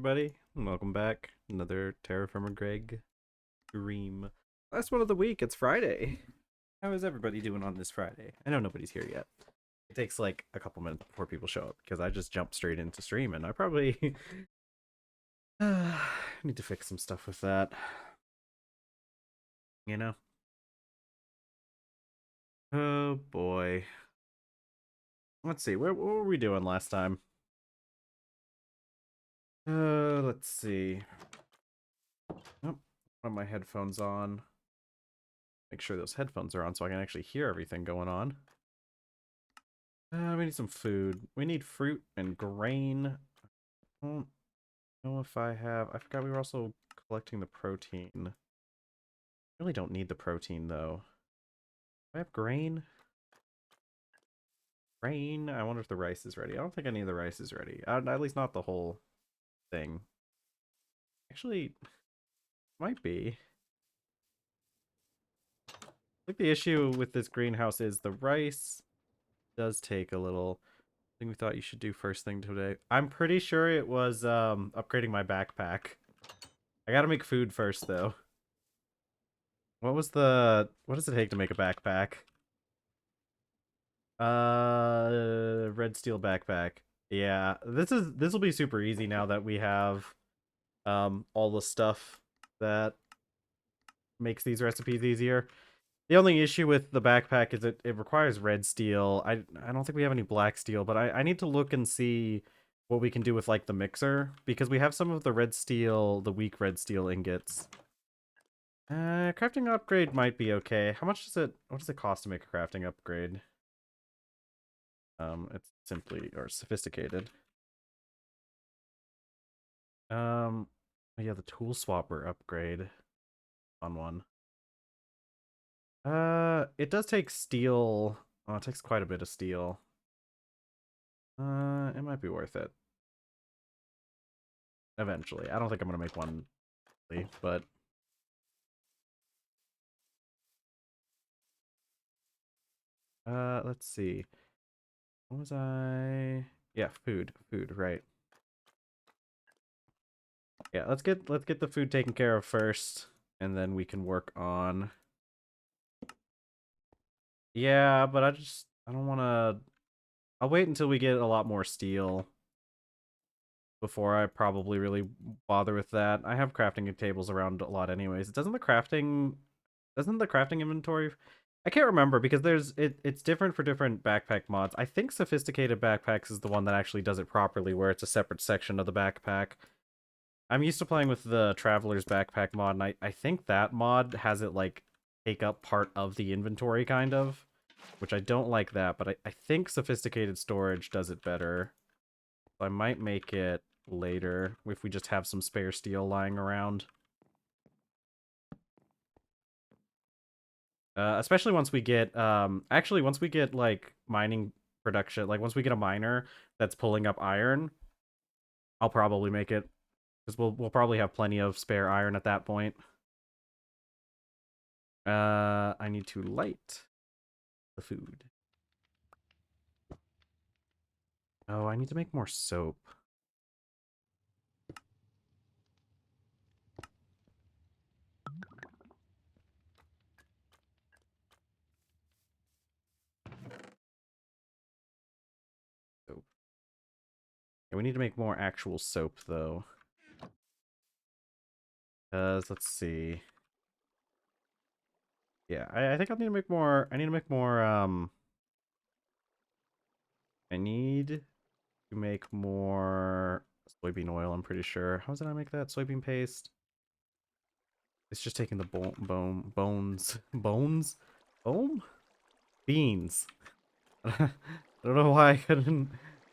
everybody, and welcome back. Another TerrafirmaGreg stream. Last one of the week. It's Friday. How is everybody doing on this Friday? I know nobody's here yet. It takes like a couple minutes before people show up because I just jumped straight into stream, and I probably need to fix some stuff with that. You know? Oh boy. Let's see. What were we doing last time? Let's see. Oh, put my headphones on. Make sure those headphones are on so I can actually hear everything going on. We need some food. We need fruit and grain. I don't know if I have... I forgot we were also collecting the protein. Really don't need the protein, though. Do I have grain? Grain? I wonder if the rice is ready. I don't think any of the rice is ready. At least not the whole thing. Actually, might be. I think the issue with this greenhouse is the rice does take a little... thing we thought you should do first thing today. I'm pretty sure it was upgrading my backpack. I gotta make food first, though. What does it take to make a backpack? Red steel backpack. Yeah, this will be super easy now that we have all the stuff that makes these recipes easier. The only issue with the backpack is it requires red steel. I don't think we have any black steel, but I need to look and see what we can do with like the mixer, because we have some of the red steel, the weak red steel ingots. Crafting upgrade might be okay. How much does it, what does it cost to make a crafting upgrade? It's simply, or sophisticated. Yeah, the tool swapper upgrade on one. It does take steel. Oh, it takes quite a bit of steel. It might be worth it. Eventually. I don't think I'm gonna make one, but... let's see. What was I... Yeah, food, right. Yeah, let's get the food taken care of first, and then we can work on... Yeah, but I don't want to... I'll wait until we get a lot more steel before I probably really bother with that. I have crafting tables around a lot anyways. Doesn't the crafting inventory... I can't remember because it's different for different backpack mods. I think Sophisticated Backpacks is the one that actually does it properly, where it's a separate section of the backpack. I'm used to playing with the Traveler's Backpack mod, and I think that mod has it like take up part of the inventory, kind of, which I don't like that, but I think Sophisticated Storage does it better. So I might make it later if we just have some spare steel lying around. Especially once we get, actually, once we get, like, mining production, like, once we get a miner that's pulling up iron, I'll probably make it, because we'll probably have plenty of spare iron at that point. I need to light the food. Oh, I need to make more soap. Soap. Yeah, we need to make more actual soap, though. Because, let's see. Yeah, I think I need to make more, I need to make more soybean oil, I'm pretty sure. How did I make that? Soybean paste? It's just taking the bones? Beans. I don't know why I couldn't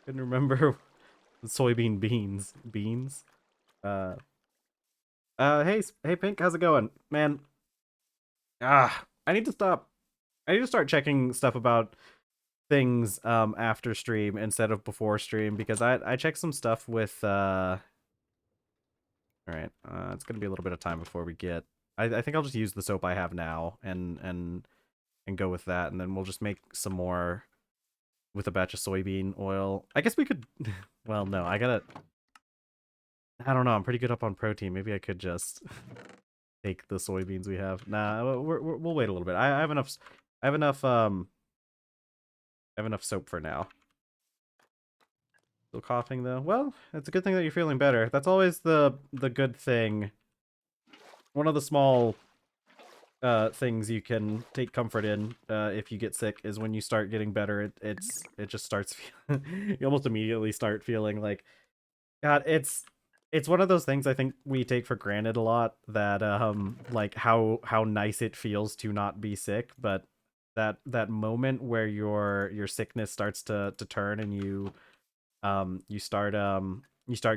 remember the soybean beans. Beans? Hey Pink, how's it going? Man, I need to stop. I need to start checking stuff about things after stream instead of before stream, because I checked some stuff with alright, it's gonna be a little bit of time before we get... I think I'll just use the soap I have now and go with that, and then we'll just make some more with a batch of soybean oil. I guess we could... Well, no, I gotta... I don't know. I'm pretty good up on protein. Maybe I could just take the soybeans we have. Nah, we'll wait a little bit. I have enough. I have enough. I have enough soap for now. Still coughing though. Well, it's a good thing that you're feeling better. That's always the good thing. One of the small things you can take comfort in if you get sick is when you start getting better. It just starts. You almost immediately start feeling like, God. It's one of those things I think we take for granted a lot, that like how nice it feels to not be sick, but that moment where your sickness starts to turn and you start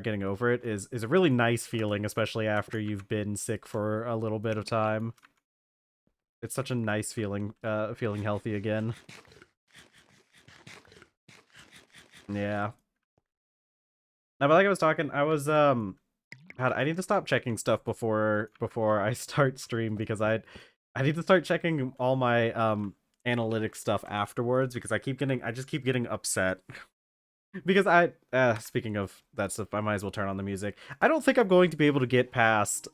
getting over it is a really nice feeling, especially after you've been sick for a little bit of time. It's such a nice feeling, feeling healthy again. Yeah. Now, but like I was talking, I was God, I need to stop checking stuff before I start stream, because I need to start checking all my analytics stuff afterwards, because I just keep getting upset. Because speaking of that stuff, I might as well turn on the music. I don't think I'm going to be able to get past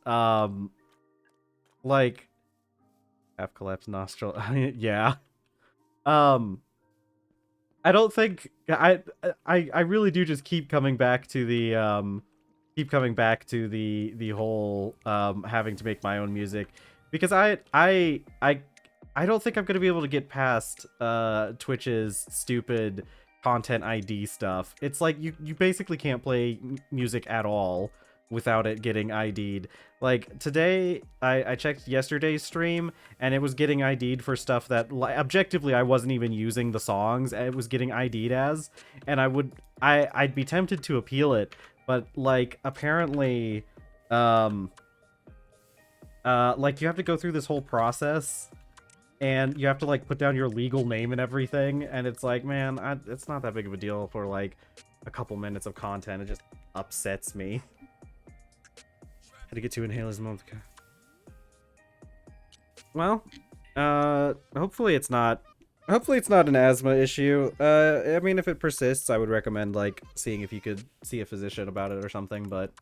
like half collapsed nostril. Yeah. Um I don't think I really do just keep coming back to the whole having to make my own music, because I don't think I'm gonna be able to get past Twitch's stupid content ID stuff. It's like you basically can't play music at all without it getting ID'd. Like today, I checked yesterday's stream and it was getting ID'd for stuff that objectively I wasn't even using the songs. It was getting ID'd as, and I'd be tempted to appeal it, but like apparently, like you have to go through this whole process, and you have to like put down your legal name and everything, and it's like, man, it's not that big of a deal for like a couple minutes of content. It just upsets me. Had to get 2 inhalers a month. Well, hopefully it's not an asthma issue. I mean, if it persists, I would recommend like seeing if you could see a physician about it or something, but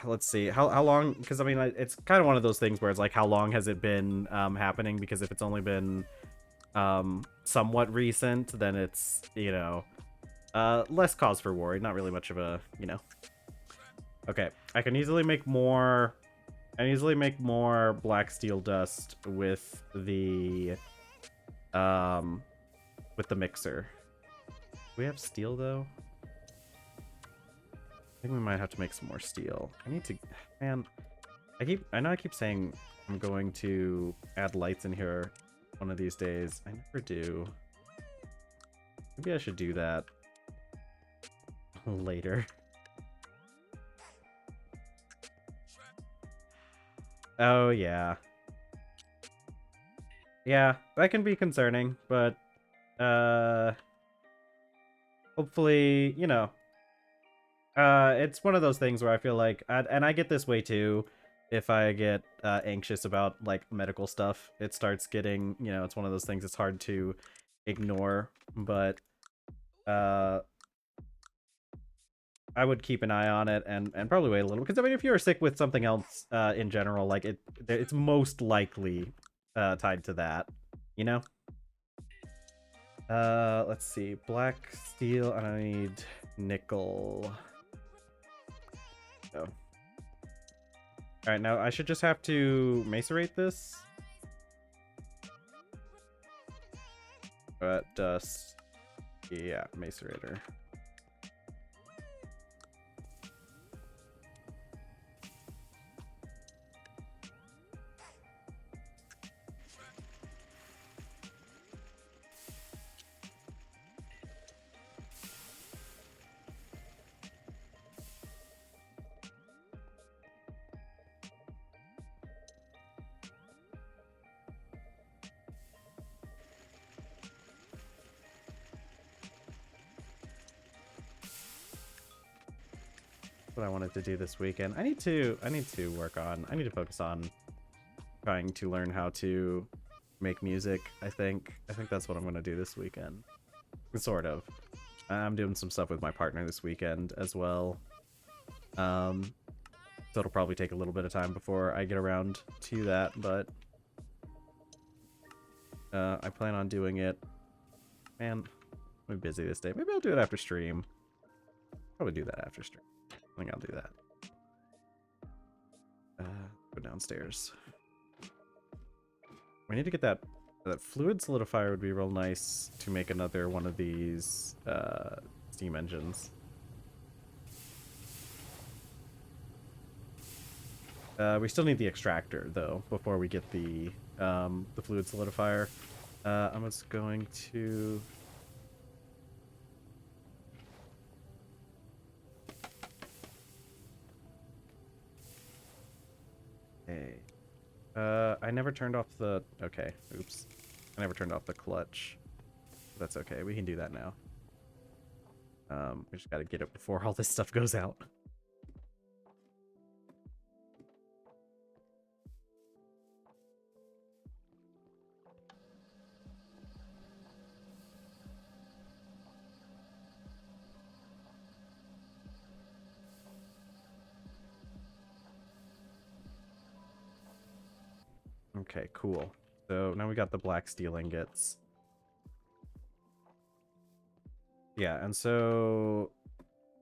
let's see how long, because I mean it's kind of one of those things where it's like, how long has it been happening? Because if it's only been somewhat recent, then it's, you know, less cause for worry, not really much of a, you know. Okay, I can easily make more black steel dust with the mixer. Do we have steel though? I think we might have to make some more steel. I need to, man, I know I keep saying I'm going to add lights in here one of these days. I never do. Maybe I should do that later. Oh yeah. Yeah, that can be concerning, but hopefully, you know, it's one of those things where I feel like, and I get this way too, if I get anxious about like medical stuff, it starts getting, you know, it's one of those things it's hard to ignore, but I would keep an eye on it and probably wait a little, because I mean, if you're sick with something else in general, like it's most likely tied to that, you know. Let's see, black steel, and I need nickel. Oh. Alright, now I should just have to macerate this. Dust. Yeah, macerator. What I wanted to do this weekend. I need to focus on trying to learn how to make music. I think that's what I'm gonna do this weekend. Sort of. I'm doing some stuff with my partner this weekend as well. So it'll probably take a little bit of time before I get around to that, but I plan on doing it. Man, I'm busy this day. Maybe I'll do it after stream. Probably do that after stream. I think I'll do that. Go downstairs. We need to get that fluid solidifier. Would be real nice to make another one of these steam engines. We still need the extractor though before we get the fluid solidifier. I'm just going to. Hey. I never turned off the... Okay, oops. I never turned off the clutch. That's okay, we can do that now. We just gotta get it before all this stuff goes out. Okay, cool. So now we got the black steel ingots. Yeah, and so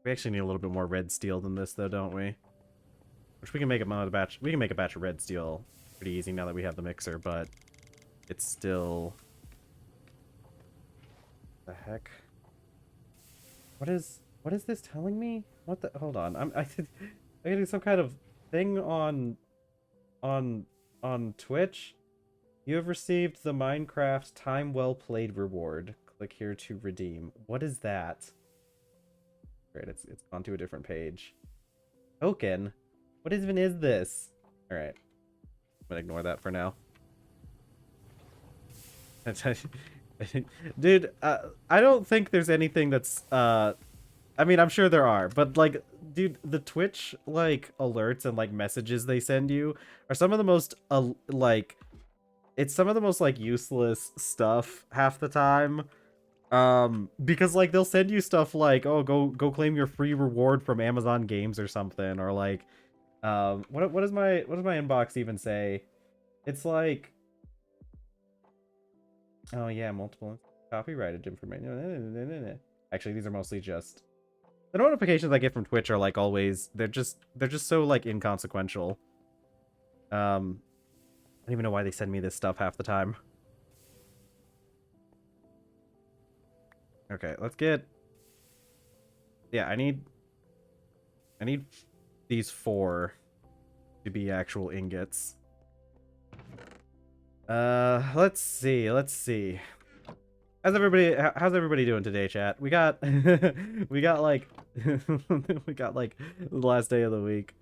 we actually need a little bit more red steel than this, though, don't we? Which we can make another batch. We can make a batch of red steel pretty easy now that we have the mixer, but it's still. The heck? What is this telling me? What the? Hold on. I'm getting some kind of thing on Twitch. You have received the Minecraft Time Well Played reward. Click here to redeem. What is that? Great, it's gone to a different page. Token? What even is this? Alright. I'm gonna ignore that for now. Dude, I don't think there's anything that's, I mean, I'm sure there are, but, like, dude, the Twitch, like, alerts and, like, messages they send you are some of the most, like, it's some of the most, like, useless stuff half the time. Because, like, they'll send you stuff like, oh, go claim your free reward from Amazon Games or something, or, like, what does my inbox even say? It's like, oh, yeah, multiple copyrighted information. Actually, these are mostly just... The notifications I get from Twitch are like always they're just so like inconsequential. I don't even know why they send me this stuff half the time. Okay, let's get. Yeah, I need these 4 to be actual ingots. Let's see. How's everybody doing today, chat? We got we got like we got like the last day of the week.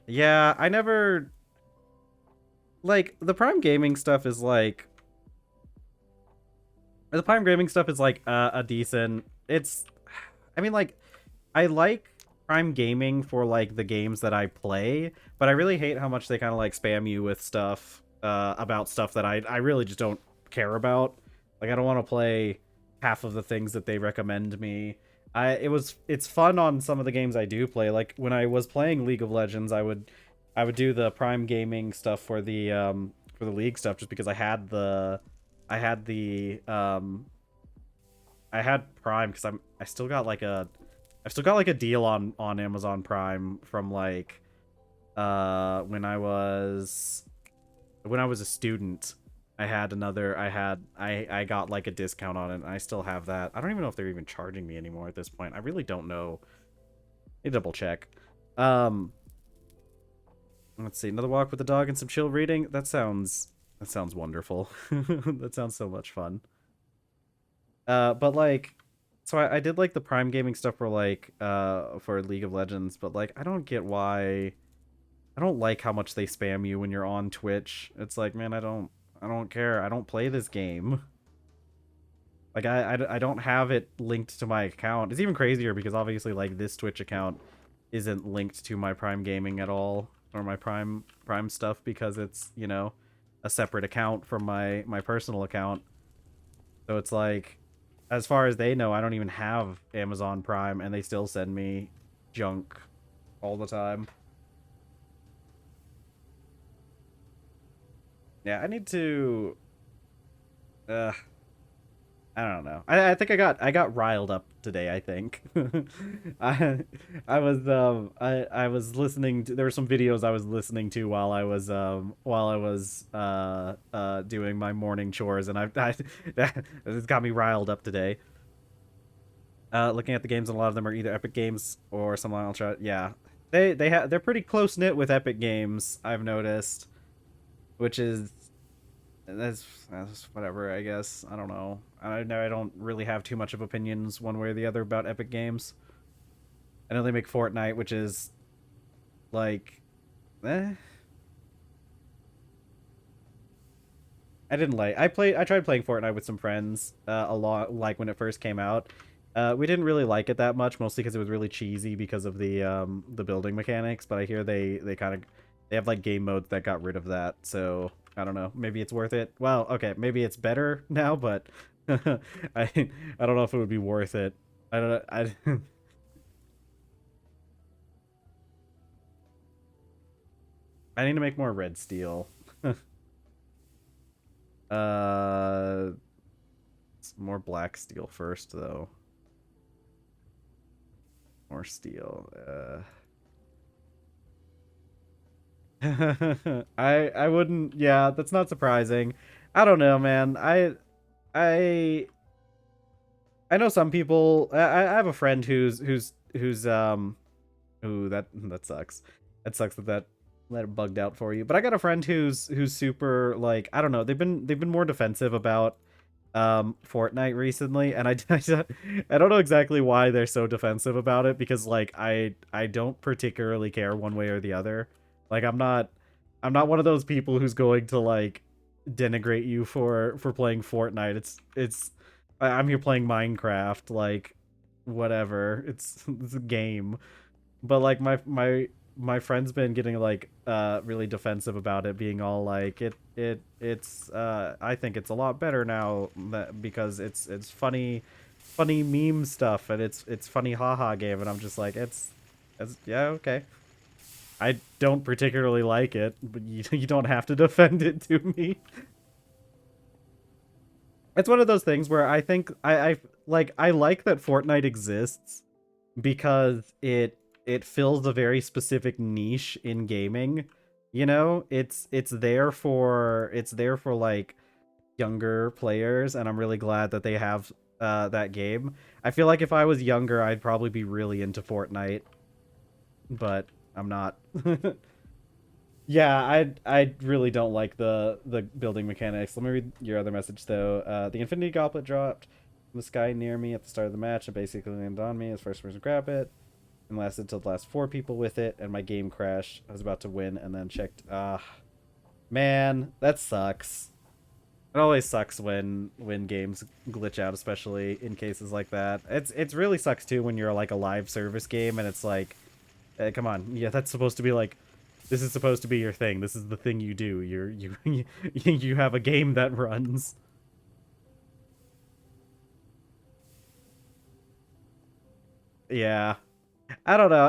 Yeah, I never like the Prime Gaming stuff is like a decent. It's I mean like I like Prime Gaming for like the games that I play, but I really hate how much they kind of like spam you with stuff about stuff that I really just don't care about. Like I don't want to play half of the things that they recommend me. It's fun on some of the games I do play. Like when I was playing League of Legends, I would do the Prime Gaming stuff for the League stuff just because I had Prime because I still got like a deal on Amazon Prime from like when I was a student. I got like a discount on it and I still have that. I don't even know if they're even charging me anymore at this point. I really don't know. Need to double check. Let's see, another walk with the dog and some chill reading. That sounds wonderful. That sounds so much fun. But like so I did like the Prime Gaming stuff for like for League of Legends, but like I don't get why. I don't like how much they spam you when you're on Twitch. It's like, man, I don't care. I don't play this game. Like I don't have it linked to my account. It's even crazier because obviously like this Twitch account isn't linked to my Prime Gaming at all or my Prime stuff because it's, you know, a separate account from my personal account. So it's like as far as they know, I don't even have Amazon Prime, and they still send me junk all the time. Yeah, I need to. Uh, I don't know. I think I got riled up today, I think. I I was listening to, there were some videos I was listening to while I was doing my morning chores, and I it's got me riled up today. Looking at the games, and a lot of them are either Epic Games or someone else. Yeah. They're pretty close knit with Epic Games, I've noticed, which is that's whatever, I guess. I don't know. I don't really have too much of opinions one way or the other about Epic Games. I know they make Fortnite, which is like, eh. I didn't like. I tried playing Fortnite with some friends a lot, like when it first came out. We didn't really like it that much, mostly because it was really cheesy because of the building mechanics. But I hear they kind of they have like game modes that got rid of that. So I don't know. Maybe it's worth it. Well, okay, maybe it's better now, but I I don't know if it would be worth it. I don't. I need to make more red steel. uh, more black steel first though. More steel. I wouldn't. Yeah, that's not surprising. I don't know, man. I I know some people. I have a friend who's ooh, that sucks. That sucks that it bugged out for you. But I got a friend who's super, like, I don't know. They've been more defensive about Fortnite recently, and I don't know exactly why they're so defensive about it, because like I don't particularly care one way or the other. Like I'm not one of those people who's going to like denigrate you for playing Fortnite. I'm here playing Minecraft, like whatever. It's a game. But like my friend's been getting like really defensive about it, being all like it's I think it's a lot better now because it's funny meme stuff, and it's funny haha game, and I'm just like it's yeah, okay. I don't particularly like it, but you don't have to defend it to me. It's one of those things where I think I like that Fortnite exists because it fills a very specific niche in gaming. You know, it's there for like younger players, and I'm really glad that they have that game. I feel like if I was younger, I'd probably be really into Fortnite, but I'm not. Yeah, I really don't like the building mechanics. Let me read your other message though. The Infinity Goblet dropped from the sky near me at the start of the match. It basically landed on me as first person to grab it, and lasted until the last 4 people with it, and my game crashed. I was about to win, and then checked. Ah, man, that sucks. It always sucks when games glitch out, especially in cases like that. It's really sucks too when you're like a live service game, and it's like, come on, yeah, that's supposed to be like, this is supposed to be your thing. This is the thing you do. You have a game that runs. Yeah, I don't know.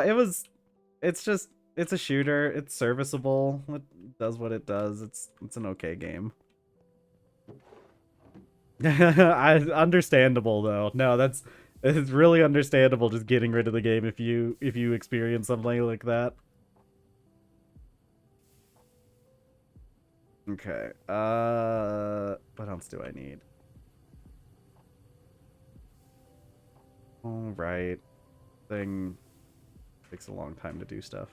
It's just, it's a shooter. It's serviceable. It does what it does. It's an okay game. Understandable though. No, it's really understandable just getting rid of the game if you experience something like that. Okay. What else do I need? All right. Thing takes a long time to do stuff.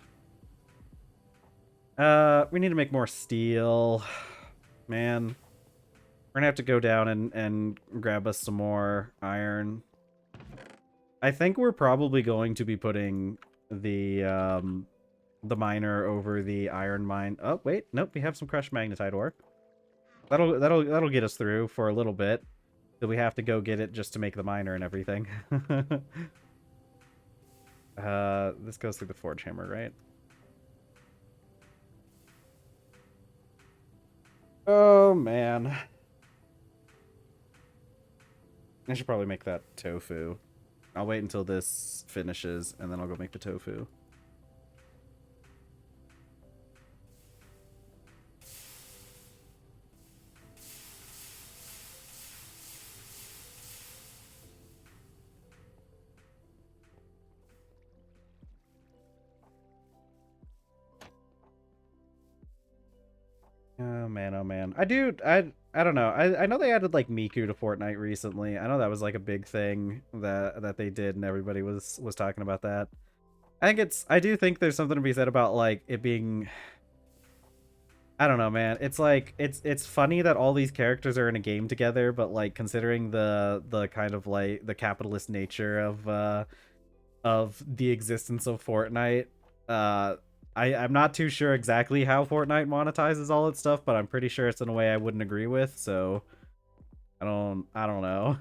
We need to make more steel. Man, we're gonna have to go down and grab us some more iron. I think we're probably going to be putting the miner over the iron mine. Oh wait, nope, we have some crushed magnetite ore. That'll get us through for a little bit. So we have to go get it just to make the miner and everything. This goes through the forge hammer, right? Oh man. I should probably make that tofu. I'll wait until this finishes, and then I'll go make the tofu. Oh man, oh man. I don't know. I know they added like Miku to Fortnite recently. I know that was like a big thing that they did, and everybody was talking about that. I do think there's something to be said about like it being, I don't know, man. It's like it's funny that all these characters are in a game together, but like considering the kind of like the capitalist nature of the existence of Fortnite, I'm not too sure exactly how Fortnite monetizes all its stuff, but I'm pretty sure it's in a way I wouldn't agree with, so I don't know.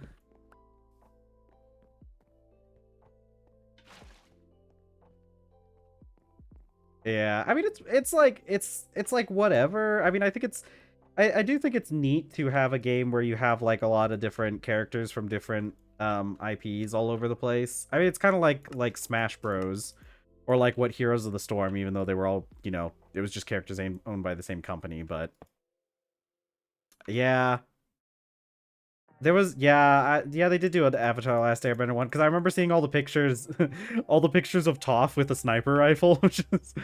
Yeah, I mean it's like whatever. I mean, I think I do think it's neat to have a game where you have like a lot of different characters from different IPs all over the place. I mean, it's kind of like Smash Bros. Or like what Heroes of the Storm, even though they were all, you know, it was just characters owned by the same company, but yeah. There was, yeah, yeah, they did do an Avatar Last Airbender one, because I remember seeing all the pictures, all the pictures of Toph with a sniper rifle, which is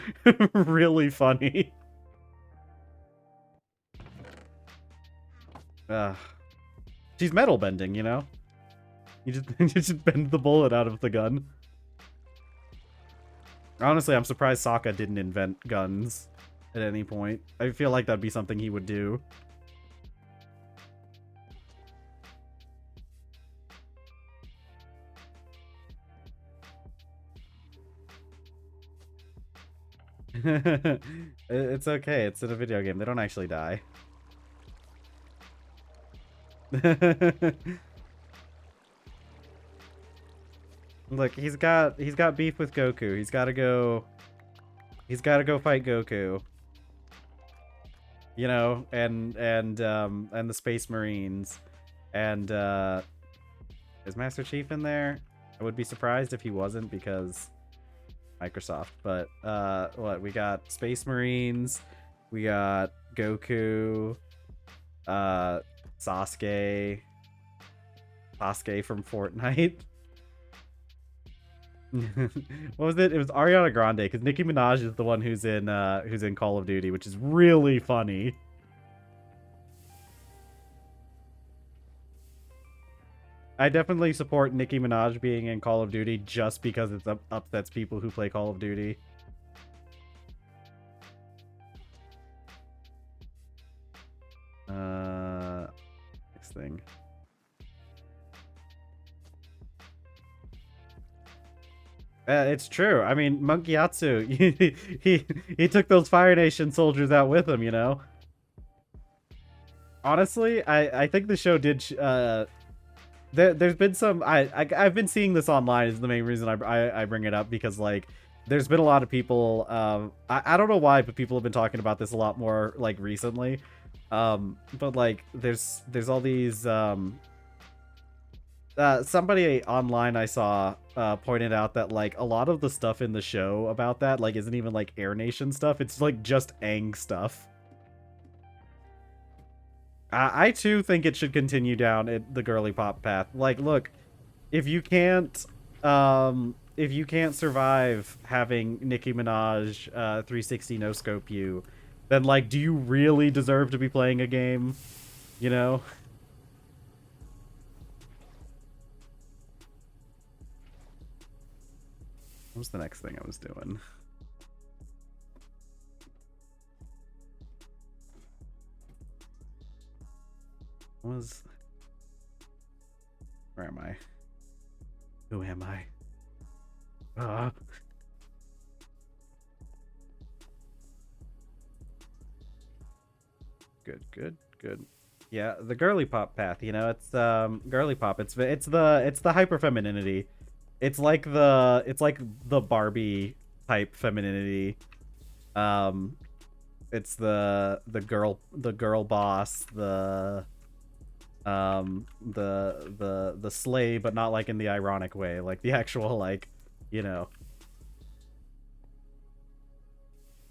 really funny. She's metal bending, you know? You just bend the bullet out of the gun. Honestly, I'm surprised Sokka didn't invent guns at any point. I feel like that'd be something he would do. It's okay. It's in a video game. They don't actually die. Look, he's got beef with Goku. He's got to go fight Goku. You know, and the Space Marines. And is Master Chief in there? I would be surprised if he wasn't, because Microsoft. But what, we got Space Marines, we got Goku, Sasuke from Fortnite. What was it? It was Ariana Grande, because Nicki Minaj is the one who's in Call of Duty, which is really funny. I definitely support Nicki Minaj being in Call of Duty just because it upsets people who play Call of Duty. Next thing. It's true. I mean, Monkey Yatsu, he took those Fire Nation soldiers out with him, you know? Honestly, I think the show did there's been some I've been seeing this online is the main reason I bring it up, because like there's been a lot of people I don't know why, but people have been talking about this a lot more like recently. But like there's all these somebody online I saw pointed out that like a lot of the stuff in the show about that like isn't even like Air Nation stuff, it's like just Aang stuff. I too think it should continue down the girly pop path. Like, look, if you can't survive having Nicki Minaj 360 no scope you, then like, do you really deserve to be playing a game? You know? What was the next thing I was doing? Where am I? Who am I? Good. Yeah, the girly pop path, you know, it's girly pop. It's the hyper femininity. It's like the Barbie type femininity. It's the girl boss, the the slay, but not like in the ironic way, like the actual, like, you know,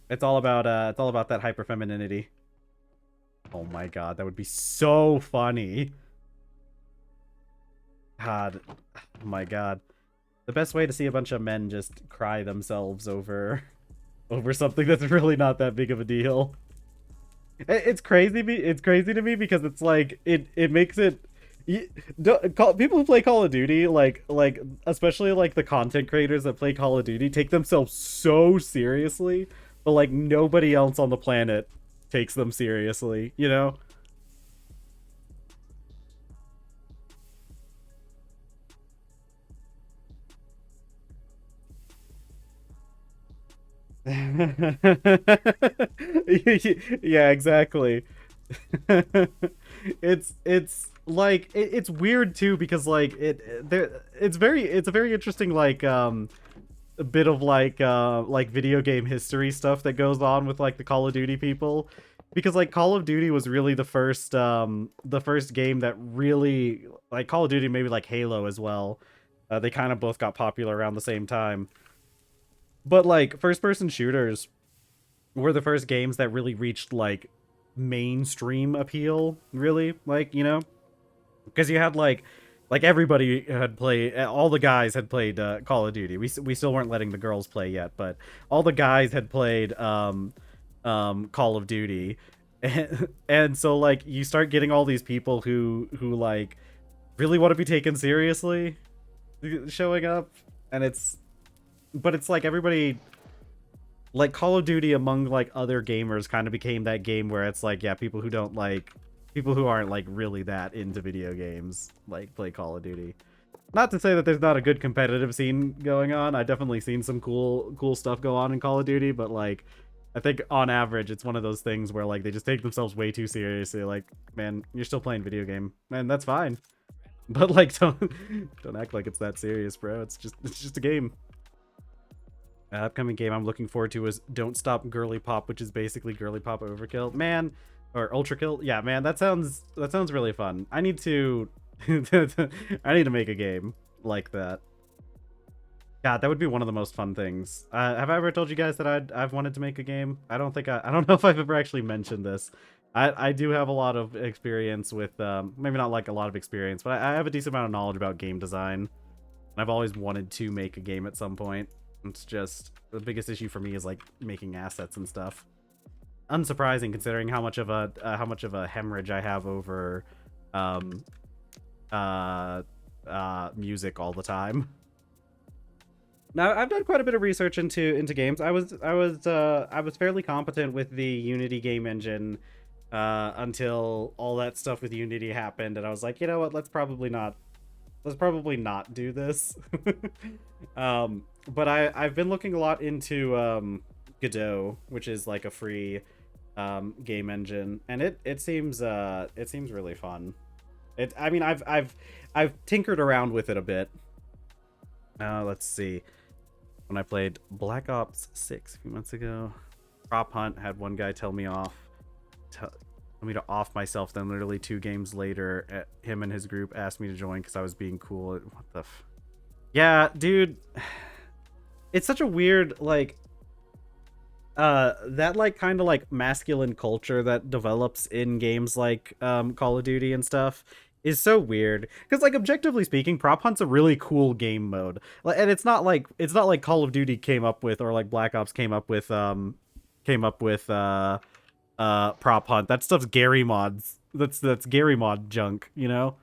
it's all about that hyper femininity. Oh my god, that would be so funny. God, oh my god, the best way to see a bunch of men just cry themselves over something that's really not that big of a deal. It's crazy. It's crazy to me because it's like it makes it. People who play Call of Duty, like especially like the content creators that play Call of Duty, take themselves so seriously, but like nobody else on the planet takes them seriously. You know. Yeah, exactly. It's like it's weird too because like it's a very interesting like a bit of like video game history stuff that goes on with like the Call of Duty people, because like Call of Duty was really the first game that really, like, Call of Duty, maybe like Halo as well, they kind of both got popular around the same time, but like first person shooters were the first games that really reached like mainstream appeal, really, like, you know, because you had like everybody had played, all the guys had played Call of Duty. We still weren't letting the girls play yet, but all the guys had played Call of Duty. And so like you start getting all these people who like really want to be taken seriously showing up, and it's like everybody, like, Call of Duty among like other gamers kind of became that game where it's like, yeah, people who aren't like really that into video games like play Call of Duty. Not to say that there's not a good competitive scene going on. I definitely seen some cool stuff go on in Call of Duty, but like I think on average it's one of those things where like they just take themselves way too seriously. Like, man, you're still playing video game, and that's fine. But like don't act like it's that serious, bro. It's just a game. Upcoming game I'm looking forward to is Don't Stop Girly Pop, which is basically Girly Pop Overkill. Man, or Ultra Kill. Yeah, man, that sounds really fun. I need to I need to make a game like that. God, that would be one of the most fun things. Have I ever told you guys that I've wanted to make a game? I don't know if I've ever actually mentioned this. I do have a lot of experience with maybe not like a lot of experience, but I have a decent amount of knowledge about game design. I've always wanted to make a game at some point. It's just the biggest issue for me is like making assets and stuff. Unsurprising considering how much of a hemorrhage I have over music all the time. Now, I've done quite a bit of research into games. I was fairly competent with the Unity game engine until all that stuff with Unity happened, and I was like, you know what, let's probably not do this. But I've been looking a lot into Godot, which is like a free game engine, and it seems really fun. I mean, I've tinkered around with it a bit. Let's see. When I played Black Ops 6 a few months ago, Prop Hunt had one guy tell me to off myself. Then literally 2 games later, him and his group asked me to join because I was being cool. What the yeah, dude. It's such a weird, like, that, like, kind of, like, masculine culture that develops in games like, Call of Duty and stuff is so weird. Because, like, objectively speaking, Prop Hunt's a really cool game mode. And it's not like Call of Duty came up with, or, like, Black Ops came up with, Prop Hunt. That stuff's Gary mods. That's Gary mod junk, you know?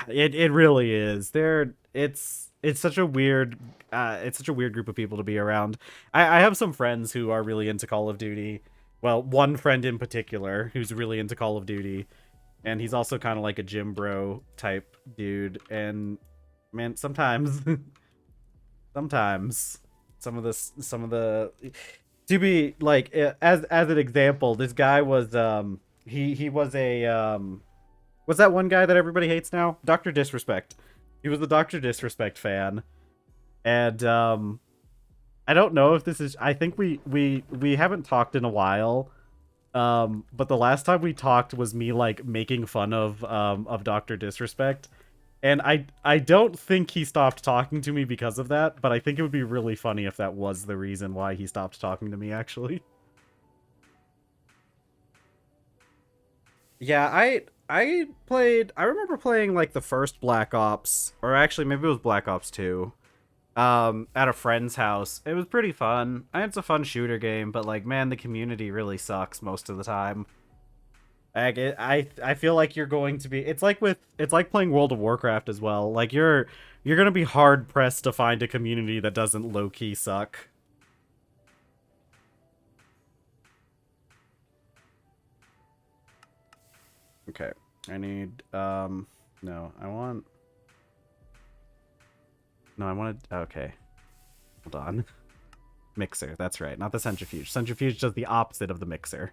It really is. It's such a weird group of people to be around. I have some friends who are really into Call of Duty. Well, one friend in particular who's really into Call of Duty, and he's also kind of like a gym bro type dude. And man, sometimes some of the to be like, as an example, this guy was he was a what's that one guy that everybody hates now? Dr. Disrespect. He was the Dr. Disrespect fan. And I don't know if this is, I think we haven't talked in a while, But the last time we talked was me like making fun of Dr. Disrespect. And I don't think he stopped talking to me because of that, but I think it would be really funny if that was the reason why he stopped talking to me, actually. Yeah, I remember playing like the first Black Ops, or actually maybe it was Black Ops 2, at a friend's house. It was pretty fun. It's a fun shooter game, but like, man, the community really sucks most of the time. I feel like you're going to be. It's like playing World of Warcraft as well. Like you're gonna be hard pressed to find a community that doesn't low key suck. Okay, I need no, I want no, I wanted okay. Hold on. Mixer, that's right, not the centrifuge. Centrifuge does the opposite of the mixer.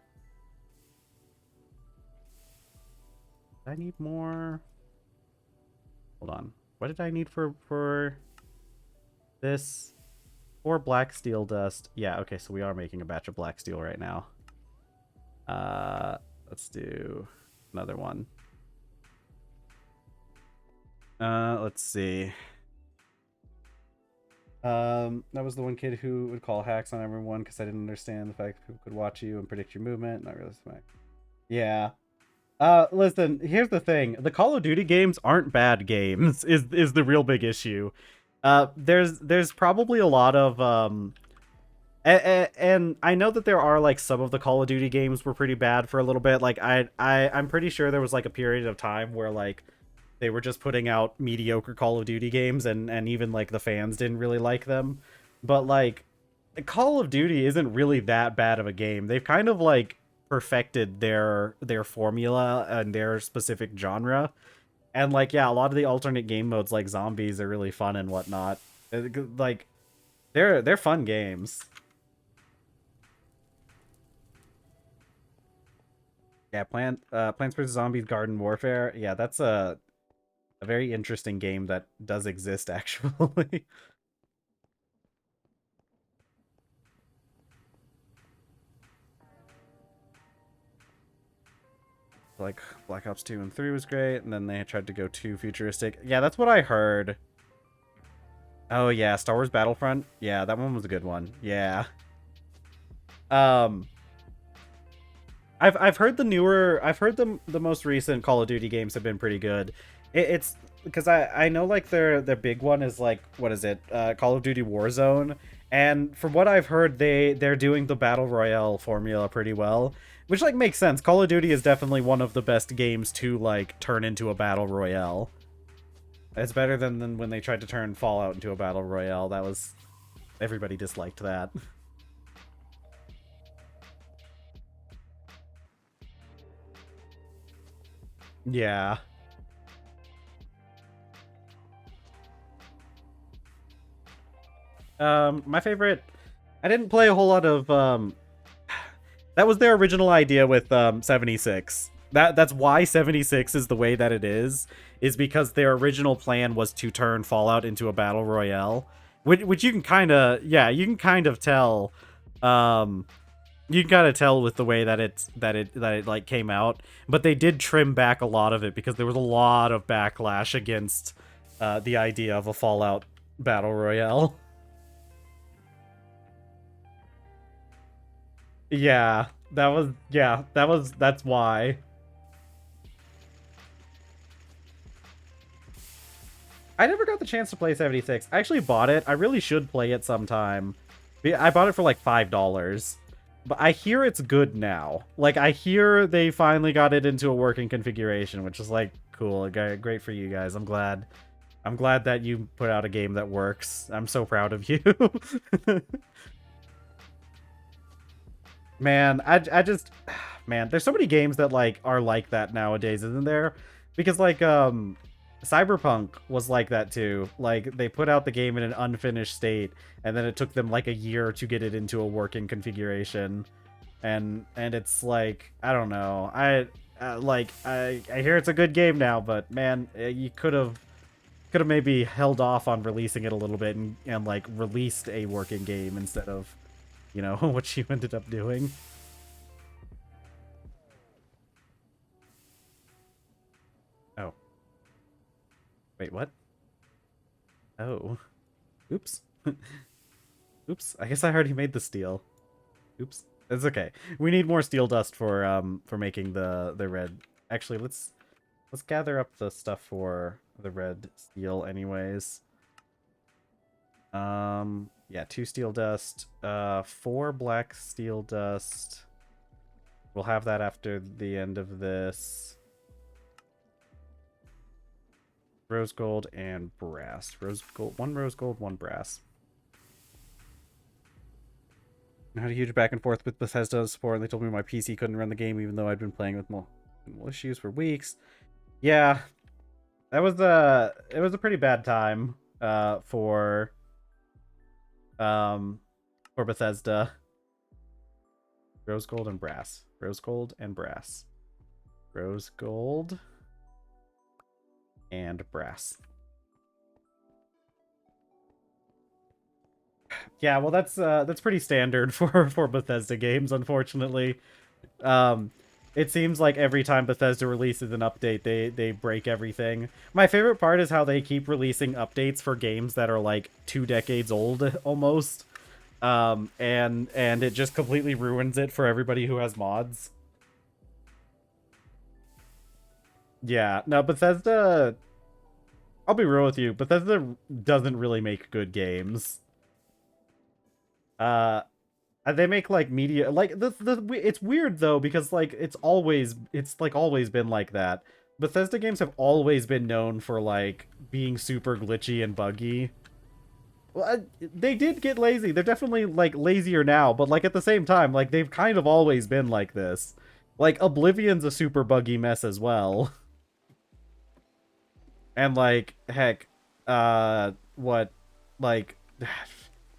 I need more. Hold on. What did I need for this? 4 black steel dust. Yeah, okay, so we are making a batch of black steel right now. Let's do another one. Let's see. That was the one kid who would call hacks on everyone because I didn't understand the fact that people could watch you and predict your movement. Not really smart. Yeah. Listen, here's the thing. The Call of Duty games aren't bad games, is the real big issue. There's probably a lot of, and I know that there are, like, some of the Call of Duty games were pretty bad for a little bit. Like, I'm pretty sure there was, like, a period of time where, like, they were just putting out mediocre Call of Duty games, and even, like, the fans didn't really like them. But, like, Call of Duty isn't really that bad of a game. They've kind of, like, perfected their formula and their specific genre, and like, yeah, a lot of the alternate game modes like zombies are really fun and whatnot. Like, they're fun games. Yeah, Plants vs Zombies Garden Warfare, yeah, that's a very interesting game that does exist actually. Like, Black Ops 2 and 3 was great, and then they tried to go too futuristic. Yeah, that's what I heard. Oh yeah, Star Wars Battlefront. Yeah, that one was a good one. Yeah. Um I've heard the most recent Call of Duty games have been pretty good. It's because I know like their big one is like, what is it? Call of Duty Warzone. And from what I've heard, they're doing the Battle Royale formula pretty well, which like makes sense. Call of Duty is definitely one of the best games to like turn into a Battle Royale. It's better than when they tried to turn Fallout into a Battle Royale. That was... everybody disliked that. Yeah. My favorite... I didn't play a whole lot of, that was their original idea with, 76. That's why 76 is the way that it is because their original plan was to turn Fallout into a battle royale, which you can kind of, yeah, you can kind of tell, you can kind of tell with the way that it like came out, but they did trim back a lot of it because there was a lot of backlash against the idea of a Fallout battle royale. Yeah, that's why. I never got the chance to play 76. I actually bought it. I really should play it sometime. I bought it for like $5. But I hear it's good now. Like, I hear they finally got it into a working configuration, which is like, cool. Great for you guys. I'm glad. I'm glad that you put out a game that works. I'm so proud of you. Man, I just... man, there's so many games that, like, are like that nowadays, isn't there? Because, like, Cyberpunk was like that too. Like, they put out the game in an unfinished state, and then it took them like a year to get it into a working configuration. And it's like, I don't know. I hear it's a good game now, but man, you could have maybe held off on releasing it a little bit and like released a working game instead of, you know, what you ended up doing. Wait, what? Oh. Oops. Oops. I guess I already made the steel. Oops. It's okay. We need more steel dust for making the red. Actually, let's gather up the stuff for the red steel anyways. Yeah, 2 steel dust, 4 black steel dust. We'll have that after the end of this. Rose gold and brass. Rose gold, 1 rose gold, 1 brass. I had a huge back and forth with Bethesda support, and they told me my PC couldn't run the game even though I'd been playing with multiple issues for weeks. Yeah, that was it was a pretty bad time for Bethesda. Rose gold and brass. Rose gold and brass. Rose gold and brass. Yeah, well that's pretty standard for Bethesda games, unfortunately. It seems like every time Bethesda releases an update, they break everything. My favorite part is how they keep releasing updates for games that are like 2 decades old almost. And it just completely ruins it for everybody who has mods. Yeah, no, Bethesda, I'll be real with you, Bethesda doesn't really make good games. They make like media, like it's weird though, because like it's always been like that. Bethesda games have always been known for like being super glitchy and buggy. Well, they did get lazy. They're definitely like lazier now, but like at the same time, like they've kind of always been like this. Like Oblivion's a super buggy mess as well. And like heck, what like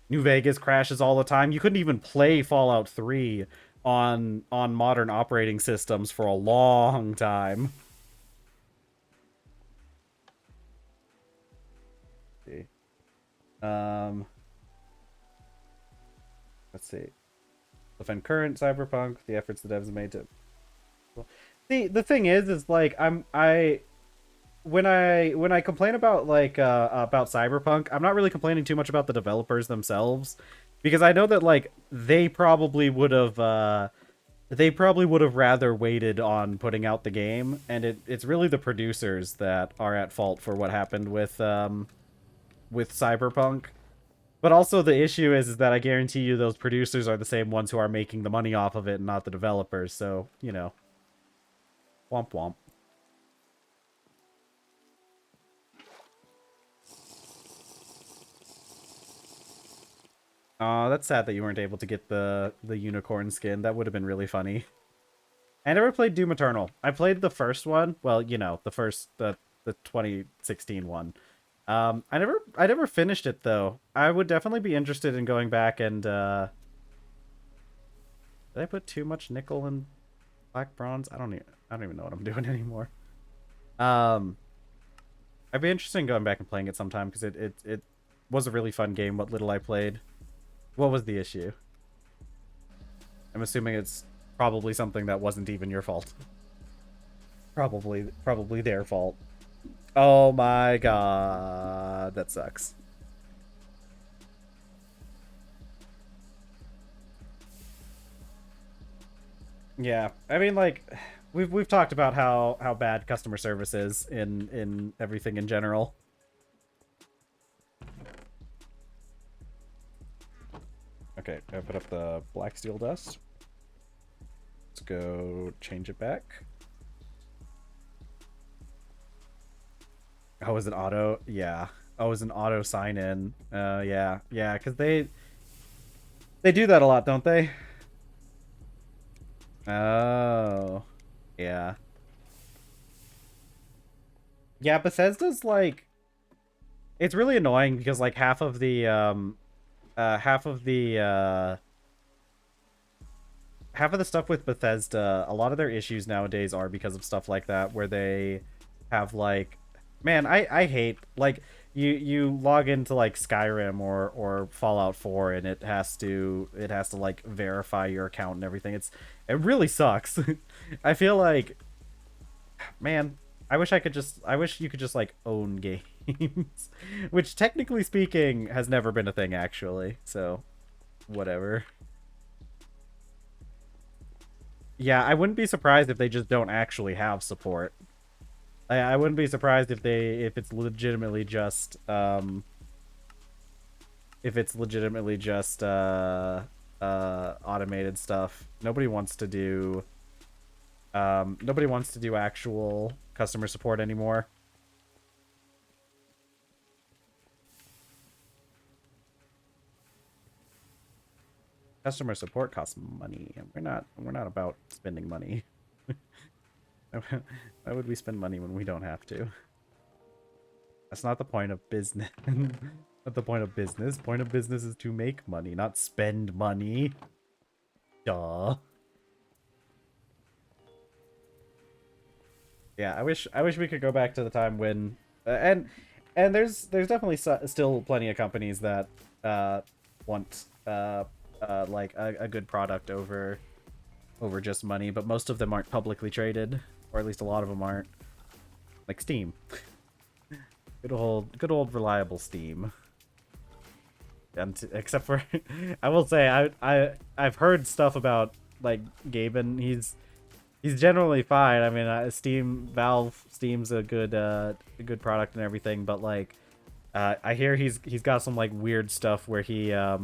New Vegas crashes all the time. You couldn't even play Fallout 3 on modern operating systems for a long time. Let's see. Let's see. Defend current Cyberpunk, the efforts the devs made to. The thing is like when I complain about like about Cyberpunk, I'm not really complaining too much about the developers themselves, because I know that like they probably would have rather waited on putting out the game, and it's really the producers that are at fault for what happened with Cyberpunk. But also the issue is that I guarantee you those producers are the same ones who are making the money off of it and not the developers, so, you know. Womp womp. Aw, that's sad that you weren't able to get the unicorn skin. That would have been really funny. I never played Doom Eternal. I played the first one. Well, you know, the 2016 one. I never finished it though. I would definitely be interested in going back and did I put too much nickel and black bronze? I don't even know what I'm doing anymore. I'd be interested in going back and playing it sometime, because it was a really fun game, what little I played. What was the issue? I'm assuming it's probably something that wasn't even your fault. Probably their fault. Oh my god, that sucks. Yeah, I mean, like, we've talked about how bad customer service is in everything in general. Okay, I put up the black steel dust. Let's go change it back. Oh, is it auto? Yeah. Oh, is an auto sign in? Yeah, because they do that a lot, don't they? Oh, yeah. Yeah, Bethesda's like, it's really annoying because like half of the stuff with Bethesda, a lot of their issues nowadays are because of stuff like that, where they have like, man, I hate, like, you log into like Skyrim or Fallout 4 and it has to like verify your account and everything. It really sucks. I feel like, man, I wish you could just like own games, which technically speaking has never been a thing actually. So, whatever. Yeah, I wouldn't be surprised if they just don't actually have support. I wouldn't be surprised if it's legitimately just automated stuff. Nobody wants to do actual customer support anymore. Customer support costs money, and we're not about spending money. Why would we spend money when we don't have to? That's not the point of business. Not the point of business. Point of business is to make money, not spend money. Duh. Yeah, I wish we could go back to the time when and there's definitely still plenty of companies that want like a good product over just money, but most of them aren't publicly traded, or at least a lot of them aren't. Like Steam. Good old reliable Steam. And except for I will say I've heard stuff about like Gaben. He's generally fine. I mean, Steam's a good product and everything, but like I hear he's got some like weird stuff where he has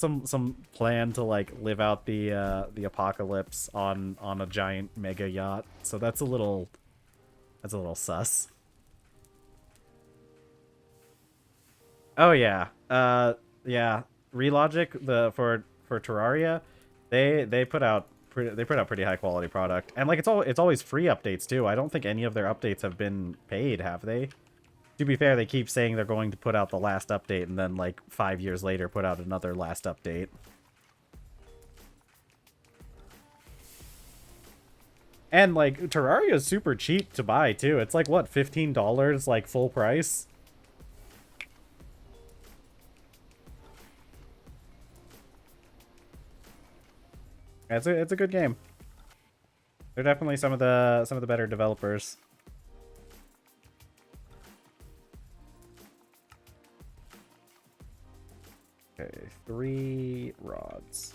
some plan to like live out the apocalypse on a giant mega yacht. So that's a little sus. Oh yeah. Yeah. Relogic for Terraria, they put out pretty high quality product. And like it's always free updates too. I don't think any of their updates have been paid, have they? To be fair, they keep saying they're going to put out the last update and then like 5 years later put out another last update. And like Terraria is super cheap to buy too. It's like what, $15 like full price? It's a good game. They're definitely some of the better developers. Okay, 3 rods.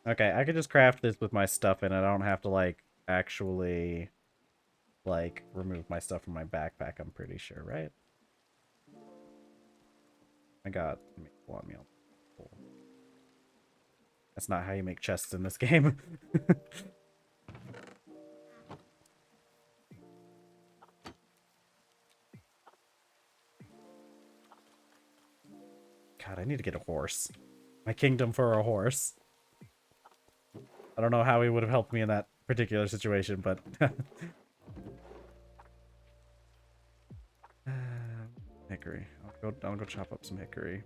Okay, I could just craft this with my stuff in it. I don't have to like actually like remove my stuff from my backpack, I'm pretty sure, right? I got one meal. Cool. That's not how you make chests in this game. God, I need to get a horse. My kingdom for a horse. I don't know how he would have helped me in that particular situation, but hickory. I'll go chop up some hickory.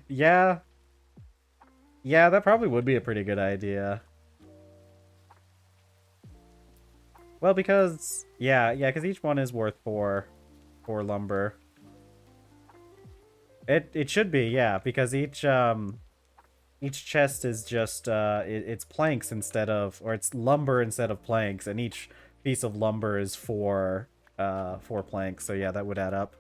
Yeah. Yeah, that probably would be a pretty good idea. Well, because because each one is worth 4 lumber. It should be, yeah, because each chest is just it's planks instead of, or it's lumber instead of planks, and each piece of lumber is 4 planks. So yeah, that would add up.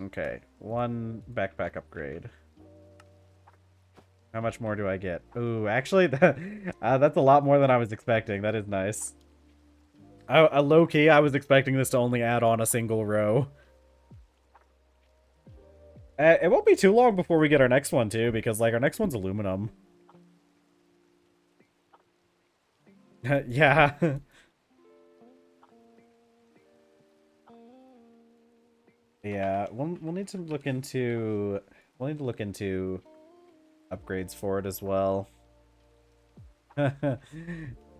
Okay, 1 backpack upgrade. How much more do I get? Ooh, actually, that's a lot more than I was expecting. That is nice. Low-key, I was expecting this to only add on a single row. It won't be too long before we get our next one, too, because, like, our next one's aluminum. Yeah. Yeah, we'll need to look into... We'll need to look into upgrades for it as well.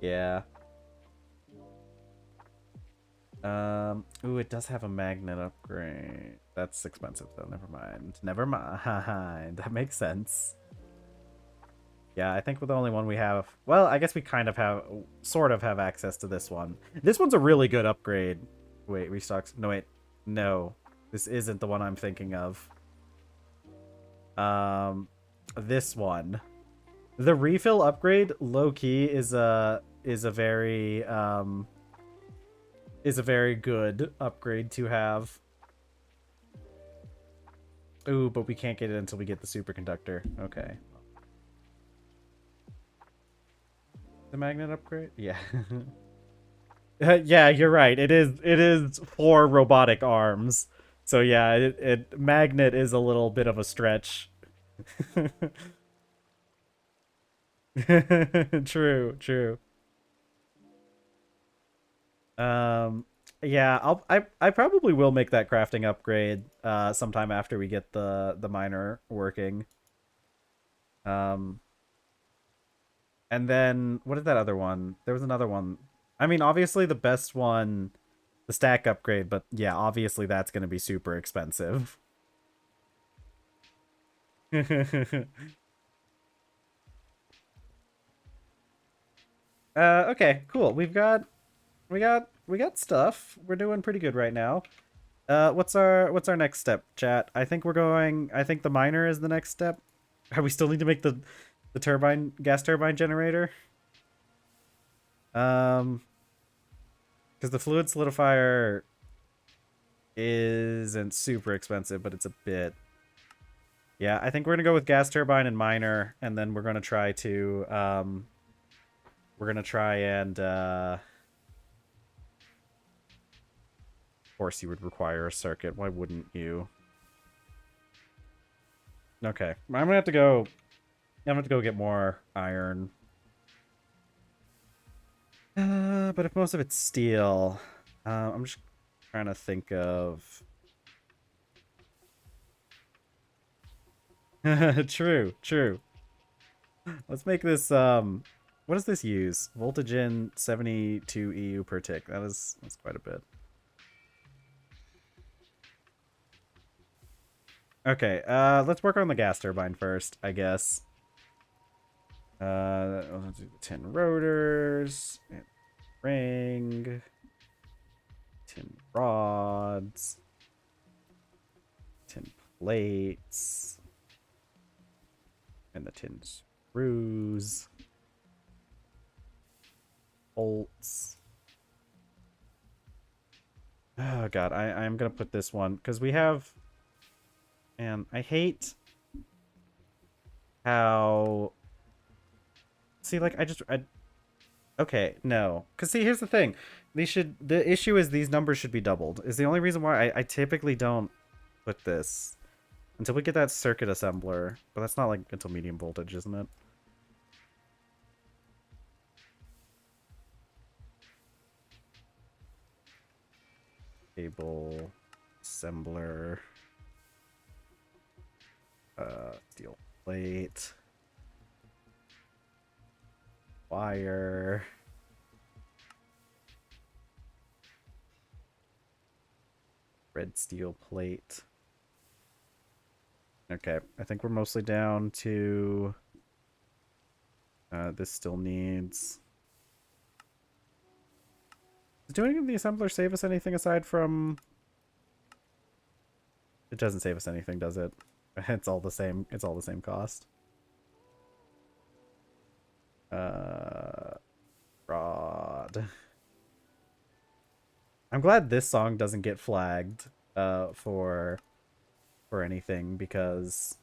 Yeah. Ooh, it does have a magnet upgrade. That's expensive though. Never mind. Never mind. That makes sense. Yeah, I think with the only one we have... Well, I guess we kind of have... Sort of have access to this one. This one's a really good upgrade. Wait, restocks... No, wait. No. This isn't the one I'm thinking of. This one. The refill upgrade, low-key, is a very good upgrade to have. Ooh, but we can't get it until we get the superconductor. Okay. The magnet upgrade? Yeah. Yeah, you're right. It is 4 robotic arms. So yeah, magnet is a little bit of a stretch. True, true. Yeah, I probably will make that crafting upgrade sometime after we get the miner working. And then what is that other one? There was another one. I mean, obviously the best one, the stack upgrade, but yeah, obviously that's going to be super expensive. Okay, cool. We got stuff. We're doing pretty good right now. What's our next step, chat? I think the miner is the next step. We still need to make the gas turbine generator. Because the fluid solidifier isn't super expensive, but it's a bit. Yeah, I think we're gonna go with gas turbine and miner, and then we're gonna try and of course you would require a circuit. Why wouldn't you? Okay. I'm gonna have to go get more iron. But if most of it's steel, I'm just trying to think of. True, true. Let's make this. What does this use? Voltage in 72 EU per tick. That's quite a bit. Okay. Let's work on the gas turbine first, I guess. Let's do the 10 rotors, and ring, 10 rods, 10 plates, and the 10 screws, bolts. Oh god, I'm gonna put this one because we have, and I hate how. See, like, okay, no. Because, see, here's the thing. The issue is these numbers should be doubled. Is the only reason why I typically don't put this until we get that circuit assembler. But that's not, like, until medium voltage, isn't it? Cable, assembler, steel plate. Wire. Red steel plate. Okay, I think we're mostly down to... this still needs... Does doing the assembler save us anything aside from... It doesn't save us anything, does it? It's all the same. It's all the same cost. Rod. I'm glad this song doesn't get flagged for anything because.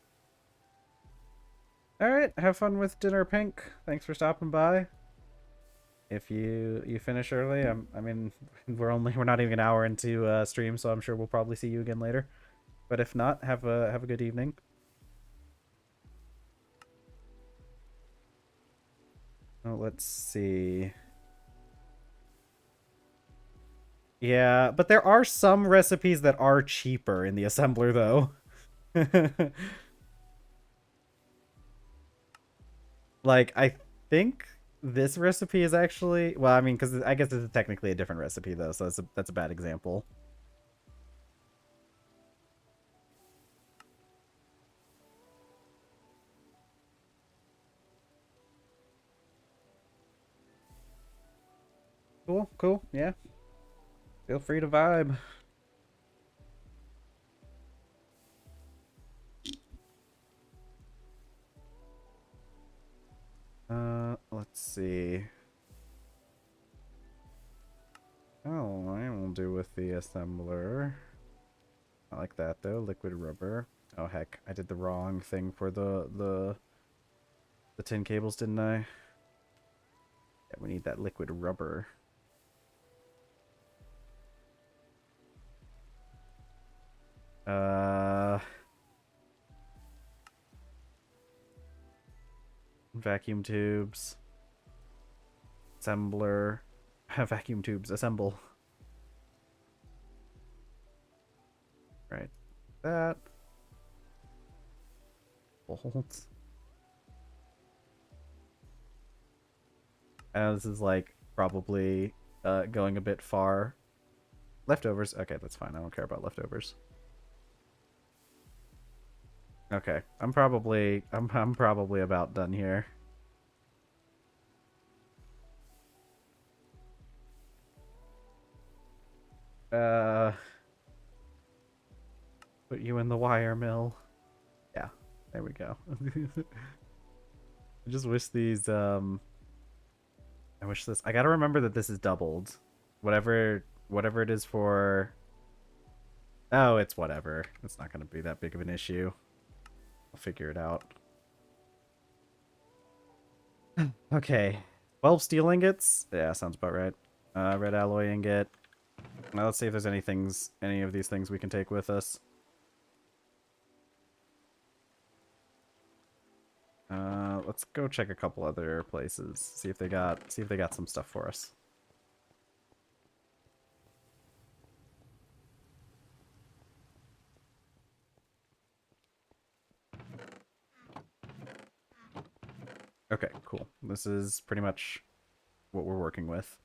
All right, have fun with dinner, Pink. Thanks for stopping by. If you finish early, I mean, we're not even an hour into stream, so I'm sure we'll probably see you again later. But if not, have a good evening. Oh, let's see. Yeah, but there are some recipes that are cheaper in the assembler, though. Like, I think this recipe is actually... Well, I mean, because I guess this is technically a different recipe, though, so that's a bad example. Cool, cool, yeah. Feel free to vibe. Let's see. Oh, I will do with the assembler. I like that though, liquid rubber. Oh heck, I did the wrong thing for the tin cables, didn't I? Yeah, we need that liquid rubber. Vacuum tubes. Assembler. Vacuum tubes, assemble. Right. That. Bolts. This is like probably going a bit far. Leftovers. Okay, that's fine. I don't care about leftovers. Okay, I'm probably about done here. Put you in the wire mill. Yeah, there we go. I just wish these I wish this. I gotta remember that this is doubled. Whatever it is for. Oh, it's whatever. It's not gonna be that big of an issue. I'll figure it out. Okay. 12 steel ingots? Yeah, sounds about right. Red alloy ingot. Now let's see if there's any of these things we can take with us. Let's go check a couple other places. See if they got some stuff for us. Okay, cool. This is pretty much what we're working with.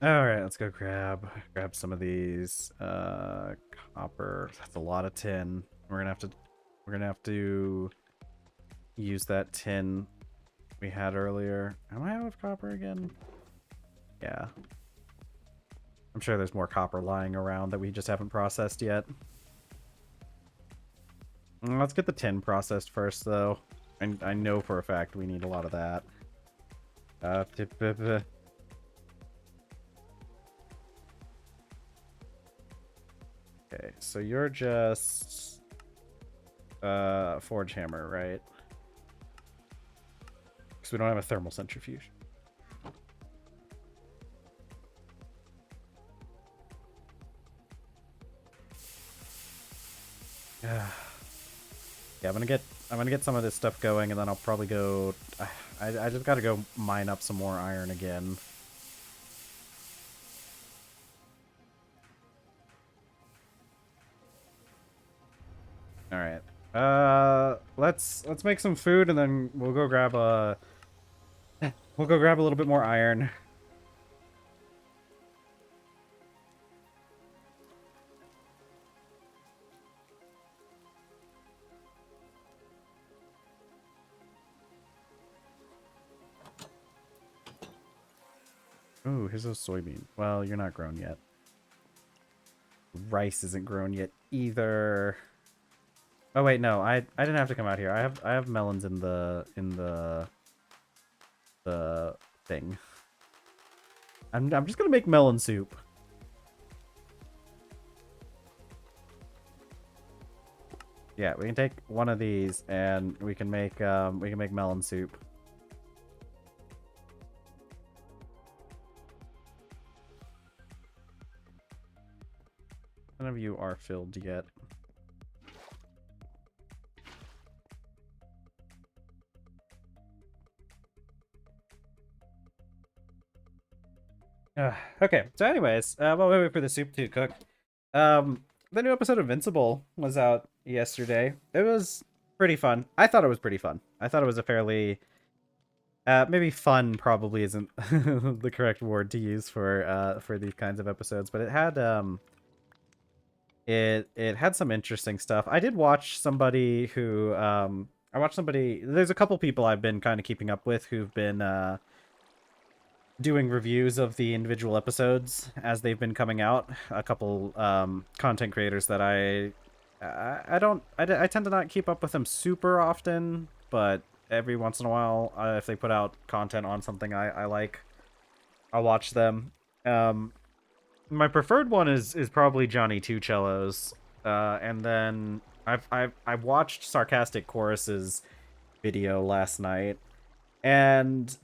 Alright, let's go grab some of these. Copper. That's a lot of tin. We're gonna have to use that tin we had earlier. Am I out of copper again? Yeah. I'm sure there's more copper lying around that we just haven't processed yet. Let's get the tin processed first, though. I know for a fact we need a lot of that. Okay, so you're just forge hammer, right? Because we don't have a thermal centrifuge. Yeah, I'm gonna get some of this stuff going, and then I'll probably go. I just gotta go mine up some more iron again. All right. Let's make some food, and then we'll go grab a little bit more iron. Ooh, here's a soybean. Well, you're not grown yet. Rice isn't grown yet either. Oh wait, no, I didn't have to come out here. I have melons in the thing. I'm just gonna make melon soup. Yeah, we can take one of these and we can make melon soup. None of you are filled yet. Okay, so anyways, while we wait for the soup to cook, the new episode of Invincible was out yesterday. It was pretty fun. I thought it was pretty fun. I thought it was a fairly, maybe fun probably isn't the correct word to use for these kinds of episodes, but it had it had some interesting stuff. I did watch somebody who there's a couple people I've been kind of keeping up with who've been doing reviews of the individual episodes as they've been coming out. A couple content creators that I tend to not keep up with them super often, but every once in a while, if they put out content on something I like, I'll watch them. My preferred one is probably Johnny Two Cellos, and then I watched Sarcastic Chorus's video last night, and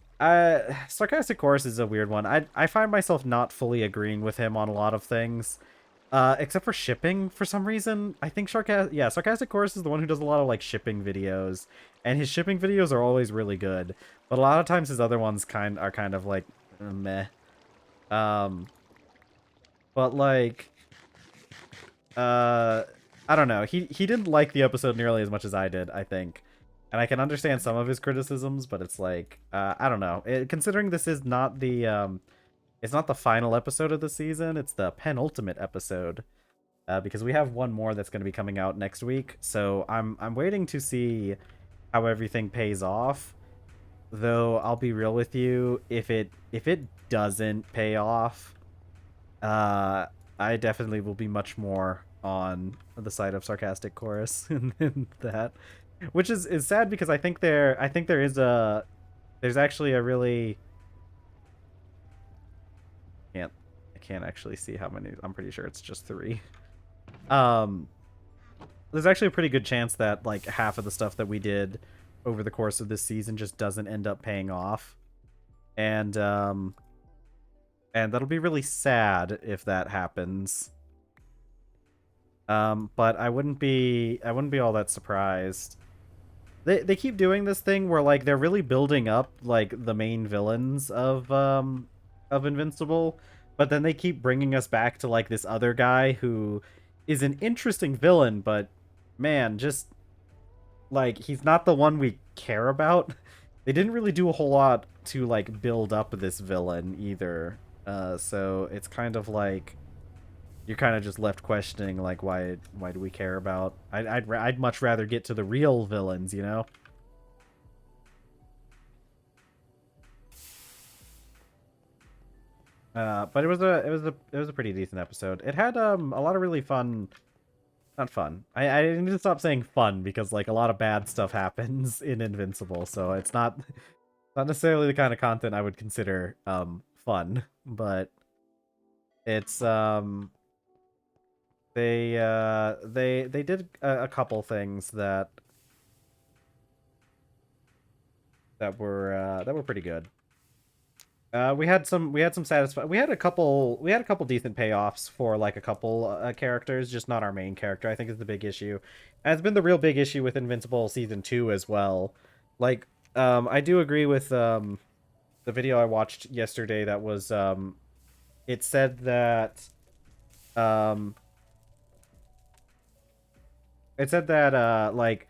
Sarcastic Chorus is a weird one. I find myself not fully agreeing with him on a lot of things. Except for shipping, for some reason. I think Sarcastic Chorus is the one who does a lot of like shipping videos, and his shipping videos are always really good. But a lot of times his other ones are kind of like meh. Um, but like, uh, I don't know. He didn't like the episode nearly as much as I did, I think. And I can understand some of his criticisms, but it's like, I don't know. Considering this is not it's not the final episode of the season, it's the penultimate episode. Because we have one more that's going to be coming out next week. So I'm waiting to see how everything pays off. Though I'll be real with you, if it doesn't pay off, I definitely will be much more on the side of Sarcastic Chorus than that. Which is sad because I think there's actually a really I can't actually see how many. I'm pretty sure it's just 3. Um there's actually a pretty good chance that like half of the stuff that we did over the course of this season just doesn't end up paying off. And that'll be really sad if that happens. But I wouldn't be all that surprised. They keep doing this thing where like they're really building up like the main villains of Invincible, but then they keep bringing us back to like this other guy who is an interesting villain, but man, just like he's not the one we care about. They didn't really do a whole lot to like build up this villain either. So it's kind of like you're kind of just left questioning like why do we care about? I'd much rather get to the real villains, you know. But it was a pretty decent episode. It had a lot of really fun, not fun. I need to stop saying fun because like a lot of bad stuff happens in Invincible, so it's not necessarily the kind of content I would consider fun, but it's they did a couple things that were pretty good. We had some satisfying. We had a couple decent payoffs for like a couple characters, just not our main character. I think is the big issue, and it's been the real big issue with Invincible season 2 as well. Like, I do agree with the video I watched yesterday. That was it said that um, like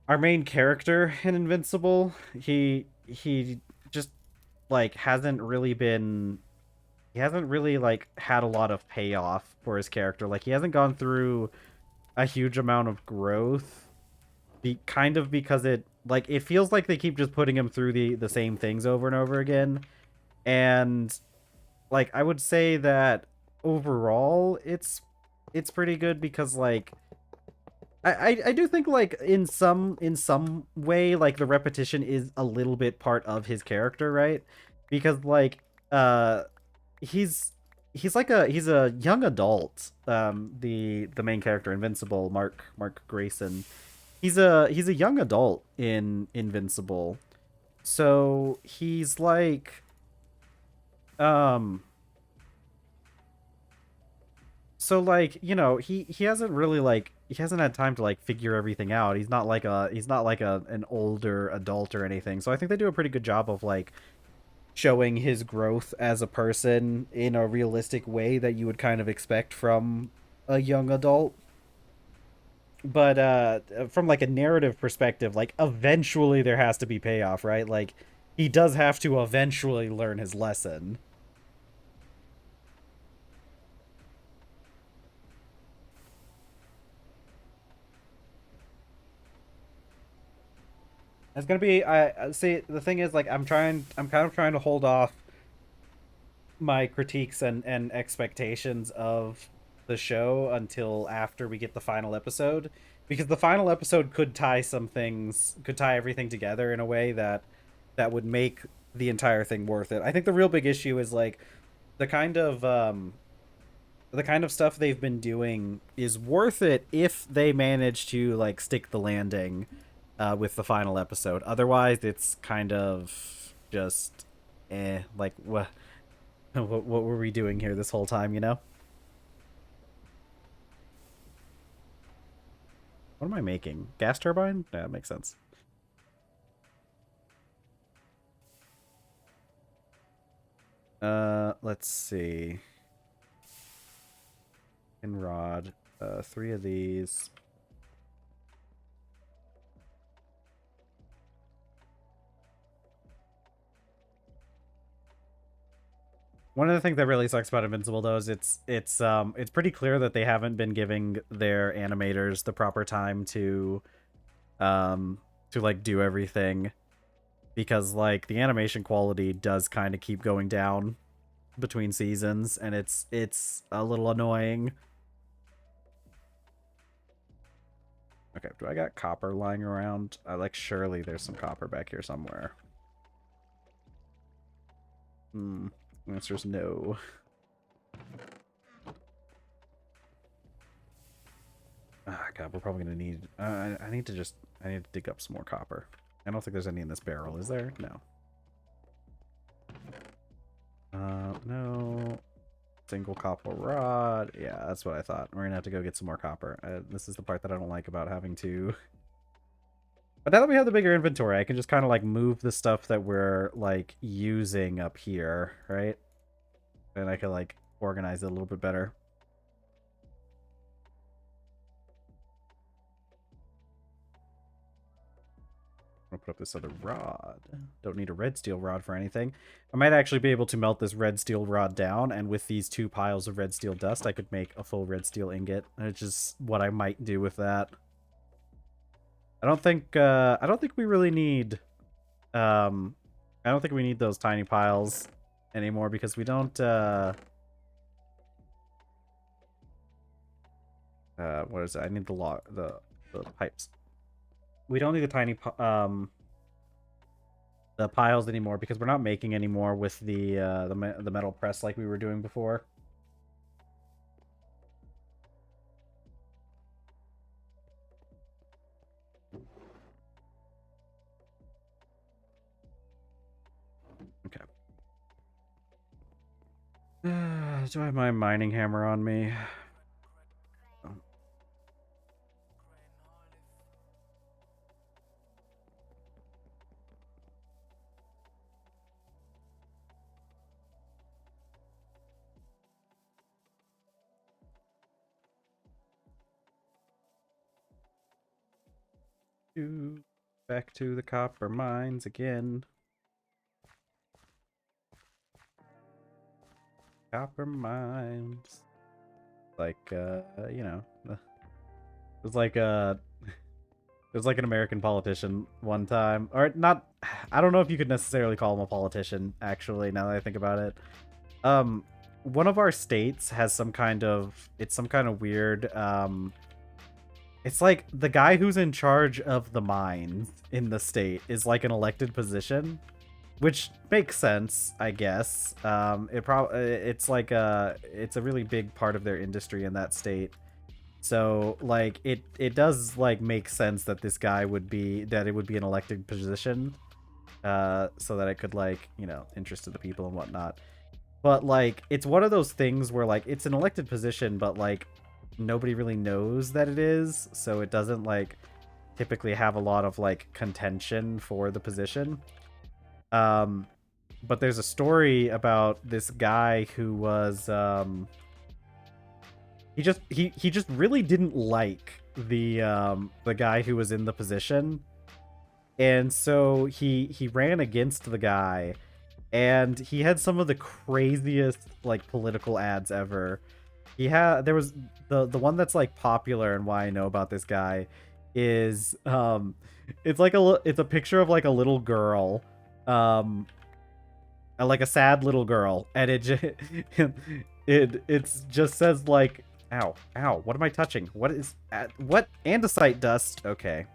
our main character in Invincible, he just like he hasn't really like had a lot of payoff for his character. Like he hasn't gone through a huge amount of growth. Kind of because it feels like they keep just putting him through the same things over and over again. And like I would say that overall it's pretty good because like I do think like in some way like the repetition is a little bit part of his character, right? Because like uh he's a young adult. The main character Invincible, Mark Grayson. He's a young adult in Invincible. So he's like um so like you know he hasn't really like he hasn't had time to like figure everything out. He's not like an older adult or anything. So I think they do a pretty good job of like showing his growth as a person in a realistic way that you would kind of expect from a young adult. But from like a narrative perspective, like eventually there has to be payoff, right? Like he does have to eventually learn his lesson. It's gonna be. I see. The thing is, like, I'm kind of trying to hold off my critiques and expectations of the show until after we get the final episode, because the final episode could tie some things, could tie everything together in a way that would make the entire thing worth it. I think the real big issue is like the kind of the kind of stuff they've been doing is worth it if they manage to like stick the landing with the final episode. Otherwise, it's kind of just like what were we doing here this whole time, you know? What am I making? Gas turbine? Yeah, that makes sense. Let's see. In rod, 3 of these. One of the things that really sucks about Invincible though is it's pretty clear that they haven't been giving their animators the proper time to like do everything, because like the animation quality does kind of keep going down between seasons, and it's a little annoying. Okay, do I got copper lying around? Like surely there's some copper back here somewhere. The answer is no. Ah, God, we're probably gonna need. I need to dig up some more copper. I don't think there's any in this barrel, is there? No. No. Single copper rod. Yeah, that's what I thought. We're gonna have to go get some more copper. This is the part that I don't like about having to. But now that we have the bigger inventory, I can just kind of like move the stuff that we're like using up here, right? And I can like organize it a little bit better. I'm gonna put up this other rod. Don't need a red steel rod for anything. I might actually be able to melt this red steel rod down, and with these 2 piles of red steel dust, I could make a full red steel ingot, which is what I might do with that. I don't think we really need I don't think we need those tiny piles anymore, because we don't what is it? I need the pipes. We don't need the tiny the piles anymore, because we're not making any more with the metal press like we were doing before. Okay. Do I have my mining hammer on me? Back to the copper mines again. Copper mines. Like, you know, it was like it was like an American politician one time, or not. I don't know if you could necessarily call him a politician, actually, now that I think about it. One of our states has some kind of, it's some kind of weird, it's like the guy who's in charge of the mines in the state is like an elected position, which makes sense, I guess. It's like it's a really big part of their industry in that state. So like it does like make sense that this guy would be, that it would be an elected position, so that it could like, you know, interest to the people and whatnot. But like it's one of those things where like it's an elected position, but like nobody really knows that it is, so it doesn't like typically have a lot of like contention for the position. But there's a story about this guy who was he just really didn't like the guy who was in the position, and so he ran against the guy, and he had some of the craziest like political ads ever. There was the one that's like popular, and why I know about this guy is it's like it's a picture of like a little girl, like a sad little girl, and it just says like, ow, what am I touching? What is what andesite dust? Okay.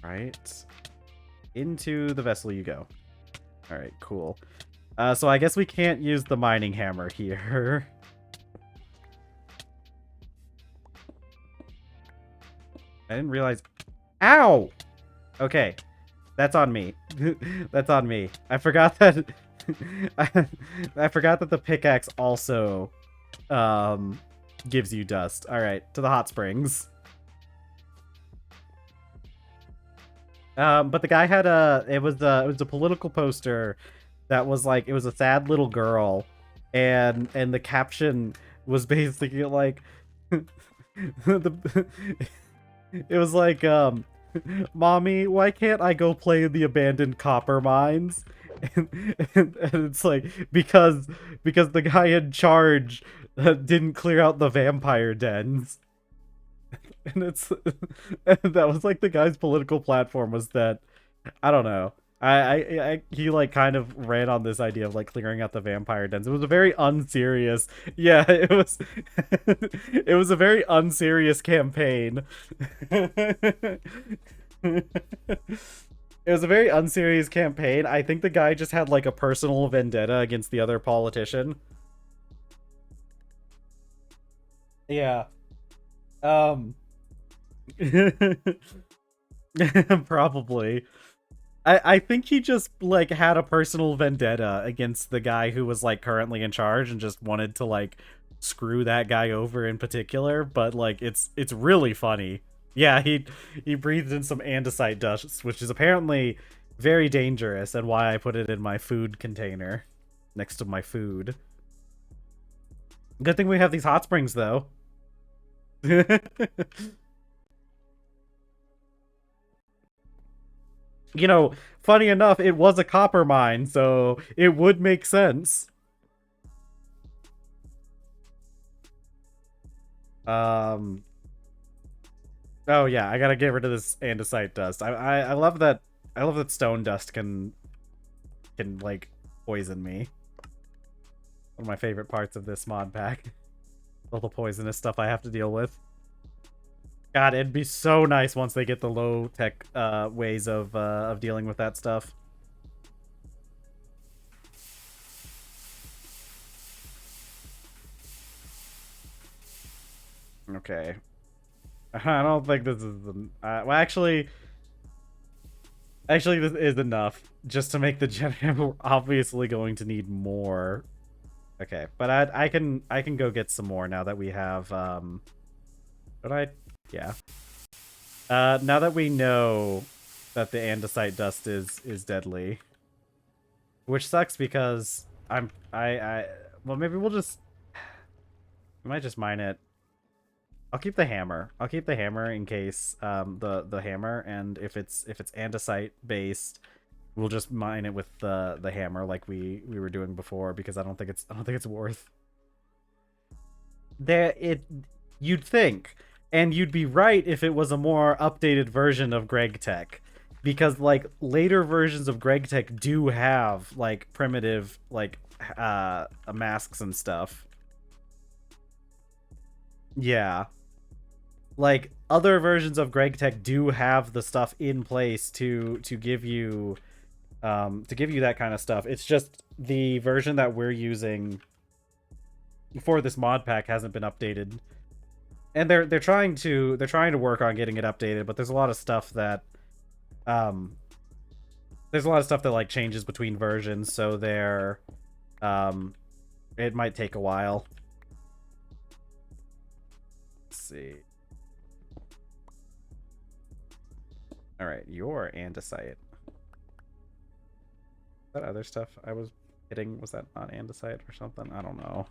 Right. Into the vessel you go. All right, cool. So I guess we can't use the mining hammer here. I didn't realize. Ow! Okay. That's on me. That's on me. I forgot that I forgot that the pickaxe also gives you dust. All right, to the hot springs. But the guy had it was a political poster that was like, it was a sad little girl, and the caption was basically like it was like, Mommy, why can't I go play in the abandoned copper mines? And it's like, because the guy in charge didn't clear out the vampire dens. And it's and that was like the guy's political platform, was that, I don't know, he like kind of ran on this idea of like clearing out the vampire dens. It was a very unserious, yeah, it was it was a very unserious campaign. It was a very unserious campaign. I think the guy just had like a personal vendetta against the other politician. Yeah. Probably. I think he just like had a personal vendetta against the guy who was like currently in charge, and just wanted to like screw that guy over in particular. But like it's really funny. Yeah, he breathed in some andesite dust, which is apparently very dangerous, and why I put it in my food container next to my food. Good thing we have these hot springs though. You know, funny enough, it was a copper mine, so it would make sense. Oh yeah, I gotta get rid of this andesite dust. I love that. I love that stone dust can like poison me. One of my favorite parts of this mod pack. All the poisonous stuff I have to deal with. God, it'd be so nice once they get the low tech ways of dealing with that stuff. Okay. I don't think this is well, actually this is enough just to make the generator. We're obviously going to need more. Okay, but I can go get some more now that we have yeah. Now that we know that the andesite dust is deadly, which sucks because well, maybe we might just mine it. I'll keep the hammer. I'll keep the hammer in case the hammer, and if it's andesite based, we'll just mine it with the hammer like we were doing before, because I don't think it's worth. You'd think. And you'd be right if it was a more updated version of Greg Tech, because like later versions of Greg Tech do have like primitive like masks and stuff. Yeah. Like other versions of Greg Tech do have the stuff in place to give you that kind of stuff. It's just the version that we're using for this mod pack hasn't been updated. And they're trying to work on getting it updated, but there's a lot of stuff that like changes between versions, so it might take a while. Let's see. All right, your andesite. That other stuff I was hitting, was that not andesite or something? I don't know.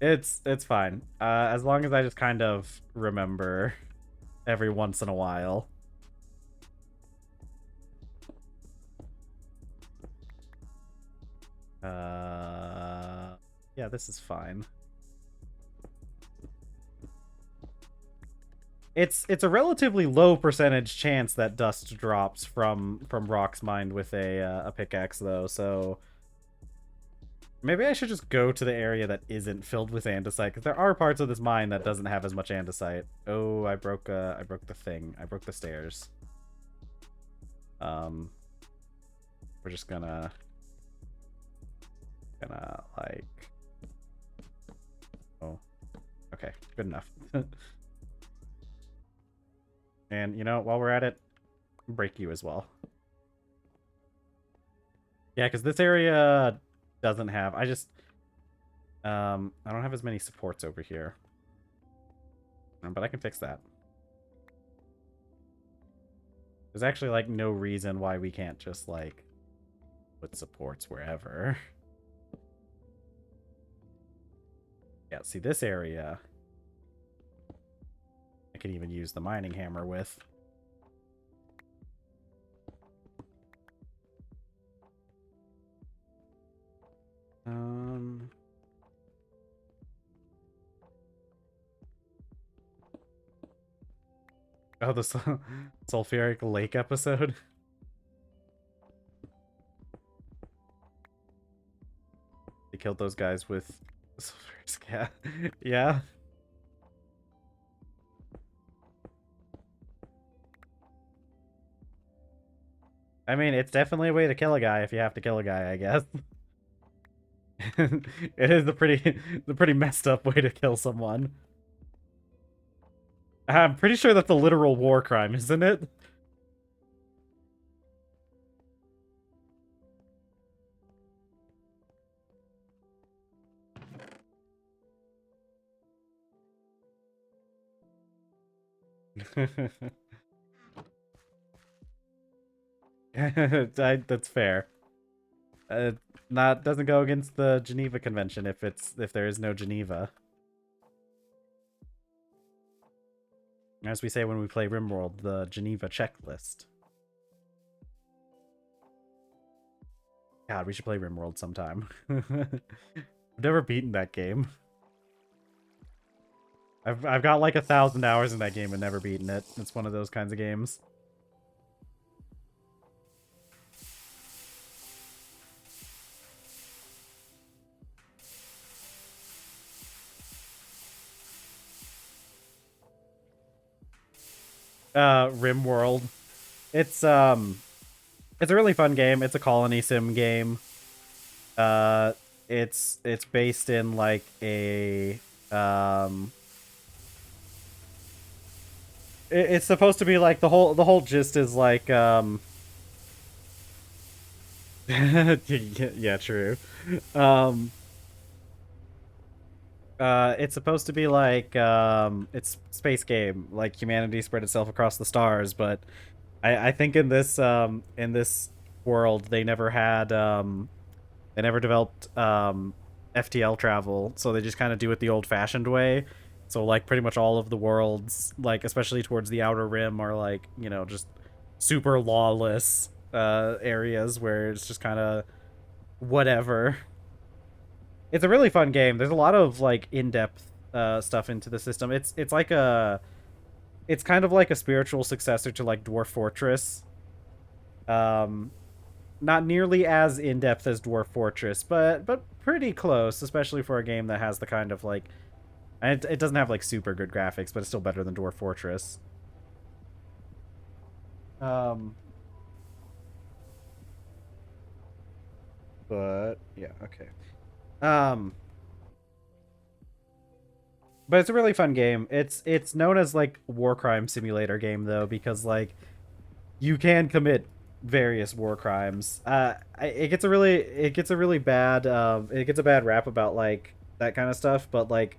It's fine. As long as I just kind of remember every once in a while. Yeah, this is fine. It's a relatively low percentage chance that dust drops from rocks mined with a pickaxe though, so maybe I should just go to the area that isn't filled with andesite, because there are parts of this mine that doesn't have as much andesite. Oh, I broke the thing. I broke the stairs. We're just gonna like, oh, okay, good enough. And you know, while we're at it, break you as well. Yeah, because this area doesn't have, I don't have as many supports over here. But I can fix that. There's actually like no reason why we can't just like put supports wherever. Yeah, see this area I can even use the mining hammer with. Oh, the sulfuric lake episode. They killed those guys with sulfuric. Yeah. I mean, it's definitely a way to kill a guy if you have to kill a guy, I guess. It is the pretty messed up way to kill someone. I'm pretty sure that's a literal war crime, isn't it? That's fair. Not doesn't go against the Geneva Convention if there is no Geneva. As we say when we play RimWorld, the Geneva checklist. God, we should play RimWorld sometime. I've never beaten that game. I've got like 1,000 hours in that game and never beaten it. It's one of those kinds of games. RimWorld. It's a really fun game. It's a colony sim game. It's based in like a it's supposed to be like the whole gist is like yeah, true. It's supposed to be like it's space game, like humanity spread itself across the stars, but I think in this world they never had they never developed FTL travel, so they just kind of do it the old-fashioned way. So like pretty much all of the worlds, like especially towards the outer rim, are like, you know, just super lawless areas where it's just kind of whatever. It's a really fun game. There's a lot of like in-depth stuff into the system. It's like it's kind of like a spiritual successor to like Dwarf Fortress. Not nearly as in-depth as Dwarf Fortress, but pretty close, especially for a game that has the kind of like, and it doesn't have like super good graphics, but it's still better than Dwarf Fortress. But yeah, okay. But it's a really fun game. It's known as like war crime simulator game though, because like you can commit various war crimes. It gets a really bad it gets a bad rap about like that kind of stuff, but like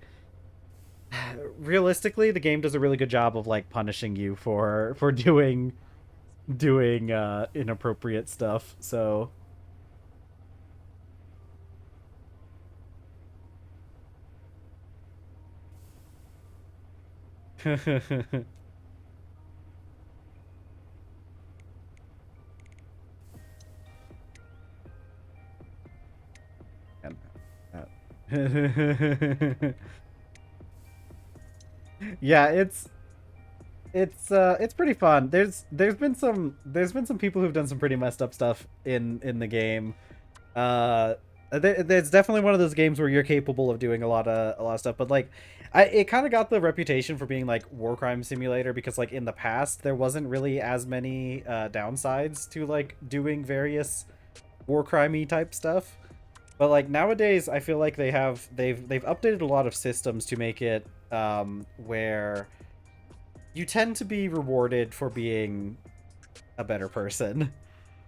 realistically the game does a really good job of like punishing you for doing inappropriate stuff. So Yeah, it's pretty fun. There's been some people who've done some pretty messed up stuff in the game. Uh, there's definitely one of those games where you're capable of doing a lot of stuff, but like, it kind of got the reputation for being like war crime simulator because like in the past there wasn't really as many downsides to like doing various war crimey type stuff. But like nowadays, I feel like they've updated a lot of systems to make it where you tend to be rewarded for being a better person.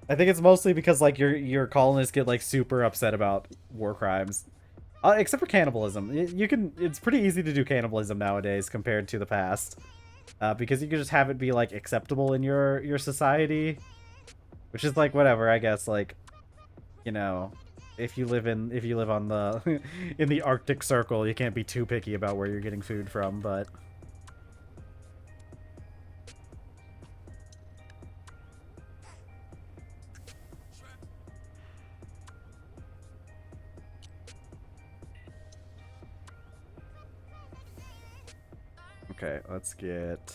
I think it's mostly because like your colonists get like super upset about war crimes, except for cannibalism. It's pretty easy to do cannibalism nowadays compared to the past, because you can just have it be like acceptable in your society, which is like whatever, I guess. Like, you know, if you live on the in the Arctic Circle, you can't be too picky about where you're getting food from, but. Okay, let's get...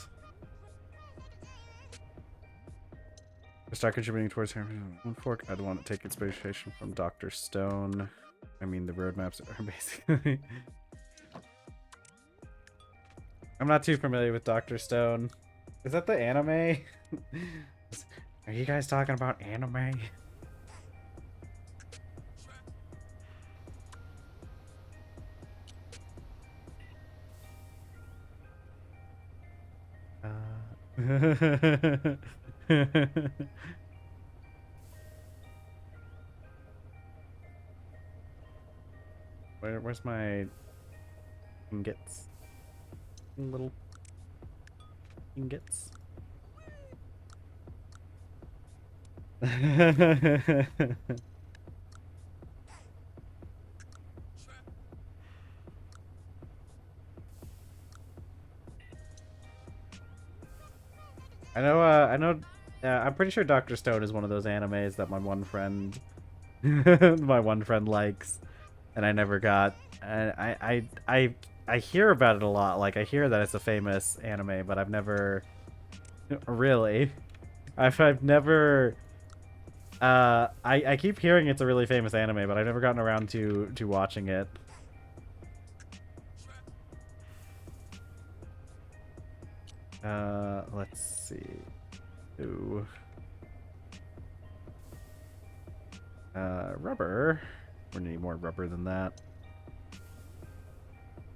Start contributing towards one fork. I'd want to take inspiration from Dr. Stone. I mean, the roadmaps are basically... I'm not too familiar with Dr. Stone. Is that the anime? Are you guys talking about anime? Where's my ingots? Little ingots. I'm pretty sure Dr. Stone is one of those animes that my one friend likes, and I never got. And I hear about it a lot. Like, I hear that it's a famous anime, but I've never really. I've never. I keep hearing it's a really famous anime, but I've never gotten around to watching it. Let's see. Ooh. Rubber. We need more rubber than that.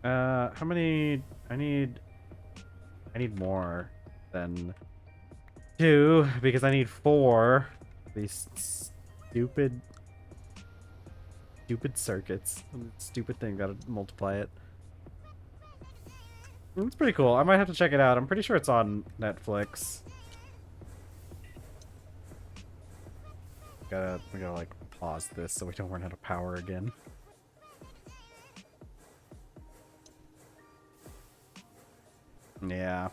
How many? I need more than 2 because I need 4. These stupid circuits. Stupid thing. Gotta multiply it. It's pretty cool. I might have to check it out. I'm pretty sure it's on Netflix. We gotta like pause this so we don't run out of power again. Yeah.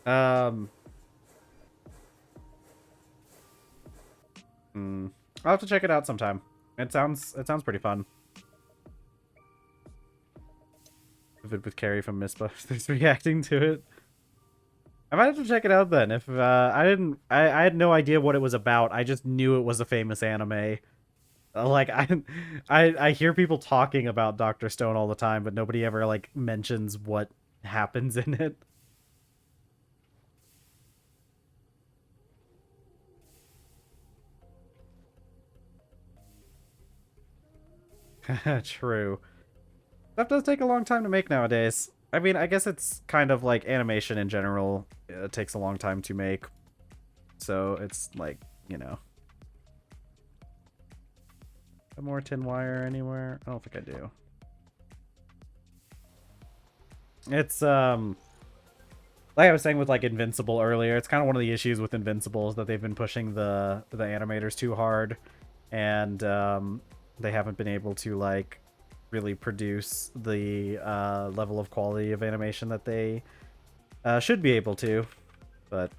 I'll have to check it out sometime. It sounds pretty fun. With Carrie from Mythbusters reacting to it. I might have to check it out then. If I had no idea what it was about. I just knew it was a famous anime. Like I hear people talking about Dr. Stone all the time, but nobody ever like mentions what happens in it. True. Stuff does take a long time to make nowadays. I mean, I guess it's kind of like animation in general. It takes a long time to make. So it's like, you know. More tin wire anywhere? I don't think I do. It's, like I was saying with like Invincible earlier, it's kind of one of the issues with Invincible is that they've been pushing the animators too hard. And, they haven't been able to like really produce the level of quality of animation that they should be able to, but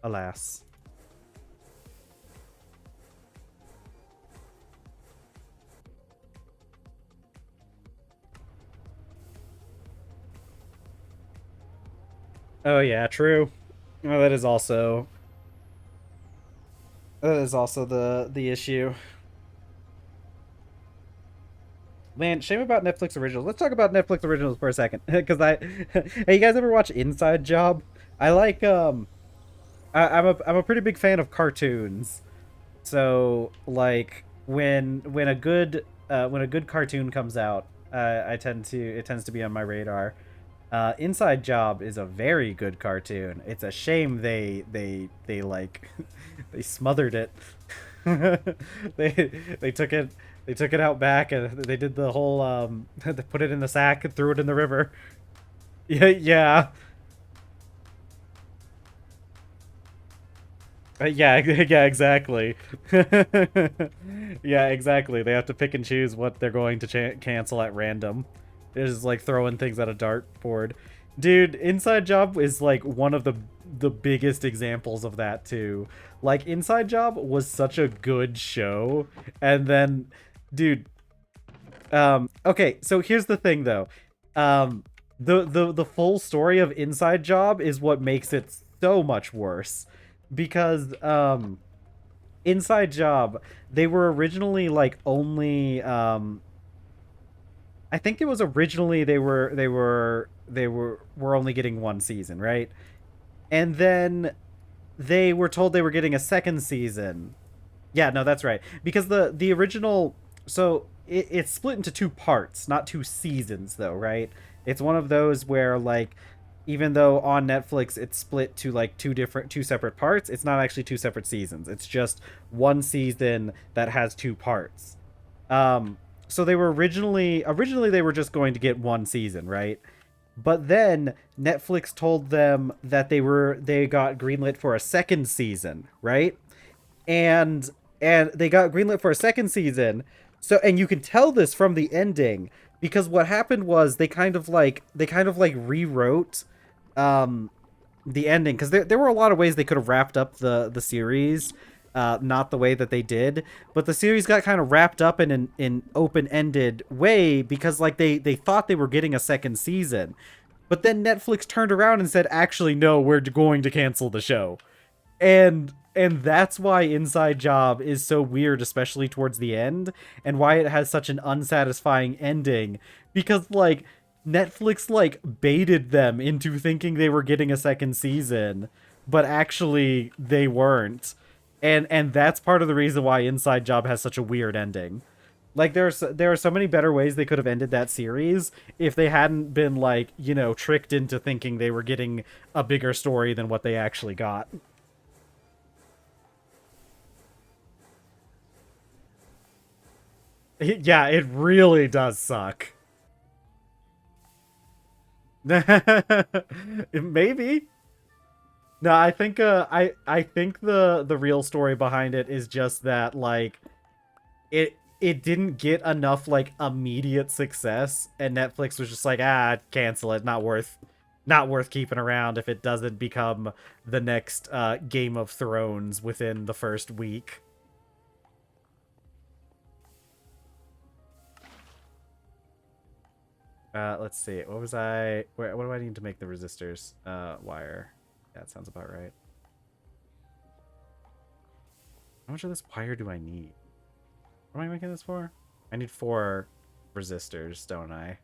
alas. Oh yeah, true. Well, that is also the issue. Man, shame about Netflix originals. Let's talk about Netflix originals for a second, because hey, you guys ever watch Inside Job? I like I'm a pretty big fan of cartoons. So like when a good cartoon comes out, it tends to be on my radar. Inside Job is a very good cartoon. It's a shame they like they smothered it. They took it out back and they did the whole they put it in the sack and threw it in the river. Yeah, yeah. Yeah, yeah, exactly. Yeah, exactly. They have to pick and choose what they're going to cancel at random. They're just like throwing things at a dartboard. Dude, Inside Job is like one of the biggest examples of that too. Like Inside Job was such a good show, and then, dude, okay, so here's the thing though. Um the full story of Inside Job is what makes it so much worse because Inside Job, they were originally like only I think it was originally they were only getting one season, right? And then they were told they were getting a second season. Yeah, no, that's right. Because the original, so it's split into two parts, not two seasons though, right? It's one of those where like even though on Netflix it's split to like two separate parts, it's not actually two separate seasons. It's just one season that has two parts. Um so they were originally they were just going to get one season, right? But then Netflix told them that they got greenlit for a second season, right? and and they got greenlit for a second season. So and you can tell this from the ending because what happened was they kind of like rewrote um the ending because there were a lot of ways they could have wrapped up the series, not the way that they did, but the series got kind of wrapped up in an open-ended way because like they thought they were getting a second season, but then Netflix turned around and said, actually no, we're going to cancel the show. And that's why Inside Job is so weird, especially towards the end, and why it has such an unsatisfying ending, because like Netflix like baited them into thinking they were getting a second season, but actually they weren't. And that's part of the reason why Inside Job has such a weird ending. Like there are so many better ways they could have ended that series if they hadn't been like, tricked into thinking they were getting a bigger story than what they actually got. Yeah, it really does suck. Maybe. No, I think the real story behind it is just that like it didn't get enough like immediate success and Netflix was just like, cancel it, not worth keeping around if it doesn't become the next Game of Thrones within the first week. Let's see. What do I need to make the resistors? Wire. Yeah, that sounds about right. How much of this wire do I need? What am I making this for? I need 4 resistors, don't I?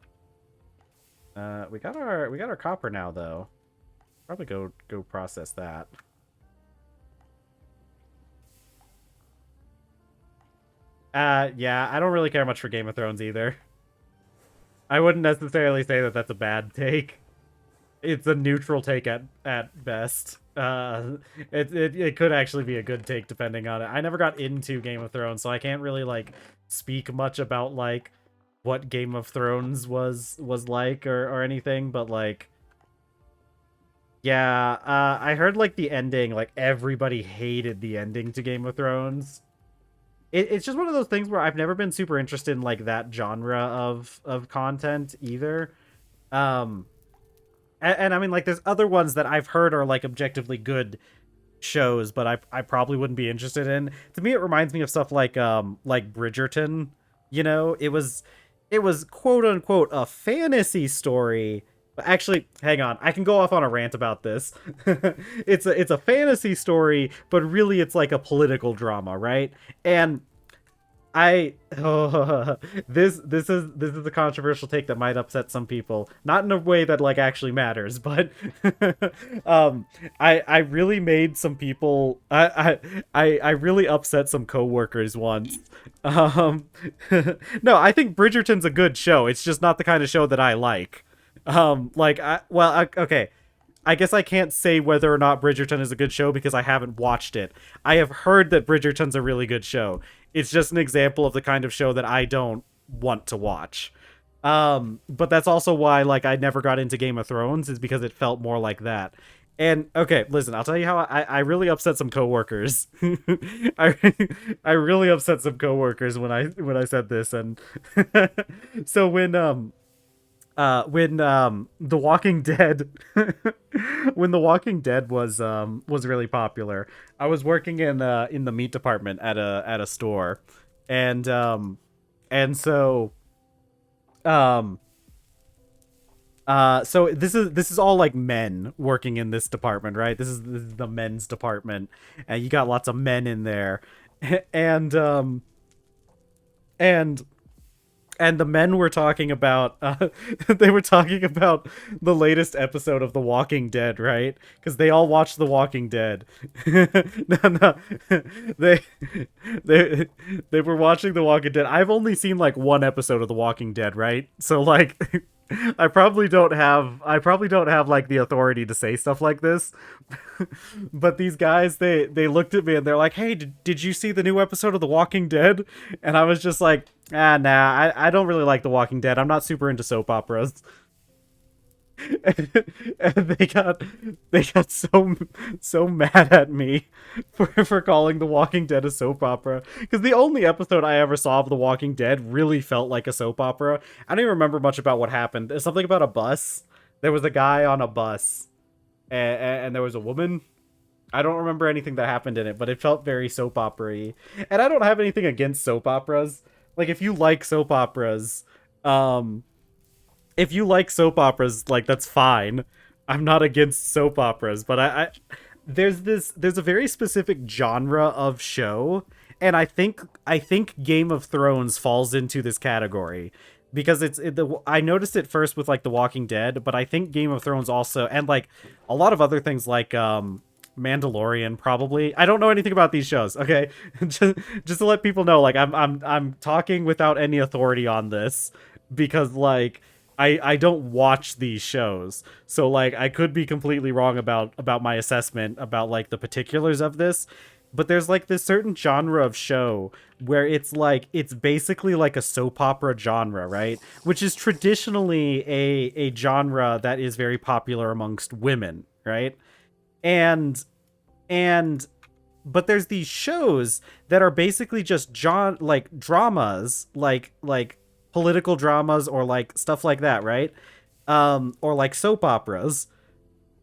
We got our copper now though. Probably go process that. Yeah, I don't really care much for Game of Thrones either. I wouldn't necessarily say that that's a bad take. It's a neutral take at best. It could actually be a good take depending on it. I never got into Game of Thrones, so I can't really like speak much about like what Game of Thrones was like or anything, but like yeah, I heard like the ending, like everybody hated the ending to Game of Thrones. It's just one of those things where I've never been super interested in like that genre of content either. Um and I mean like there's other ones that I've heard are like objectively good shows, but I probably wouldn't be interested in. To me it reminds me of stuff like Bridgerton, It was quote unquote a fantasy story, Actually, hang on. I can go off on a rant about this. It's a fantasy story, but really it's like a political drama, right? And I this is a controversial take that might upset some people, not in a way that like actually matters, but um I really made some people I really upset some coworkers once. Um no, I think Bridgerton's a good show. It's just not the kind of show that I like. Okay. I guess I can't say whether or not Bridgerton is a good show because I haven't watched it. I have heard that Bridgerton's a really good show. It's just an example of the kind of show that I don't want to watch. But that's also why like I never got into Game of Thrones, is because it felt more like that. And okay, listen, I'll tell you how I really upset some coworkers. I I really upset some coworkers when I said this. And so when The Walking Dead when The Walking Dead was really popular, I was working in the meat department at a store. And um and so um uh so this is all like men working in this department, right? This is the men's department, and you got lots of men in there. and and and the men were talking about they were talking about the latest episode of The Walking Dead, right? Because they all watched The Walking Dead. No, they they they were watching The Walking Dead. I've only seen like one episode of The Walking Dead, right? So like I probably don't have like the authority to say stuff like this. But these guys, they looked at me and they're like, "Hey, did you see the new episode of The Walking Dead?" And I was just like, nah, I don't really like The Walking Dead. I'm not super into soap operas." And they got so mad at me for calling The Walking Dead a soap opera, because the only episode I ever saw of The Walking Dead really felt like a soap opera. I don't even remember much about what happened. There's something about a bus. There was a guy on a bus, and there was a woman. I don't remember anything that happened in it, but it felt very soap opera-y. And I don't have anything against soap operas. Like, um if you like soap operas, like, that's fine. I'm not against soap operas, but there's a very specific genre of show, and I think Game of Thrones falls into this category, because I noticed it first with like The Walking Dead, but I think Game of Thrones also, and like a lot of other things like Mandalorian probably. I don't know anything about these shows, okay? just to let people know, like I'm talking without any authority on this, because like I don't watch these shows. So like I could be completely wrong about my assessment about like the particulars of this. But there's like this certain genre of show where it's basically like a soap opera genre, right? Which is traditionally a genre that is very popular amongst women, right? And and but there's these shows that are basically just like dramas, like political dramas or like stuff like that, right? Or like soap operas,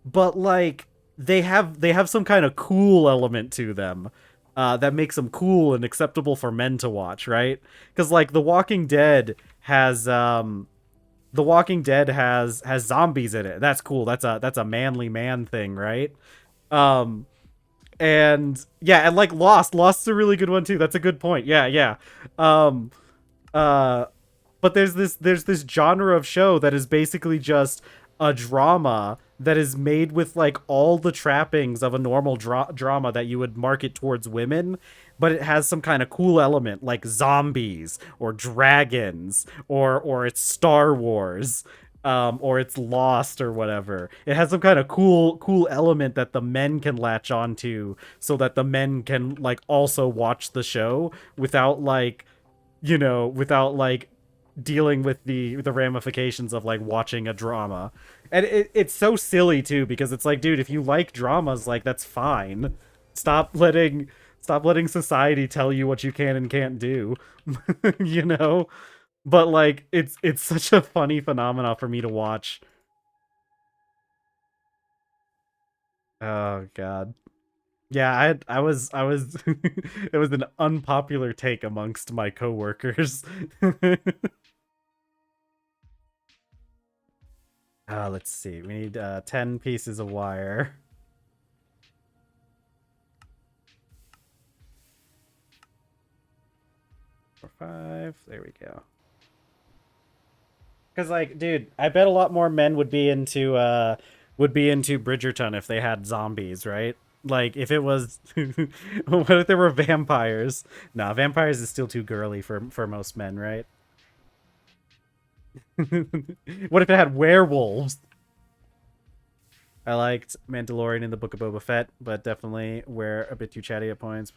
but like they have some kind of cool element to them, that makes them cool and acceptable for men to watch, right? Because like The Walking Dead has zombies in it. That's cool. That's a manly man thing, right? Um, and yeah, and like Lost's a really good one too. That's a good point. Yeah, yeah. Um, uh, but there's this genre of show that is basically just a drama that is made with like all the trappings of a normal drama that you would market towards women, but it has some kind of cool element like zombies or dragons, or it's Star Wars, or it's Lost or whatever. It has some kind of cool element that the men can latch onto, so that the men can like also watch the show without like, without like dealing with the ramifications of like watching a drama. And it's so silly too, because it's like, dude, if you like dramas, like, that's fine. Stop letting society tell you what you can and can't do. you know but like it's such a funny phenomena for me to watch. Oh god. Yeah, I was it was an unpopular take amongst my coworkers. Let's see. We need 10 pieces of wire. 4, 5. There we go. Because, like, dude, I bet a lot more men would be into Bridgerton if they had zombies, right? Like, if it was, what if there were vampires? Nah, vampires is still too girly for most men, right? What if it had werewolves? I liked Mandalorian in the Book of Boba Fett, but definitely were a bit too chatty at points.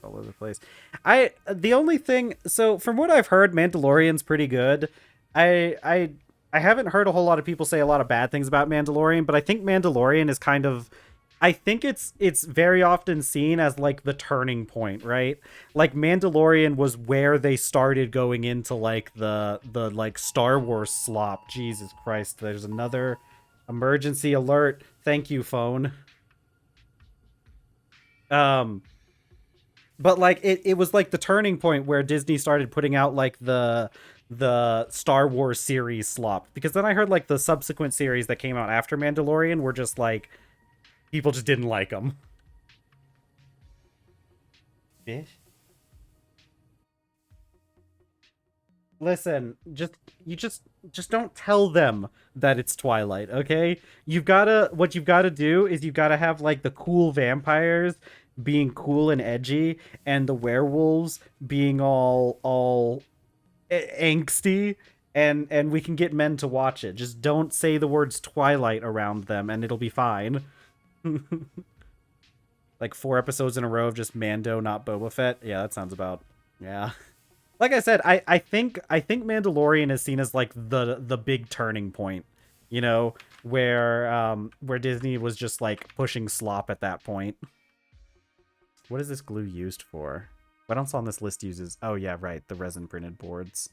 All over the place. The only thing, so from what I've heard, Mandalorian's pretty good. I haven't heard a whole lot of people say a lot of bad things about Mandalorian, but I think Mandalorian is kind of, I think it's very often seen as like the turning point, right? Like Mandalorian was where they started going into like the like Star Wars slop. Jesus Christ, there's another emergency alert. Thank you, phone. But like it was like the turning point where Disney started putting out like the Star Wars series slop, because then I heard like the subsequent series that came out after Mandalorian were just like people just didn't like them. Fish? Listen, just don't tell them that it's Twilight, okay? What you've gotta do is you've gotta have like the cool vampires being cool and edgy, and the werewolves being all angsty, and we can get men to watch it. Just don't say the words Twilight around them and it'll be fine. Like 4 episodes in a row of just Mando, not Boba Fett. Yeah, that sounds about, yeah. Like I said, I think Mandalorian is seen as like the big turning point, you know, where Disney was just like pushing slop at that point. What is this glue used for? What else on this list uses? Oh yeah, right, the resin printed boards.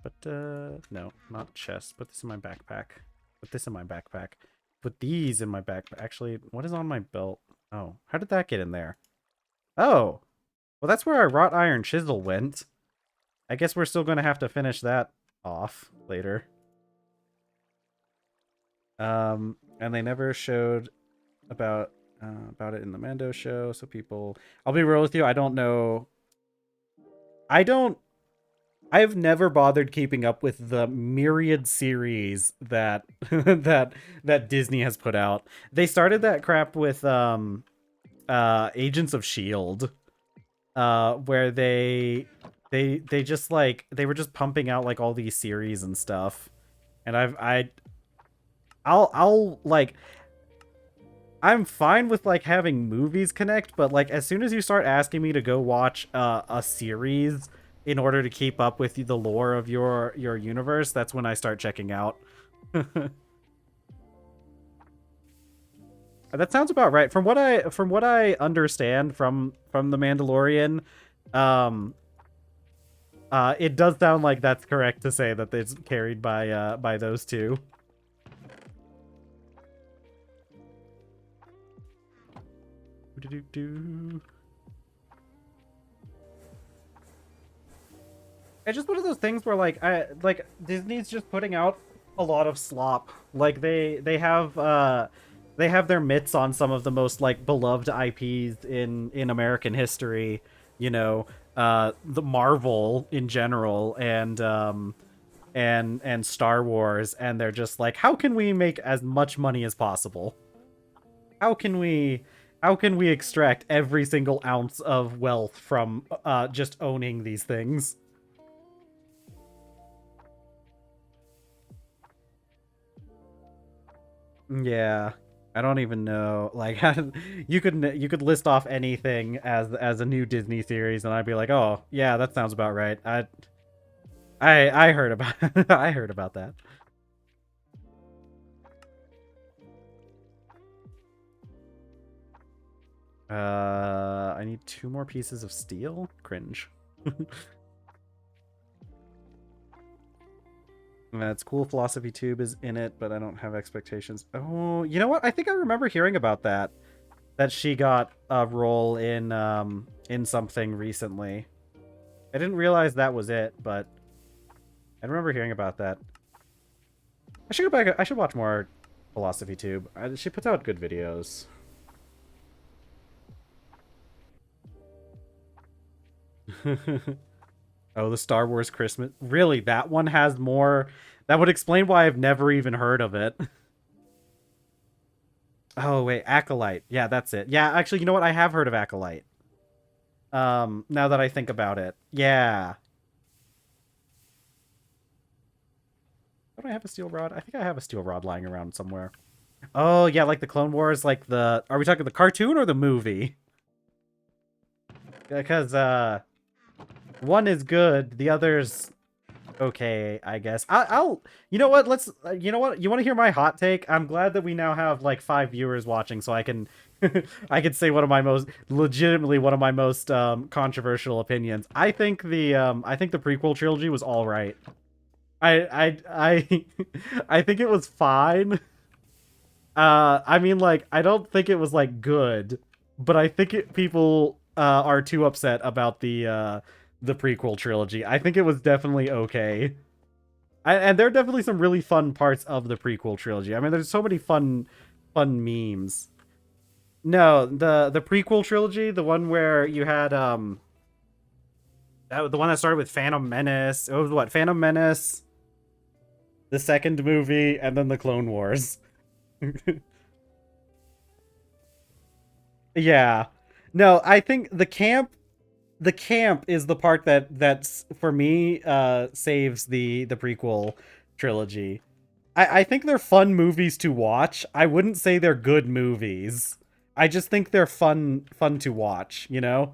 But no, not chest. Put this in my backpack. Put this in my backpack. Put these in my backpack. Actually, what is on my belt? Oh, how did that get in there? Oh, well, that's where our wrought iron chisel went. I guess we're still going to have to finish that off later. And they never showed about it in the Mando show, so people... I'll be real with you, I don't know... I've never bothered keeping up with the myriad series that that Disney has put out. They started that crap with Agents of Shield, where they just like they were just pumping out like all these series and stuff, and I'll like, I'm fine with like having movies connect, but like as soon as you start asking me to go watch a series in order to keep up with the lore of your universe, that's when I start checking out. That sounds about right. From what I understand from the Mandalorian, it does sound like that's correct to say that it's carried by those two. It's just one of those things where like Disney's just putting out a lot of slop. Like they have their mitts on some of the most like beloved IPs in American history, you know, the Marvel in general, and Star Wars, and they're just like, how can we make as much money as possible? How can we extract every single ounce of wealth from just owning these things? Yeah, I don't even know. Like, you could list off anything as a new Disney series, and I'd be like, oh yeah, that sounds about right. I heard about I heard about that. I need 2 more pieces of steel. Cringe. That's cool. Philosophy Tube is in it, but I don't have expectations. Oh, you know what? I think I remember hearing about that. That she got a role in something recently. I didn't realize that was it, but I remember hearing about that. I should go back. I should watch more Philosophy Tube. She puts out good videos. Oh, the Star Wars Christmas. Really, that one has more. That would explain why I've never even heard of it. Oh, wait, Acolyte. Yeah, that's it. Yeah, actually, you know what? I have heard of Acolyte. Now that I think about it. Yeah. Don't I have a steel rod? I think I have a steel rod lying around somewhere. Oh, yeah, like the Clone Wars, like the... Are we talking the cartoon or the movie? Because, one is good, the other's okay, I guess. I'll... You know what? Let's... You know what? You want to hear my hot take? I'm glad that we now have, like, 5 viewers watching, so I can... I can say one of my most... Legitimately one of my most, controversial opinions. I think the prequel trilogy was alright. I think it was fine. I mean, like, I don't think it was, like, good, but I think people are too upset about the prequel trilogy. I think it was definitely okay. And there are definitely some really fun parts of the prequel trilogy. I mean, there's so many fun memes. No, the prequel trilogy, the one where you had the one that started with Phantom Menace. It was what? Phantom Menace, the second movie, and then the Clone Wars. Yeah. No, I think the camp is the part that's for me saves the prequel trilogy. I think they're fun movies to watch. I wouldn't say they're good movies. I just think they're fun to watch, you know?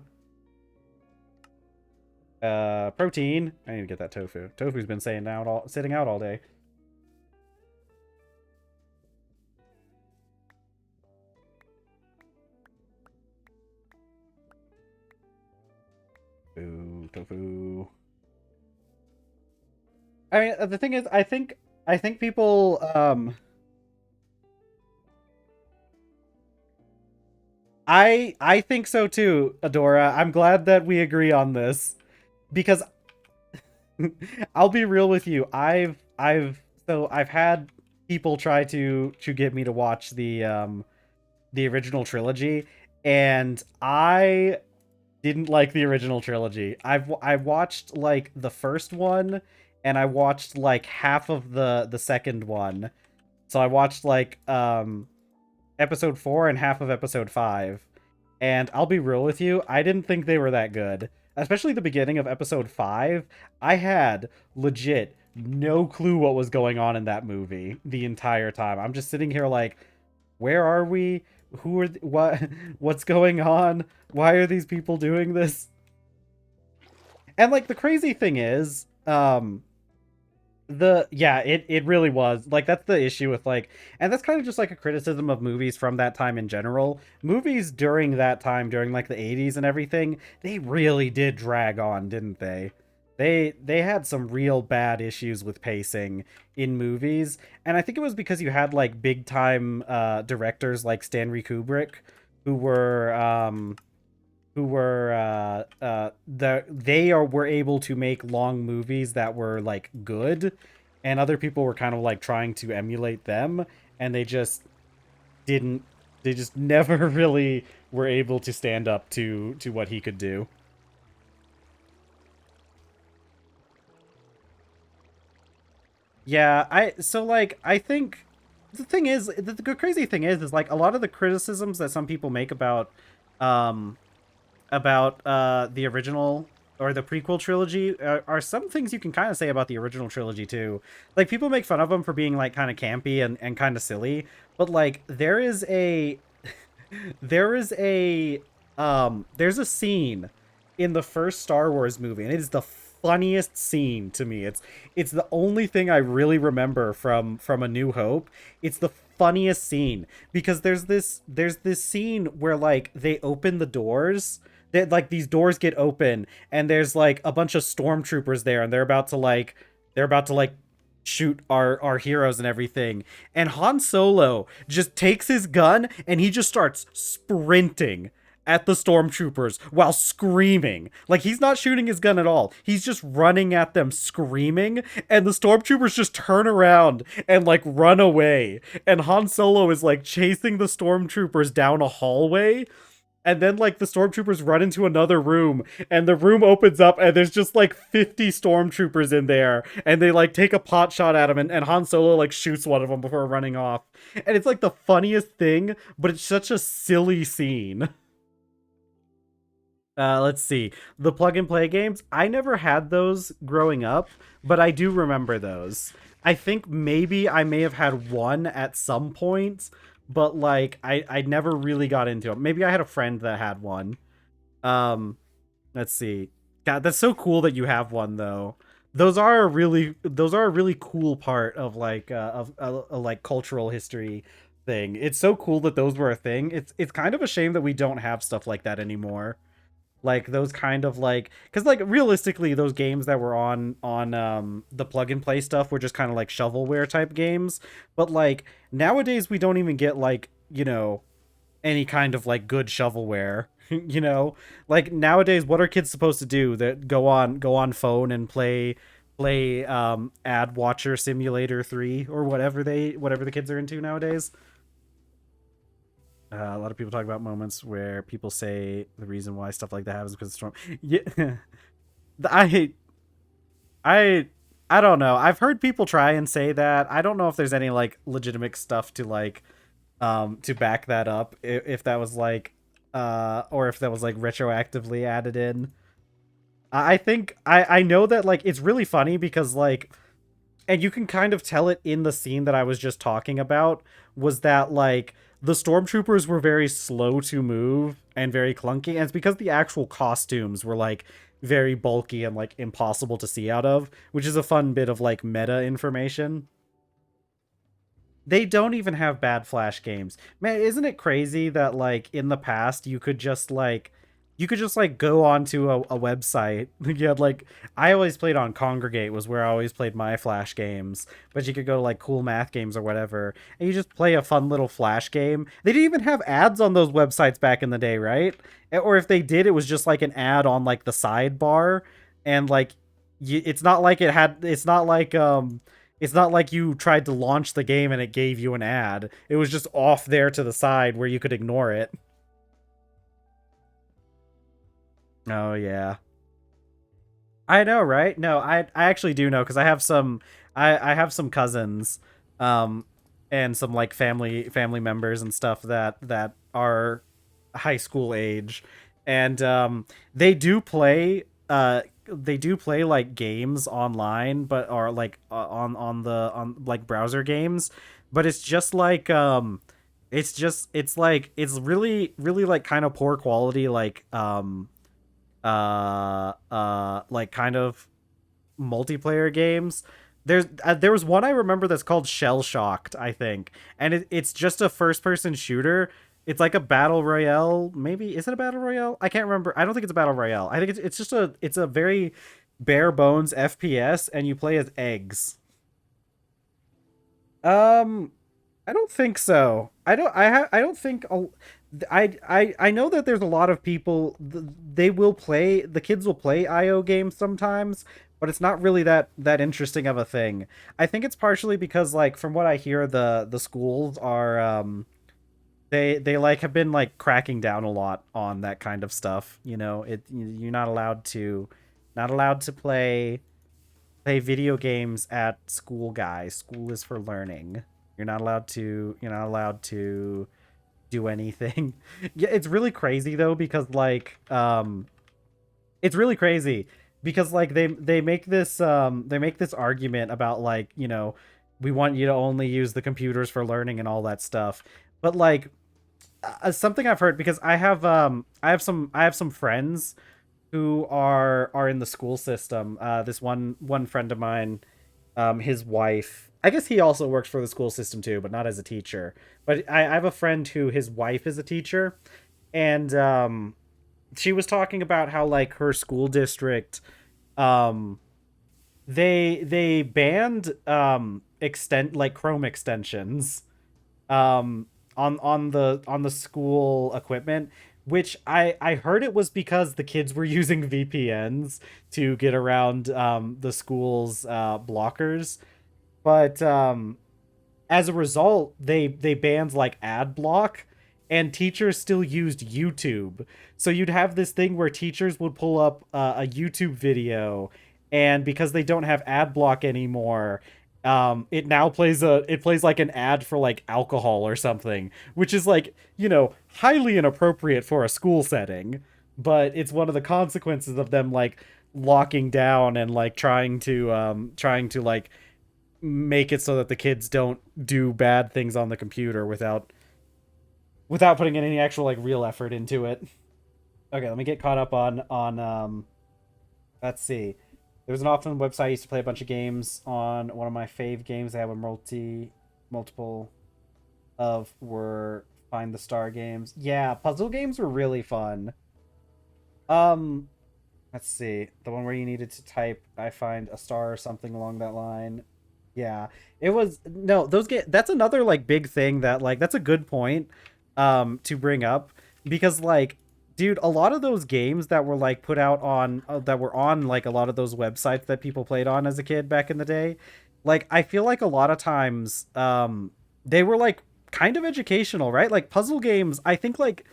Protein. I need to get that tofu. Tofu's been sitting out all day. Ooh, tofu. I mean, the thing is, I think people, I think so too, Adora. I'm glad that we agree on this, because I'll be real with you. I've had people try to get me to watch the original trilogy, and I didn't like the original trilogy. I watched like the first one, and I watched like half of the second one. So I watched like episode 4 and half of episode 5. And I'll be real with you, I didn't think they were that good. Especially the beginning of episode 5. I had legit no clue what was going on in that movie the entire time. I'm just sitting here like, where are we? Who are what's going on? Why are these people doing this? And like the crazy thing is, it really was. Like, that's the issue with, like, and that's kind of just like a criticism of movies from that time in general. Movies during that time, during like the 80s and everything, they really did drag on, didn't they? They had some real bad issues with pacing in movies, and I think it was because you had like big time directors like Stanley Kubrick who were were able to make long movies that were like good, and other people were kind of like trying to emulate them, and they just didn't. They just never really were able to stand up to what he could do. Yeah, I think the thing is, the crazy thing is like a lot of the criticisms that some people make um about the original or the prequel trilogy are some things you can kind of say about the original trilogy too. Like, people make fun of them for being like kind of campy and kind of silly, but like there's a scene in the first Star Wars movie, and it is the funniest scene to me. It's the only thing I really remember from A New Hope. It's the funniest scene because there's this scene where like they open the doors. That, like, these doors get open, and there's like a bunch of stormtroopers there, and they're about to like shoot our heroes and everything. And Han Solo just takes his gun and he just starts sprinting at the stormtroopers while screaming. Like, he's not shooting his gun at all. He's just running at them screaming, and the stormtroopers just turn around and like run away. And Han Solo is like chasing the stormtroopers down a hallway. And then like the stormtroopers run into another room, and the room opens up, and there's just like 50 stormtroopers in there, and they like take a pot shot at him, and Han Solo like shoots one of them before running off. And it's like the funniest thing, but it's such a silly scene. Let's see. The plug and play games. I never had those growing up, but I do remember those. I think maybe I may have had one at some point, but like I never really got into it. Maybe I had a friend that had one. Um, let's see. God, that's so cool that you have one though. Those are a really cool part of like a like cultural history thing. It's so cool that those were a thing. It's kind of a shame that we don't have stuff like that anymore, like those kind of like, because like realistically those games that were on the plug and play stuff were just kind of like shovelware type games. But like nowadays we don't even get like, you know, any kind of like good shovelware. You know, like nowadays what are kids supposed to do? That go on phone and play Ad Watcher Simulator 3 or whatever the kids are into nowadays. A lot of people talk about moments where people say the reason why stuff like that happens because of storm. Yeah, I, I, I don't know. I've heard people try and say that. I don't know if there's any like legitimate stuff to back that up. If that was like, or if that was like retroactively added in. I think I know that like it's really funny because like, and you can kind of tell it in the scene that I was just talking about, was that like the stormtroopers were very slow to move and very clunky, and it's because the actual costumes were like very bulky and like impossible to see out of, which is a fun bit of like meta information. They don't even have bad Flash games. Man, isn't it crazy that like in the past you could just like go onto a website. You had like, I always played on Congregate was where I always played my Flash games, but you could go to like Cool Math Games or whatever, and you just play a fun little Flash game. They didn't even have ads on those websites back in the day, right? Or if they did, it was just like an ad on like the sidebar, and like it's not like it's not like you tried to launch the game and it gave you an ad. It was just off there to the side where you could ignore it. Oh yeah. I know, right? No, I actually do know because I have some cousins and some like family members and stuff that are high school age, and they do play like games online, but are like on like browser games, but it's just like it's really like kind of poor quality, like kind of multiplayer games. There was one I remember that's called Shell Shocked, I think, and it's just a first person shooter. It's like a battle royale. Maybe is it a battle royale? I can't remember. I don't think it's a battle royale. I think it's a very bare bones FPS, and you play as eggs. Um, I don't think so. I don't think. I know that there's a lot of people. They will play. The kids will play IO games sometimes, but it's not really that interesting of a thing. I think it's partially because, like, from what I hear, the schools are they like have been like cracking down a lot on that kind of stuff. You know, you're not allowed to play video games at school, guys. School is for learning. You're not allowed to do anything. Yeah, it's really crazy though because like it's really crazy because like they make this argument about like, you know, we want you to only use the computers for learning and all that stuff. But like something I've heard, because I have some friends who are in the school system. This one friend of mine, his wife, I guess he also works for the school system too, but not as a teacher. But I have a friend who his wife is a teacher, and she was talking about how like her school district, um, they banned extend like Chrome extensions on the school equipment, which I heard it was because the kids were using VPNs to get around the school's blockers, but as a result, they banned like ad block, and teachers still used YouTube. So you'd have this thing where teachers would pull up a YouTube video, and because they don't have ad block anymore, it now plays like an ad for like alcohol or something, which is like, highly inappropriate for a school setting. But it's one of the consequences of them like locking down and like trying to like make it so that the kids don't do bad things on the computer without putting any actual like real effort into it. Okay, let me get caught up on let's see. There was an often website I used to play a bunch of games on. One of my fave games they have a multiple of were Find the Star games. Yeah, puzzle games were really fun. Um let's see. The one where you needed to type I find a star or something along that line. Yeah, it was no those get that's another like big thing that like that's a good point to bring up because like dude, a lot of those games that were like put out on that were on like a lot of those websites that people played on as a kid back in the day, like I feel like a lot of times they were like kind of educational, right? Like puzzle games, I think like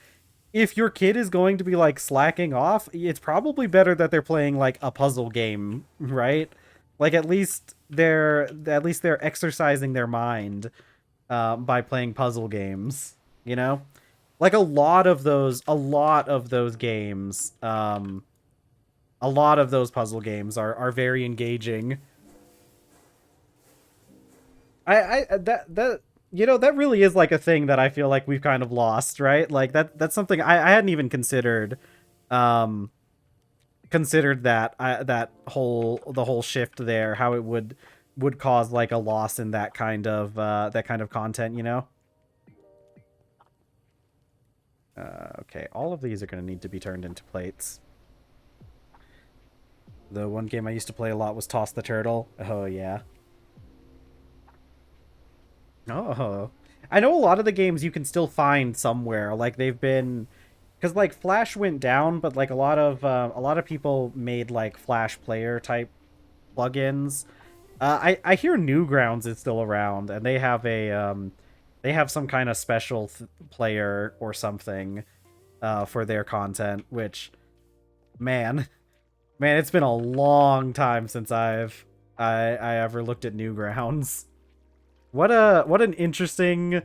if your kid is going to be like slacking off, it's probably better that they're playing like a puzzle game, right? Like at least they're exercising their mind by playing puzzle games, you know? Like a lot of those games, a lot of those puzzle games are very engaging. That that really is like a thing that I feel like we've kind of lost, right? Like that's something I hadn't even um considered that the whole shift there, how it would cause like a loss in that kind of content, you know. Okay, all of these are going to need to be turned into plates. The one game I used to play a lot was Toss the Turtle. Oh yeah. Oh, I know a lot of the games you can still find somewhere. Like they've been, because like Flash went down, but like a lot of people made like Flash player type plugins. I hear Newgrounds is still around, and they have some kind of special player or something for their content. Which, man, man, it's been a long time since I ever looked at Newgrounds. What an interesting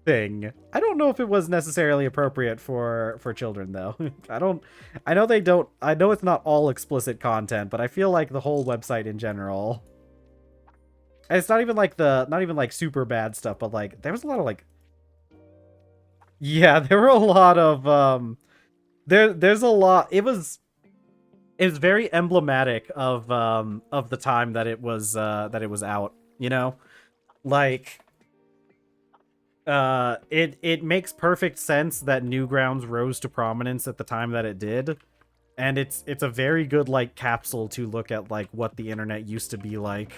thing. I don't know if it was necessarily appropriate for children though. I know they don't I know it's not all explicit content, but I feel like the whole website in general. And it's not even like super bad stuff, but like there was a lot of like yeah, there were a lot of there's a lot. It was very emblematic of the time that it was out, you know? Like it makes perfect sense that Newgrounds rose to prominence at the time that it did, and it's a very good like capsule to look at like what the internet used to be like.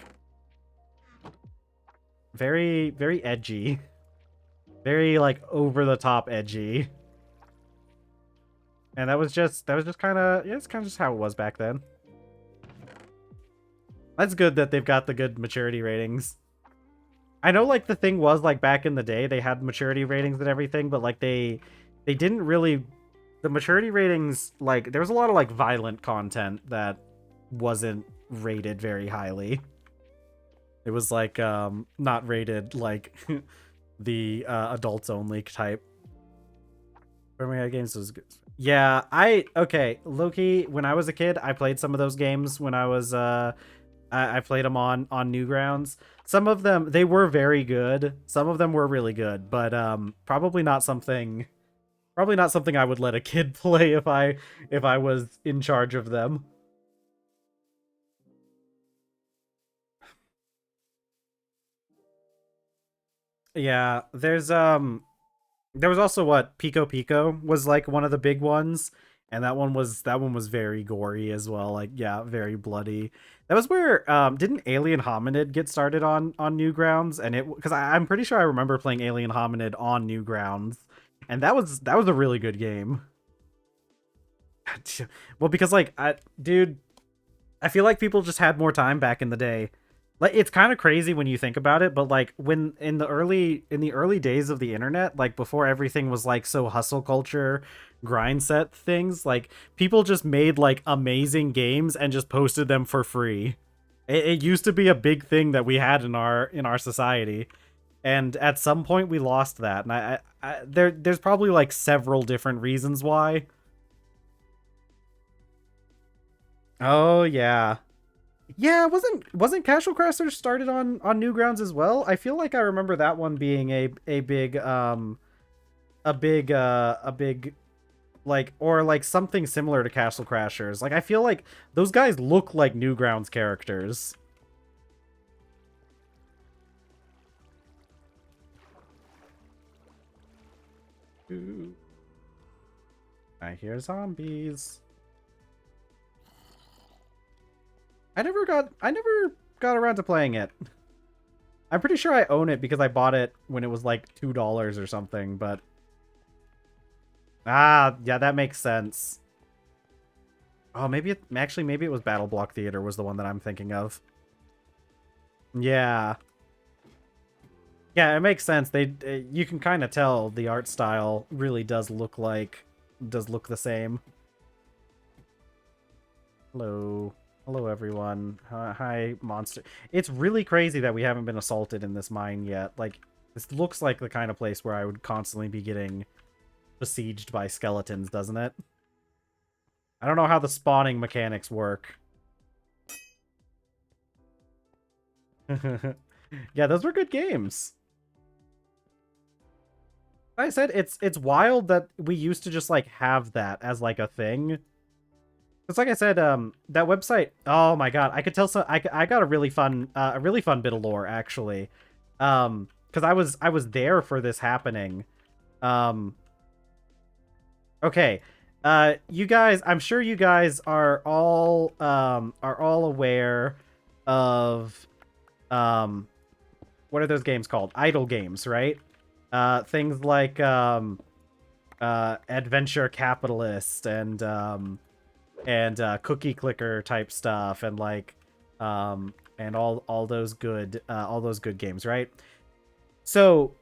Very very edgy, very like over the top edgy, and that was just kind of yeah, it's kind of just how it was back then. That's good that they've got the good maturity ratings. I know like the thing was like back in the day they had maturity ratings and everything, but like they didn't really the maturity ratings, like there was a lot of like violent content that wasn't rated very highly. It was like not rated like the adults only type. Firmware games was good. Yeah, okay, Loki, when I was a kid, I played some of those games when I played them on Newgrounds. Some of them they were very good. Some of them were really good, but probably not something I would let a kid play if I was in charge of them. Yeah, there was also what Pico Pico was like one of the big ones, and that one was very gory as well. Like yeah, very bloody. That was where didn't Alien Hominid get started on Newgrounds, and it because I'm pretty sure I remember playing Alien Hominid on Newgrounds, And that was a really good game. Well, because like dude, I feel like people just had more time back in the day. Like it's kind of crazy when you think about it, but like when in the early days of the internet, like before everything was like so hustle culture, grind set things, like people just made like amazing games and just posted them for free. It used to be a big thing that we had in our society, and at some point we lost that. And there's probably like several different reasons why. Oh yeah. Yeah, wasn't Casual Crashers started on Newgrounds as well? I feel like I remember that one being a big a big like, or like something similar to Castle Crashers. Like I feel like those guys look like Newgrounds characters. Ooh. I hear zombies. I never got around to playing it. I'm pretty sure I own it because I bought it when it was like $2 or something, but ah, yeah, that makes sense. Oh, maybe it was Battle Block Theater was the one that I'm thinking of. Yeah. Yeah, it makes sense. You can kind of tell the art style really does look the same. Hello. Hello, everyone. Hi, monster. It's really crazy that we haven't been assaulted in this mine yet. Like, this looks like the kind of place where I would constantly be getting besieged by skeletons, doesn't it? I don't know how the spawning mechanics work. Yeah, those were good games. Like I said, it's wild that we used to just, like, have that as, like, a thing. It's like I said, that website. Oh my god, I could tell. I got a really fun bit of lore actually, because I was there for this happening. Okay, you guys, I'm sure you guys are all aware of what are those games called? Idle games, right? Things like Adventure Capitalist and cookie clicker type stuff, and like and all those good games, right? So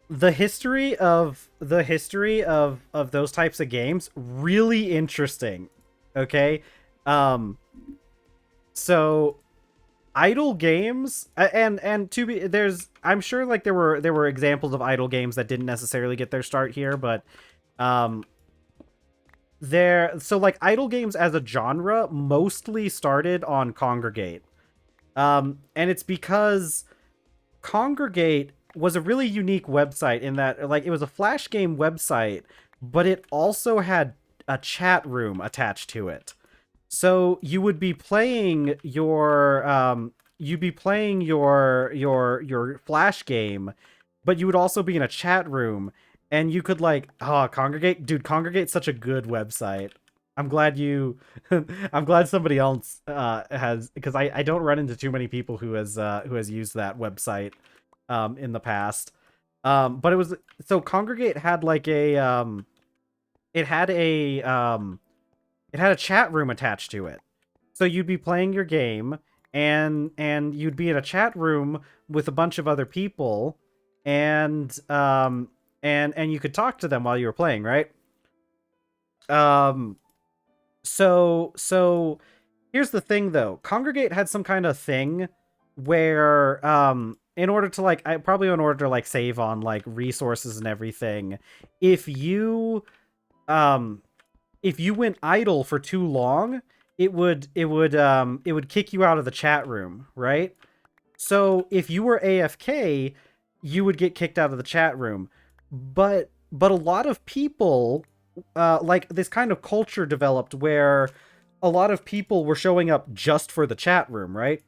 the history of those types of games, really interesting. Okay, so idle games, and to be I'm sure like there were examples of idle games that didn't necessarily get their start here, but so like idle games as a genre mostly started on Congregate. And it's because Congregate was a really unique website in that like it was a Flash game website, but it also had a chat room attached to it. So you would be playing your your Flash game, but you would also be in a chat room. And you could like, Congregate, dude, Congregate's such a good website. I'm glad I'm glad somebody else has, because I don't run into too many people who has used that website in the past. But it was, so Congregate had like it had a chat room attached to it. So you'd be playing your game and you'd be in a chat room with a bunch of other people, and you could talk to them while you were playing, right? So here's the thing though. Congregate had some kind of thing where in order to like save on like resources and everything, if you went idle for too long, it would kick you out of the chat room, right? So if you were AFK, you would get kicked out of the chat room. But a lot of people, like this kind of culture developed where a lot of people were showing up just for the chat room, right?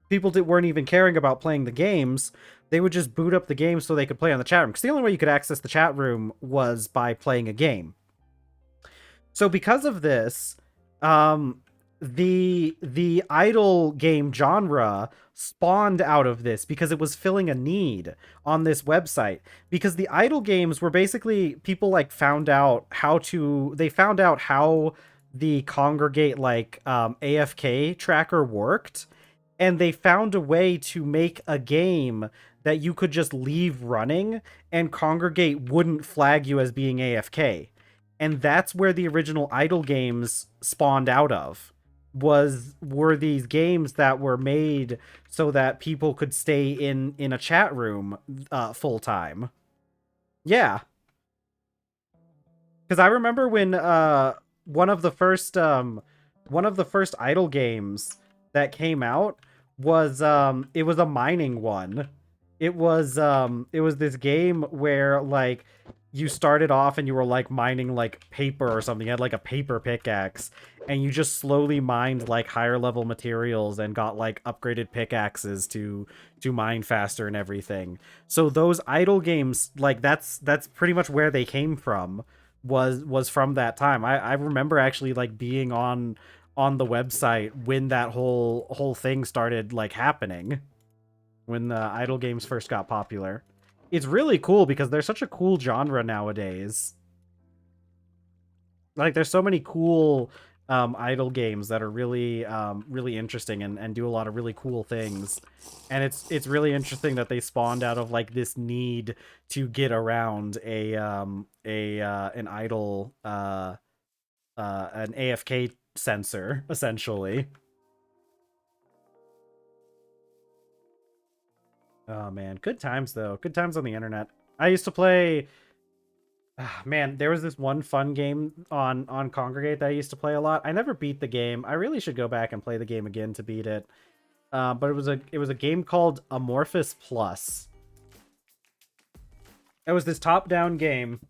People that weren't even caring about playing the games. They would just boot up the game so they could play on the chat room. Because the only way you could access the chat room was by playing a game. So because of this, the idle game genre spawned out of this because it was filling a need on this website, because the idle games were basically people like found out how the congregate like AFK tracker worked, and they found a way to make a game that you could just leave running and congregate wouldn't flag you as being AFK. And that's where the original idle games spawned out of, were these games that were made so that people could stay in a chat room full time. Yeah, because I remember when one of the first idle games that came out was it was a mining one. It was this game where like you started off and you were like mining like paper or something. You had like a paper pickaxe, and you just slowly mined like higher level materials and got like upgraded pickaxes to mine faster and everything. So those idle games, like that's pretty much where they came from, was from that time. I remember actually like being on the website when that whole thing started like happening, when the idle games first got popular. It's really cool because they're such a cool genre nowadays. Like there's so many cool idle games that are really really interesting and do a lot of really cool things. And it's really interesting that they spawned out of like this need to get around an idle an AFK sensor, essentially. Oh man, good times though. Good times on the internet. I used to play. Man, there was this one fun game on Congregate that I used to play a lot. I never beat the game. I really should go back and play the game again to beat it. But it was a game called Amorphous Plus. It was this top-down game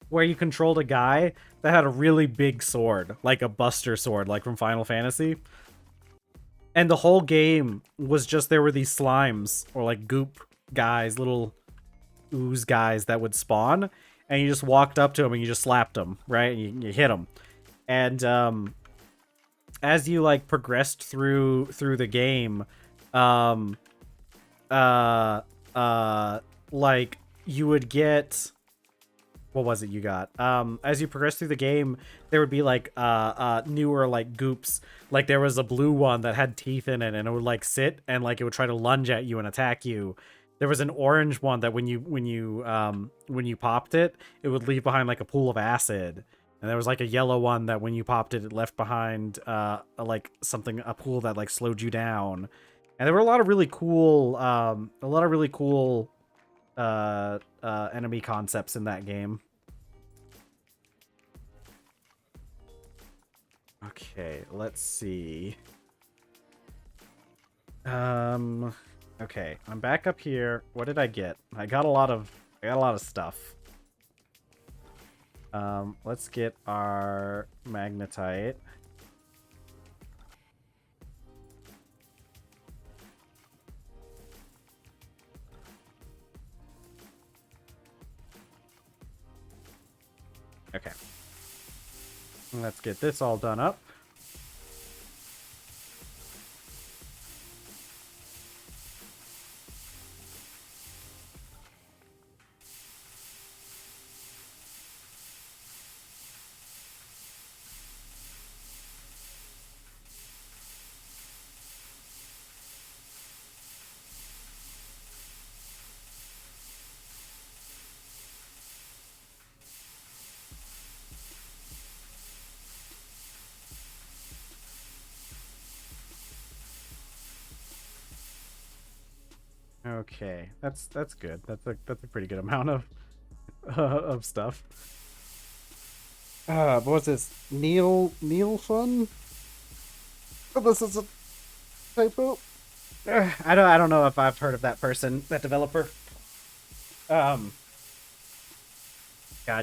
where you controlled a guy that had a really big sword, like a Buster sword, like from Final Fantasy. And the whole game was just there were these slimes or like goop guys, little ooze guys that would spawn, and you just walked up to them and you just slapped them, right? And you hit them. And as you like progressed through the game, um like you would get, what was it you got? As you progress through the game, there would be like newer like goops. Like there was a blue one that had teeth in it, and it would like sit and like it would try to lunge at you and attack you. There was an orange one that when you popped it, it would leave behind like a pool of acid. And there was like a yellow one that when you popped it, it left behind like something, a pool that like slowed you down. And there were a lot of really cool enemy concepts in that game. Okay, let's see. Okay, I'm back up here. What did I get? I got a lot of stuff. Let's get our magnetite. Okay. Let's get this all done up. Okay, that's good. That's a pretty good amount of stuff. But what's this? Neil Fun? Oh, this is a typo. I don't know if I've heard of that person, that developer. God,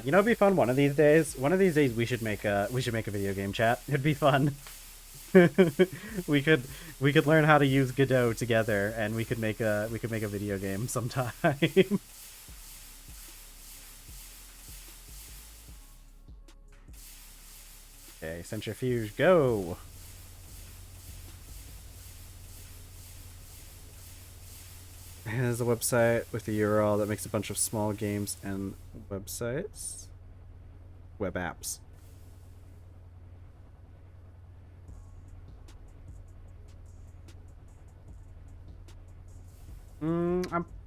you know, it'd be fun one of these days. One of these days we should make a video game chat. It'd be fun. we could learn how to use Godot together, and we could make a video game sometime. Okay, centrifuge, go. There's a website with a URL that makes a bunch of small games and websites. Web apps.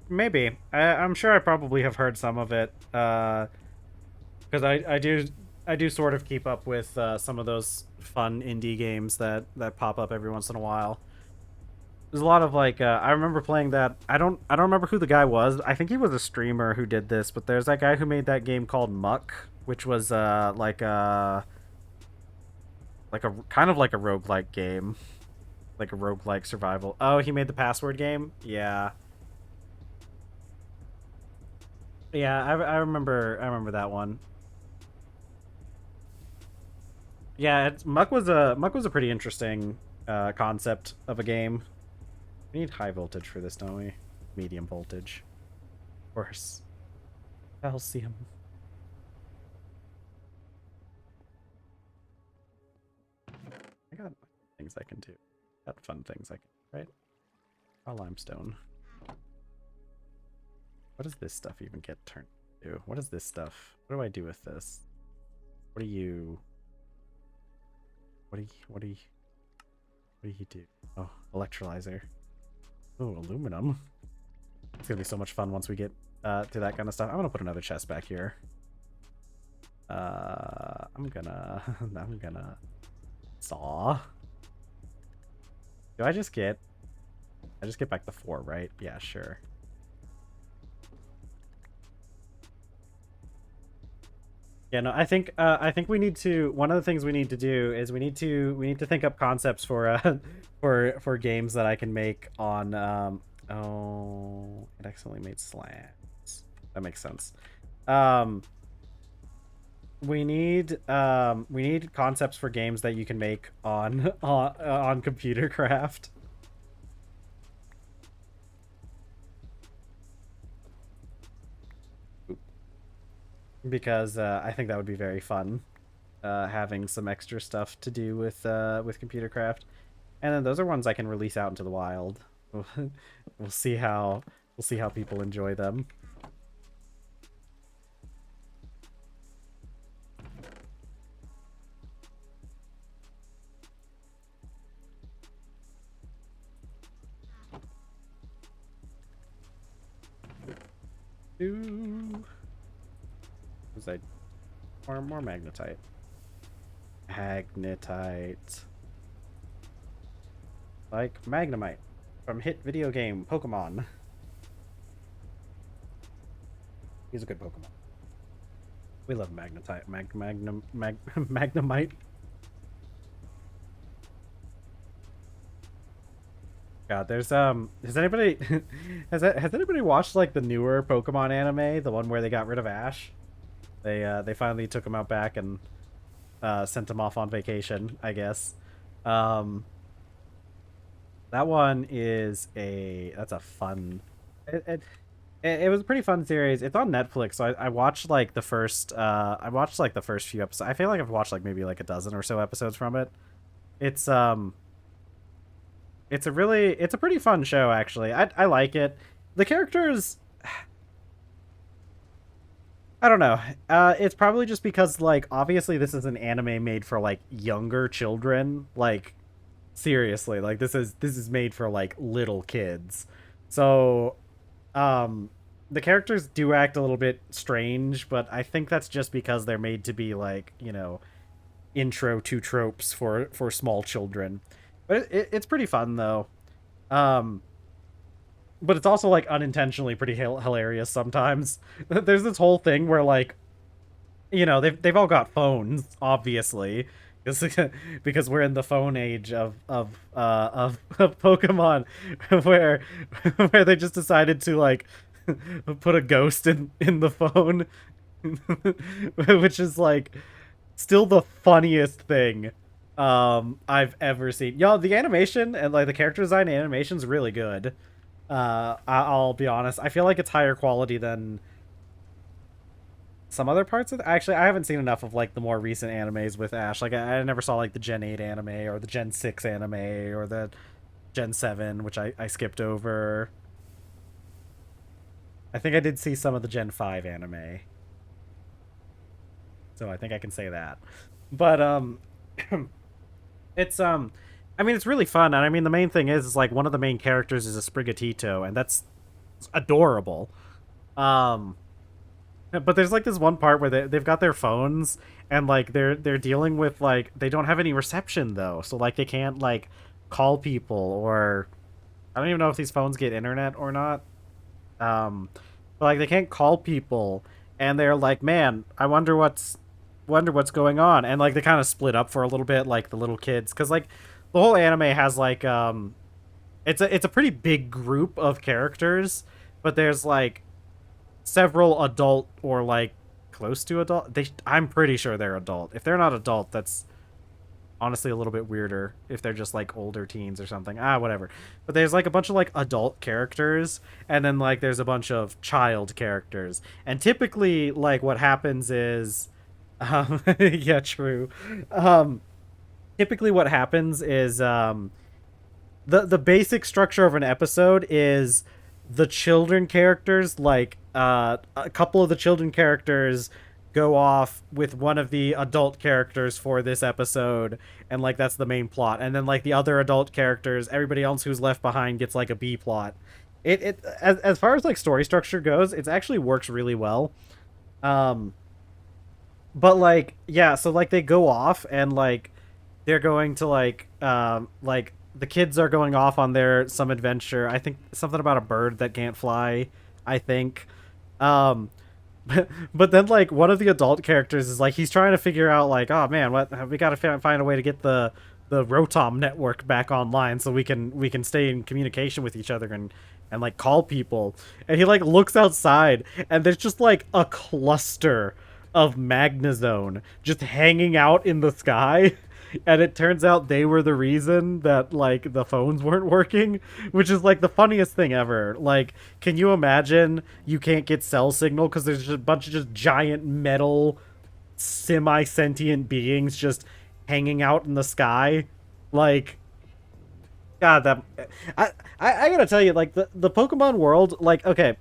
Maybe. I'm sure I probably have heard some of it. Because I do sort of keep up with some of those fun indie games that pop up every once in a while. There's a lot of like I remember playing that. I don't remember who the guy was. I think he was a streamer who did this, but there's that guy who made that game called Muck, which was like a kind of like a roguelike game, like a roguelike survival. Oh, he made the password game? Yeah. Yeah, I remember that one. Yeah, Muck was a pretty interesting concept of a game. We need high voltage for this, don't we? Medium voltage. Of course. Calcium. I got things I can do. Got fun things I can, right? Oh, limestone. What does this stuff even get turned to? What is this stuff? What do I do with this? What do you... What do you do? Oh, electrolyzer. Oh, aluminum. It's gonna be so much fun once we get to that kind of stuff. I'm gonna put another chest back here. I'm gonna saw. Do I just get back to 4, right? Yeah, sure. Yeah, no, I think we need to. One of the things we need to do is we need to think up concepts for for games that I can make on. Oh, it accidentally made slants. That makes sense. We need concepts for games that you can make on on computer craft. Because I think that would be very fun, having some extra stuff to do with computer craft, and then those are ones I can release out into the wild. We'll see how people enjoy them. Was I more magnetite? Magnetite. Like Magnemite from hit video game Pokemon. He's a good Pokemon. We love Magnetite. Magnemite. God, there's has anybody has anybody watched like the newer Pokemon anime, the one where they got rid of Ash? They finally took him out back and sent him off on vacation, I guess. That one is that's a fun. It was a pretty fun series. It's on Netflix, so I watched like the first few episodes. I feel like I've watched like maybe like a dozen or so episodes from it. It's it's a pretty fun show actually. I like it. The characters, I don't know. It's probably just because like obviously this is an anime made for like younger children. Like seriously, like this is made for like little kids. So the characters do act a little bit strange, but I think that's just because they're made to be like, you know, intro to tropes for small children. But it's pretty fun though. Um but it's also like unintentionally pretty hilarious sometimes. There's this whole thing where like, you know, they've all got phones obviously because we're in the phone age of Pokemon where they just decided to like put a ghost in the phone which is like still the funniest thing I've ever seen. Y'all, the animation and like the character design and animation's really good. I'll be honest. I feel like it's higher quality than some other parts of actually I haven't seen enough of like the more recent animes with Ash. Like I never saw like the Gen 8 anime or the Gen 6 anime or the Gen 7, which I skipped over. I think I did see some of the Gen 5 anime. So I think I can say that. But it's I mean it's really fun, and I mean the main thing is like one of the main characters is a Sprigatito, and that's adorable. Um but there's like this one part where they've got their phones and like they're dealing with like they don't have any reception though. So like they can't like call people or I don't even know if these phones get internet or not. But like they can't call people, and they're like, "Man, I wonder what's going on." And like they kind of split up for a little bit, like the little kids, because like the whole anime has like it's a pretty big group of characters, but there's like several adult or like close to adult. I'm pretty sure they're adult. If they're not adult, that's honestly a little bit weirder if they're just like older teens or something. Whatever. But there's like a bunch of like adult characters, and then like there's a bunch of child characters. And typically like what happens is yeah, true. Typically what happens is the basic structure of an episode is the children characters, like a couple of the children characters go off with one of the adult characters for this episode, and like that's the main plot. And then like the other adult characters, everybody else who's left behind gets like a B plot. It as far as like story structure goes, it actually works really well. Um but like yeah, so like they go off and like they're going to like the kids are going off on their some adventure. I think something about a bird that can't fly, I think. um but then like one of the adult characters is like he's trying to figure out like, oh man, what we got to find a way to get the Rotom network back online so we can stay in communication with each other and like call people. And he like looks outside and there's just like a cluster of Magnezone just hanging out in the sky. And it turns out they were the reason that like the phones weren't working, which is like the funniest thing ever. Like, can you imagine you can't get cell signal because there's just a bunch of just giant metal semi-sentient beings just hanging out in the sky? Like, god, that I gotta tell you, like the Pokemon world, like, okay,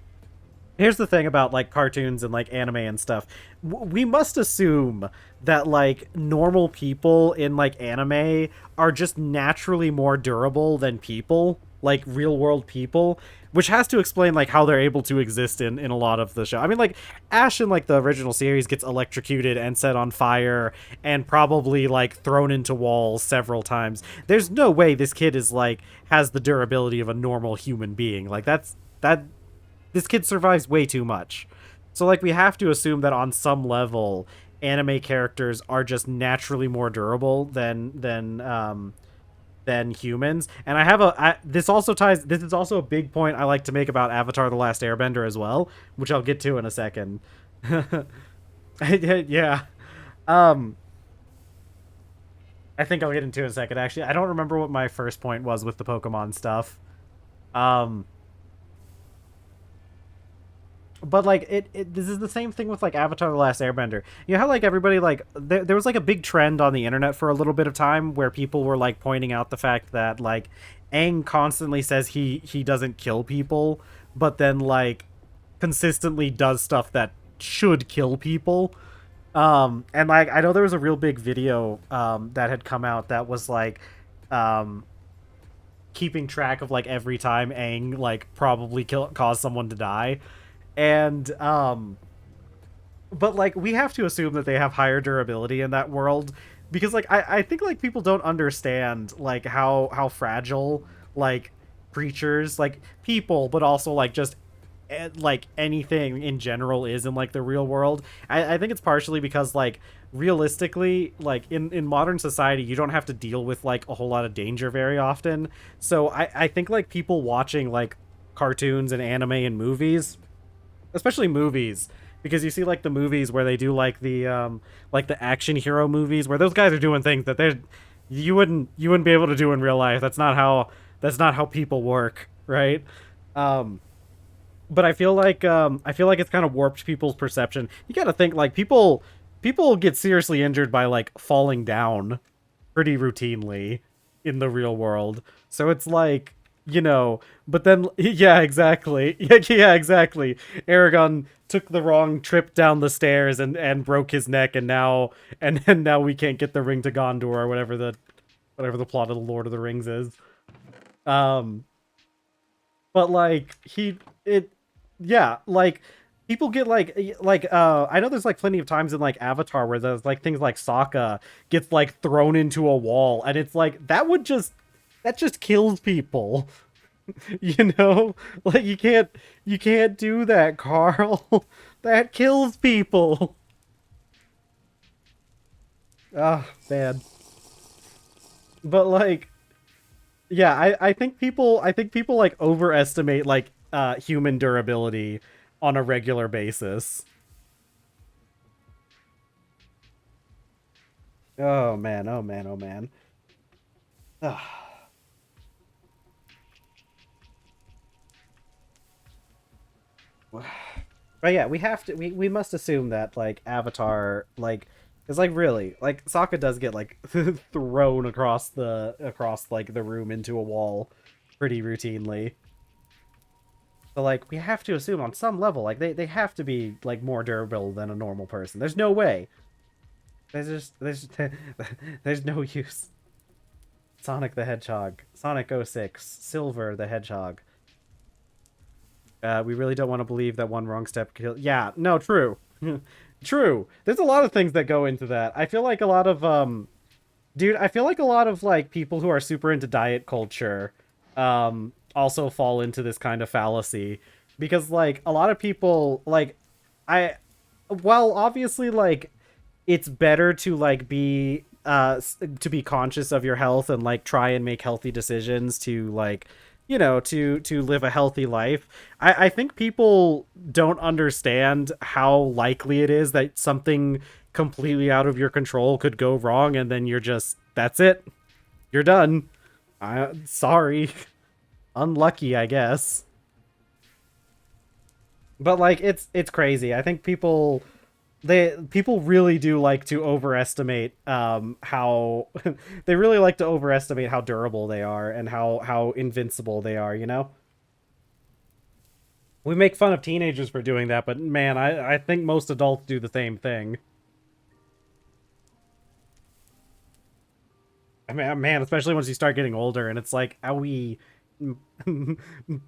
here's the thing about like cartoons and like anime and stuff. We must assume that like normal people in like anime are just naturally more durable than people, like real world people, which has to explain like how they're able to exist in a lot of the show. I mean, like Ash in like the original series gets electrocuted and set on fire and probably like thrown into walls several times. There's no way this kid is like has the durability of a normal human being. Like that this kid survives way too much. So like we have to assume that on some level anime characters are just naturally more durable than humans. And this also ties, this is also a big point I like to make about Avatar The Last Airbender as well, which I'll get to in a second. Yeah. Um I think I'll get into it in a second actually. I don't remember what my first point was with the Pokemon stuff. Um But like this is the same thing with like Avatar: The Last Airbender. You know how like everybody like there was like a big trend on the internet for a little bit of time where people were like pointing out the fact that like Aang constantly says he doesn't kill people, but then like consistently does stuff that should kill people. And like I know there was a real big video that had come out that was like um keeping track of like every time Aang like probably caused someone to die. And but like we have to assume that they have higher durability in that world because like I think like people don't understand like how fragile like creatures, like people, but also like just like anything in general is in like the real world. I think it's partially because like realistically like in modern society you don't have to deal with like a whole lot of danger very often. So I think like people watching like cartoons and anime and movies, especially movies, because you see like the movies where they do like the action hero movies where those guys are doing things that they're you wouldn't be able to do in real life. That's not how people work, right? But I feel like it's kind of warped people's perception. You got to think like people get seriously injured by like falling down pretty routinely in the real world. So it's like you know, but then yeah, exactly. Yeah, exactly. Aragon took the wrong trip down the stairs and broke his neck, and now we can't get the ring to Gondor or whatever the plot of the Lord of the Rings is. Um but like yeah, like people get I know there's like plenty of times in like Avatar where there's like things like Sokka gets like thrown into a wall, and it's like that just kills people. You know? Like you can't do that, Carl. That kills people. Ah, man. But like yeah, I think people like overestimate like human durability on a regular basis. Oh man, oh man, oh man. But yeah, we must assume that like Avatar like is like really like Sokka does get like thrown across like the room into a wall pretty routinely. So like we have to assume on some level like they have to be like more durable than a normal person. There's no way. There's no use. Sonic the Hedgehog, Sonic 06, Silver the Hedgehog. We really don't want to believe that one wrong step kill. Yeah, no, true. True. There's a lot of things that go into that. I feel like a lot of dude, I feel like a lot of like people who are super into diet culture also fall into this kind of fallacy, because like a lot of people like I well, obviously like it's better to like be to be conscious of your health and like try and make healthy decisions to like, you know, to live a healthy life. I think people don't understand how likely it is that something completely out of your control could go wrong, and then you're just that's it, you're done. Sorry. Unlucky, I guess. But like it's crazy. I think people really do like to overestimate how they really like to overestimate how durable they are and how invincible they are, you know? We make fun of teenagers for doing that, but man, I think most adults do the same thing. I mean, man, especially once you start getting older and it's like, owie,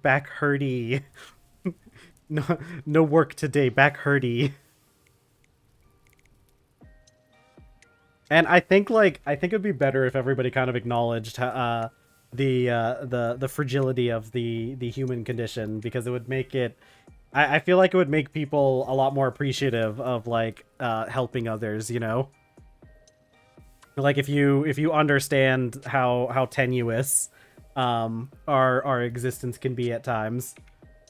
back hurty. No, no work today, back hurty. And I think it'd be better if everybody kind of acknowledged the fragility of the human condition, because it would make it I feel like it would make people a lot more appreciative of like helping others, you know? Like if you understand how tenuous our existence can be at times,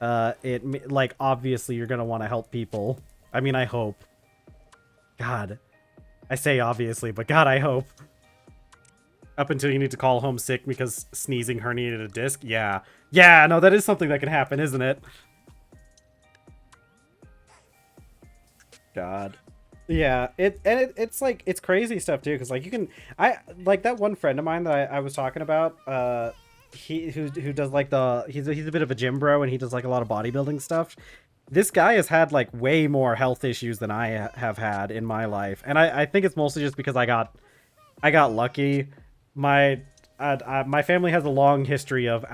it like obviously you're gonna want to help people. I mean, I hope. God, I say obviously, but God, I hope. Up until you need to call home sick because sneezing herniated a disc. Yeah, yeah, no, that is something that can happen, isn't it? God. Yeah, it's like it's crazy stuff too, because like you can I like that one friend of mine that I was talking about, he who does like he's a bit of a gym bro, and he does like a lot of bodybuilding stuff. This guy has had like way more health issues than I have had in my life, and I think it's mostly just because I got lucky. My my family has a long history of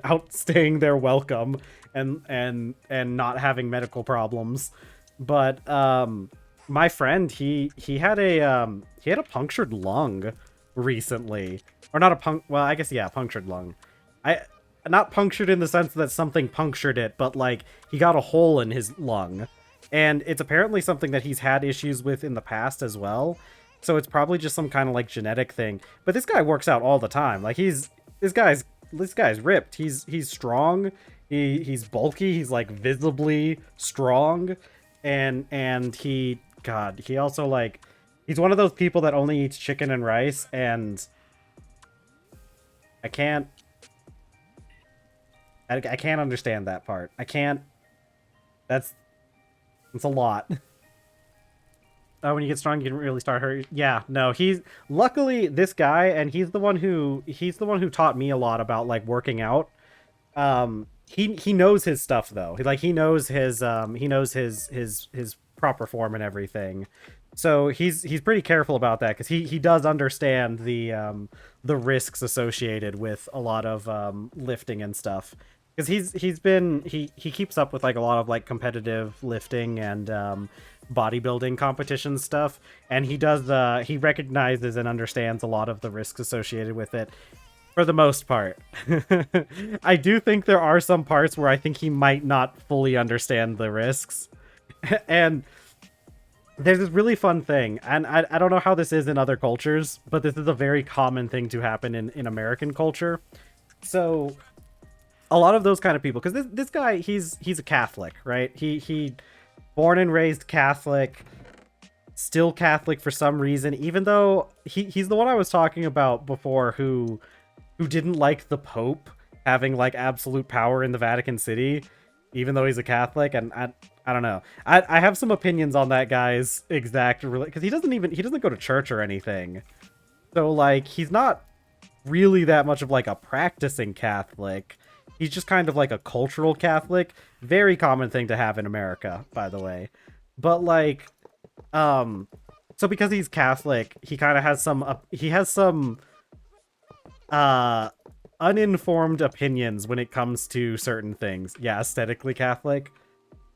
outstaying their welcome and not having medical problems, but my friend he had a punctured lung recently, or not a well, I guess yeah, punctured lung. I not punctured in the sense that something punctured it, but like he got a hole in his lung, and it's apparently something that he's had issues with in the past as well. So it's probably just some kind of like genetic thing. But this guy works out all the time. Like this guy's ripped. He's strong. He's bulky. He's like visibly strong, and he also like he's one of those people that only eats chicken and rice, and I can't I can't understand that part. I can't. That's it's a lot. Oh, when you get strong, you can really start hurt. Yeah, no, he's luckily this guy, and he's the one who taught me a lot about like working out. He knows his stuff though. He knows his proper form and everything. So he's pretty careful about that because he does understand the risks associated with a lot of lifting and stuff. Because he keeps up with like a lot of like competitive lifting and bodybuilding competition stuff, and he recognizes and understands a lot of the risks associated with it for the most part. I do think there are some parts where I think he might not fully understand the risks. And there's this really fun thing, and I don't know how this is in other cultures, but this is a very common thing to happen in American culture. So a lot of those kind of people, because this guy, he's a Catholic, right? He born and raised Catholic, still Catholic for some reason, even though he's the one I was talking about before who didn't like the Pope having like absolute power in the Vatican City, even though he's a Catholic. And I don't know. I have some opinions on that guy's exact, because he doesn't go to church or anything. So like he's not really that much of like a practicing Catholic. He's just kind of like a cultural Catholic. Very common thing to have in America, by the way. But like, so because he's Catholic, he kind of has some uninformed opinions when it comes to certain things. Yeah, aesthetically Catholic.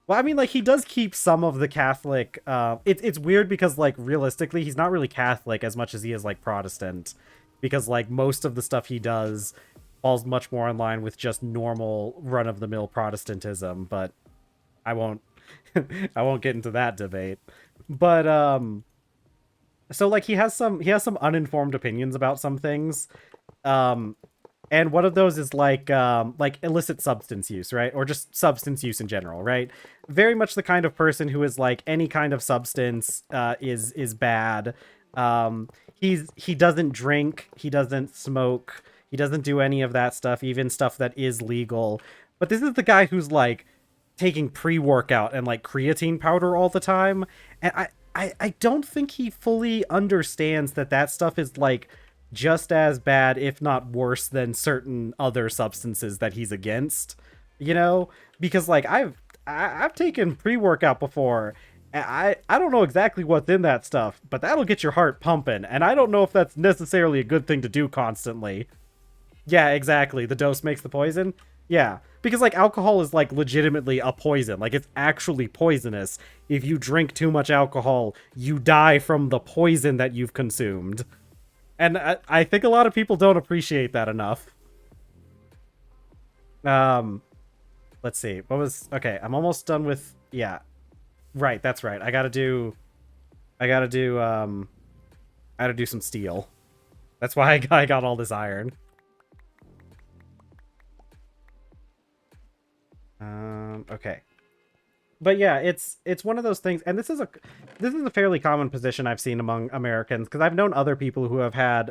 Well, I mean, like, he does keep some of the Catholic, it's weird because, like, realistically, he's not really Catholic as much as he is, like, Protestant. Because, like, most of the stuff he does falls much more in line with just normal run-of-the-mill Protestantism, but I won't, I won't get into that debate. But, so, like, he has some uninformed opinions about some things. And one of those is like illicit substance use, right? Or just substance use in general, right? Very much the kind of person who is like any kind of substance is bad. He doesn't drink, he doesn't smoke, he doesn't do any of that stuff, even stuff that is legal. But this is the guy who's like taking pre-workout and like creatine powder all the time, and I don't think he fully understands that stuff is like just as bad, if not worse, than certain other substances that he's against, you know? Because like I've taken pre-workout before. And I don't know exactly what's in that stuff, but that'll get your heart pumping, and I don't know if that's necessarily a good thing to do constantly. Yeah, exactly. The dose makes the poison. Yeah, because like alcohol is like legitimately a poison. Like it's actually poisonous. If you drink too much alcohol, you die from the poison that you've consumed. And I think a lot of people don't appreciate that enough. Um, let's see. Okay, I'm almost done with, yeah. Right, that's right. I gotta do some steel. That's why I got all this iron. Okay. But yeah, it's one of those things, and this is a fairly common position I've seen among Americans, because I've known other people who have had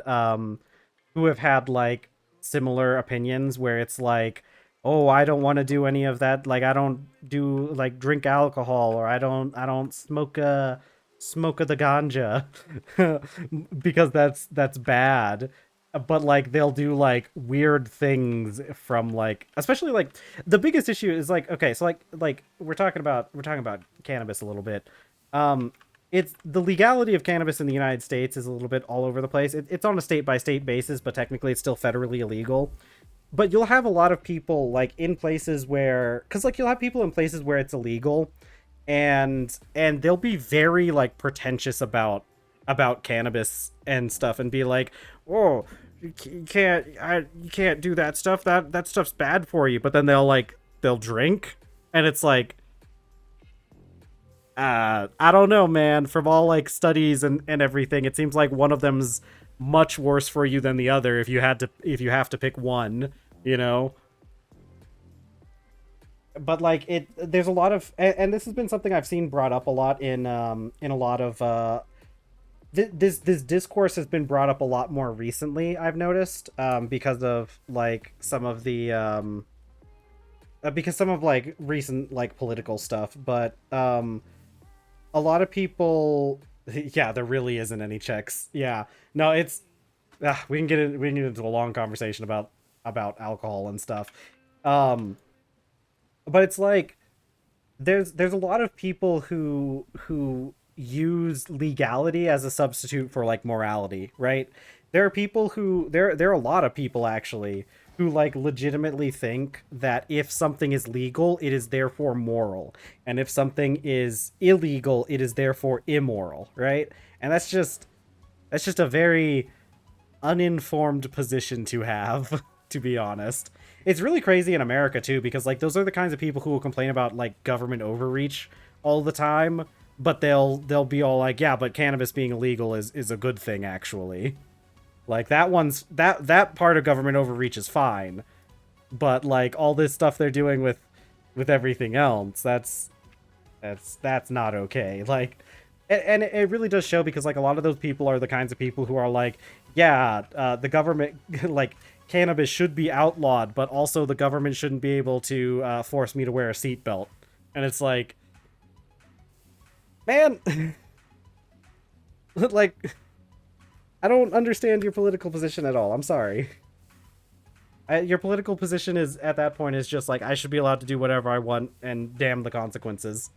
like similar opinions where it's like, oh, I don't want to do any of that, like I don't do like drink alcohol, or I don't smoke the ganja because that's bad. But like they'll do like weird things from like, especially like the biggest issue is like, okay, so like we're talking about cannabis a little bit. It's the legality of cannabis in the United States is a little bit all over the place. It's on a state by state basis, but technically it's still federally illegal. But you'll have a lot of people like in places where, because like you'll have people in places where it's illegal, and they'll be very like pretentious about cannabis and stuff, and be like, oh, you can't do that stuff, that stuff's bad for you. But then they'll drink, and it's like, I don't know, man. From all like studies and everything, it seems like one of them's much worse for you than the other if you have to pick one, you know. But like there's a lot of, and this has been something I've seen brought up a lot in a lot of this discourse has been brought up a lot more recently, I've noticed, because of like some of the because some of like recent like political stuff. But a lot of people, yeah, there really isn't any checks. Yeah, no, it's we can get into a long conversation about alcohol and stuff. Um, but it's like there's a lot of people who use legality as a substitute for like morality, right? There are people who there are a lot of people actually who like legitimately think that if something is legal, it is therefore moral, and if something is illegal, it is therefore immoral, right? And that's just a very uninformed position to have, to be honest. It's really crazy in America too, because like those are the kinds of people who will complain about like government overreach all the time, but they'll be all like, yeah, but cannabis being illegal is a good thing actually. Like that part of government overreach is fine, but like all this stuff they're doing with everything else, that's not okay. Like, and it really does show, because like a lot of those people are the kinds of people who are like, yeah, the government like cannabis should be outlawed, but also the government shouldn't be able to force me to wear a seatbelt. And it's like, man, like I don't understand your political position at all. I'm sorry. Your political position is at that point is just like, I should be allowed to do whatever I want and damn the consequences.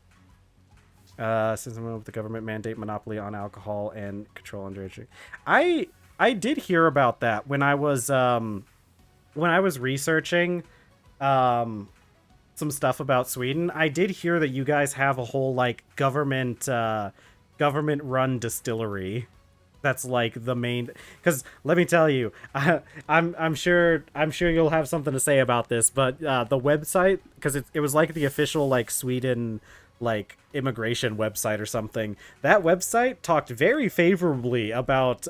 Since I'm with the government mandate monopoly on alcohol and control underage drinking. I did hear about that when I was researching some stuff about Sweden. I did hear that you guys have a whole like government run distillery. That's like the main, because let me tell you, I'm sure you'll have something to say about this, but the website, because it was like the official like Sweden like immigration website or something. That website talked very favorably about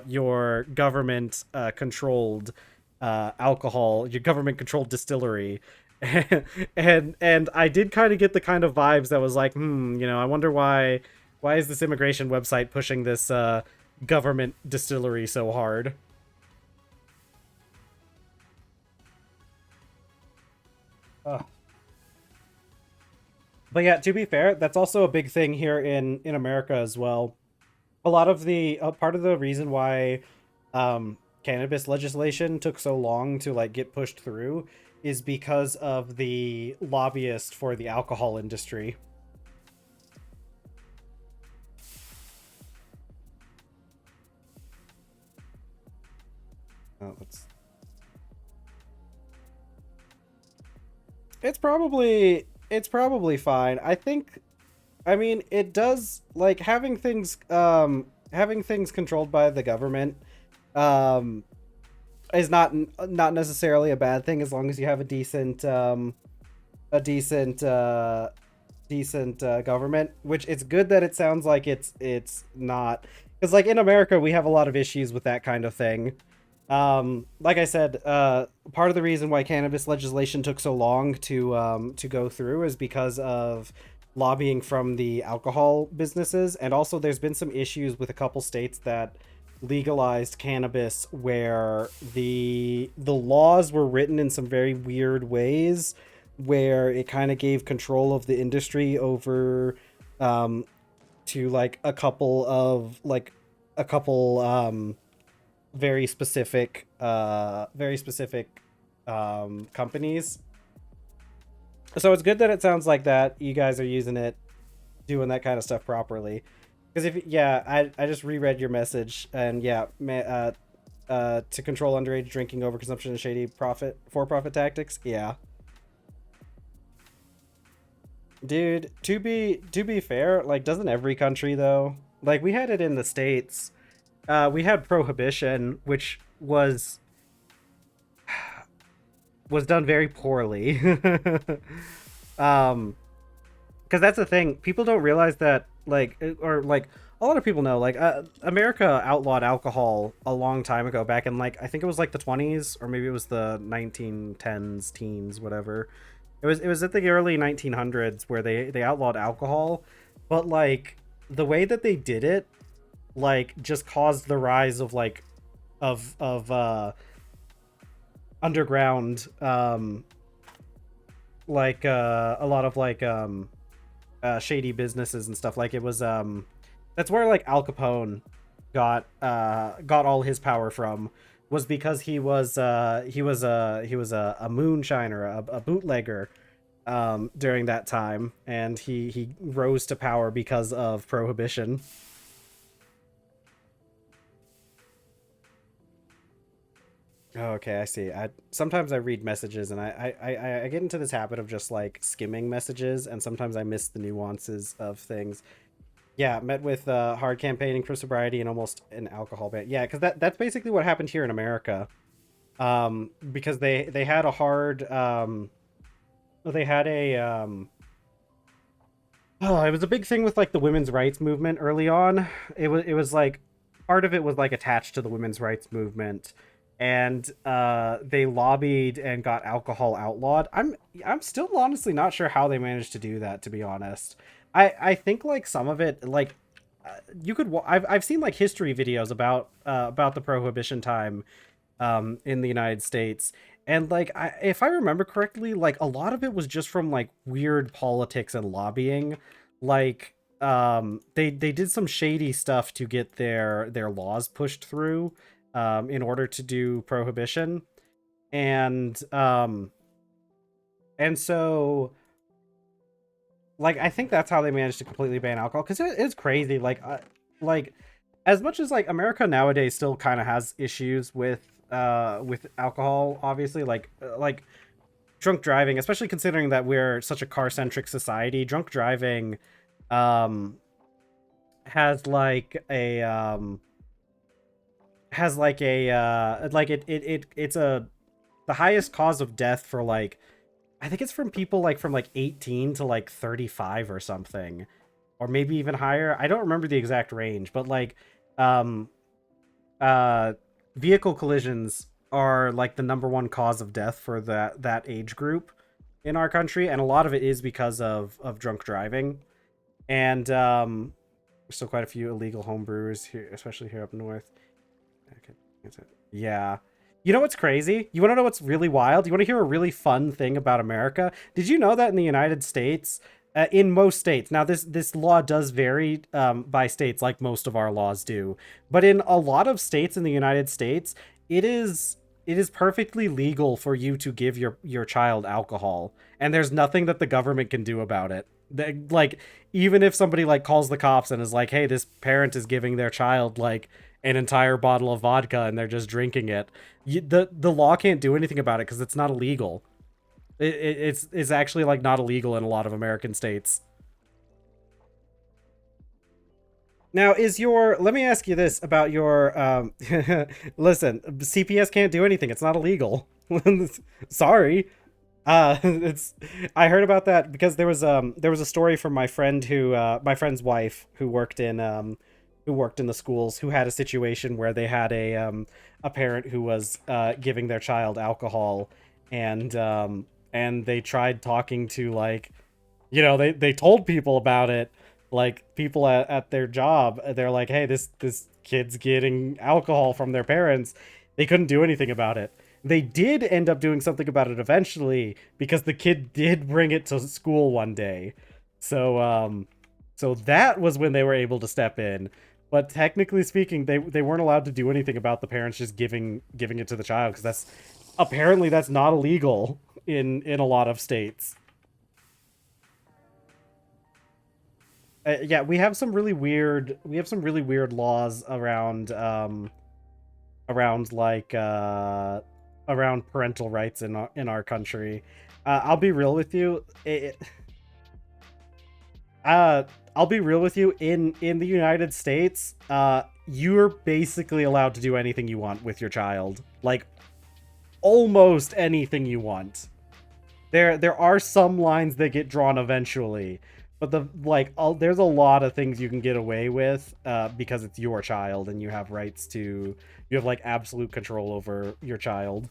your government controlled alcohol, your government controlled distillery. And I did kind of get the kind of vibes that was like, I wonder why is this immigration website pushing this government distillery so hard? Ugh. But yeah, to be fair, that's also a big thing here in America as well. A lot of the part of the reason why cannabis legislation took so long to like get pushed through is because of the lobbyist for the alcohol industry. Oh, it's probably fine. I mean, it does like having things controlled by the government um is not necessarily a bad thing, as long as you have a decent government, which it's good that it sounds like it's not, because like in America we have a lot of issues with that kind of thing. Like I said, part of the reason why cannabis legislation took so long to go through is because of lobbying from the alcohol businesses, and also there's been some issues with a couple states that legalized cannabis where the laws were written in some very weird ways, where it kind of gave control of the industry over um to like a couple very specific companies. So it's good that it sounds like that you guys are using it, doing that kind of stuff properly. Because if yeah, I just reread your message, and yeah, to control underage drinking, overconsumption, and shady for profit tactics. Yeah, dude. To be fair, like, doesn't every country though? Like, we had it in the States. We had prohibition, which was done very poorly. um, because that's the thing. People don't realize that, like, or like a lot of people know, like, America outlawed alcohol a long time ago, back in like, I think it was like the 20s, or maybe it was the 1910s, teens, whatever. It was at the early 1900s where they outlawed alcohol, but like the way that they did it, like, just caused the rise of like of underground, like a lot of like shady businesses and stuff. Like, it was that's where like Al Capone got all his power from, was because he was a moonshiner, a bootlegger during that time, and he rose to power because of prohibition. Oh, okay, I see. I sometimes I read messages and I get into this habit of just like skimming messages, and sometimes I miss the nuances of things. Yeah, met with hard campaigning for sobriety and almost an alcohol ban. Yeah, because that's basically what happened here in America. Because they had a hard well, they had a oh, it was a big thing with like the women's rights movement early on. It was like part of it was like attached to the women's rights movement, and they lobbied and got alcohol outlawed. I'm still honestly not sure how they managed to do that, to be honest. I think like some of it like you could I've seen like history videos about the prohibition time in the United States. And like if I remember correctly, like a lot of it was just from like weird politics and lobbying. Like they did some shady stuff to get their laws pushed through in order to do prohibition. And so like I think that's how they managed to completely ban alcohol, because it's crazy. Like as much as like America nowadays still kind of has issues with alcohol, obviously, like drunk driving, especially considering that we're such a car centric society. Drunk driving um has like a like it's a the highest cause of death for like I think it's from people like from like 18 to like 35 or something, or maybe even higher. I don't remember the exact range, but like um uh vehicle collisions are like the number one cause of death for that age group in our country, and a lot of it is because of drunk driving. And there's still quite a few illegal homebrewers here, especially here up north. Okay, that's it. Yeah. You know what's crazy? You want to know what's really wild? You want to hear a really fun thing about America? Did you know that in the United States, in most states, now this law does vary by states, like most of our laws do, but in a lot of states in the United States, it is perfectly legal for you to give your child alcohol, and there's nothing that the government can do about it. Like even if somebody like calls the cops and is like, "Hey, this parent is giving their child like an entire bottle of vodka and they're just drinking it," the law can't do anything about it because it's not illegal. It's actually like not illegal in a lot of American states. Now, is your let me ask you this about your listen, CPS can't do anything. It's not illegal. Sorry. It's I heard about that because there was a story from my friend who my friend's wife who worked in the schools, who had a situation where they had a parent who was giving their child alcohol, and they tried talking to like, they told people about it, like people at their job. They're like, hey, this kid's getting alcohol from their parents. They couldn't do anything about it. They did end up doing something about it eventually, because the kid did bring it to school one day. So that was when they were able to step in. But technically speaking, they weren't allowed to do anything about the parents just giving it to the child, because that's not illegal in a lot of states. Yeah, we have some really weird laws around like around parental rights in our country. I'll be real with you. Uh, I'll be real with you. In the United States, you're basically allowed to do anything you want with your child. Like almost anything you want. There are some lines that get drawn eventually, but there's a lot of things you can get away with because it's your child and you have you have like absolute control over your child.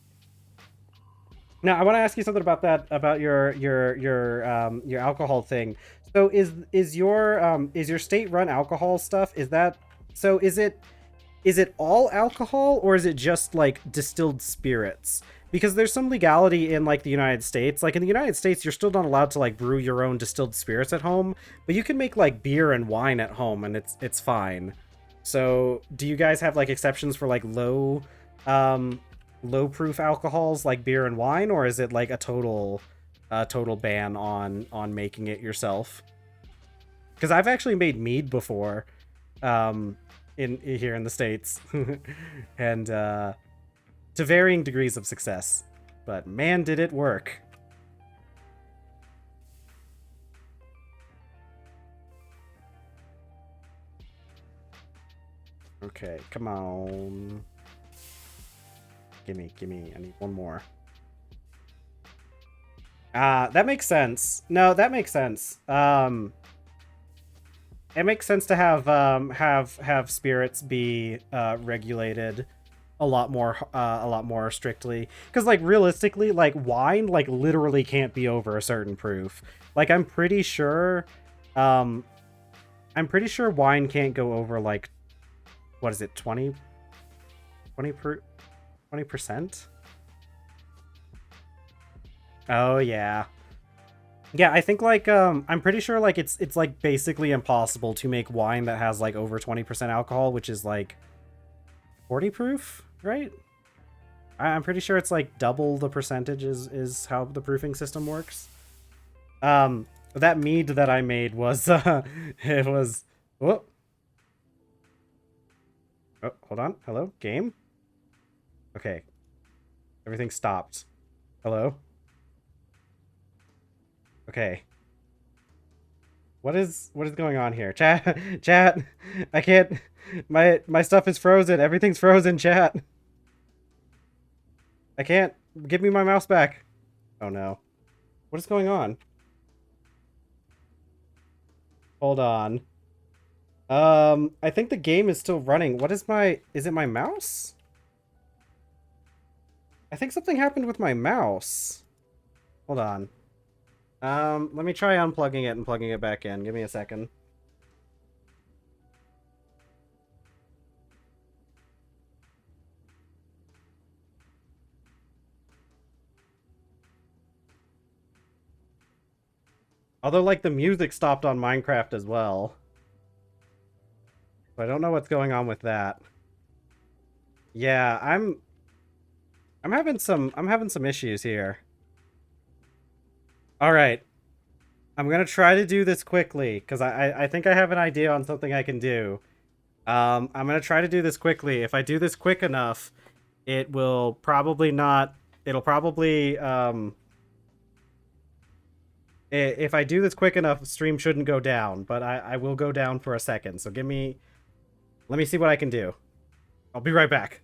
Now, I want to ask you something about that, about your alcohol thing. So is your state run alcohol stuff? Is it all alcohol, or is it just like distilled spirits? Because there's some legality in like the United States. Like in the United States, you're still not allowed to like brew your own distilled spirits at home, but you can make like beer and wine at home and it's fine. So, do you guys have like exceptions for like low low proof alcohols like beer and wine, or is it like a total ban on making it yourself? Because I've actually made mead before, in here in the States, and to varying degrees of success. But man, did it work. Okay, come on. Gimme. I need one more. That makes sense. No, that makes sense. It makes sense to have spirits be regulated a lot more strictly, because like realistically, like wine like literally can't be over a certain proof. Like I'm pretty sure wine can't go over like, what is it, 20%? Oh yeah. Yeah, I think like I'm pretty sure like it's like basically impossible to make wine that has like over 20% alcohol, which is like 40 proof, right? I'm pretty sure it's like double the percentage is how the proofing system works. That mead that I made was it was, whoa. Oh, hold on. Hello, game. Okay. Everything stopped. Hello? Okay. What is going on here? Chat, chat. I can't. My stuff is frozen. Everything's frozen, chat. I can't. Give me my mouse back. Oh no. What is going on? Hold on. I think the game is still running. What is is it my mouse? I think something happened with my mouse. Hold on. Let me try unplugging it and plugging it back in. Give me a second. Although, like, the music stopped on Minecraft as well. So I don't know what's going on with that. Yeah, I'm having some issues here. Alright. I'm gonna try to do this quickly, because I think I have an idea on something I can do. I'm gonna try to do this quickly. If I do this quick enough, it will probably not... It'll probably, if I do this quick enough, stream shouldn't go down, but I will go down for a second. So let me see what I can do. I'll be right back.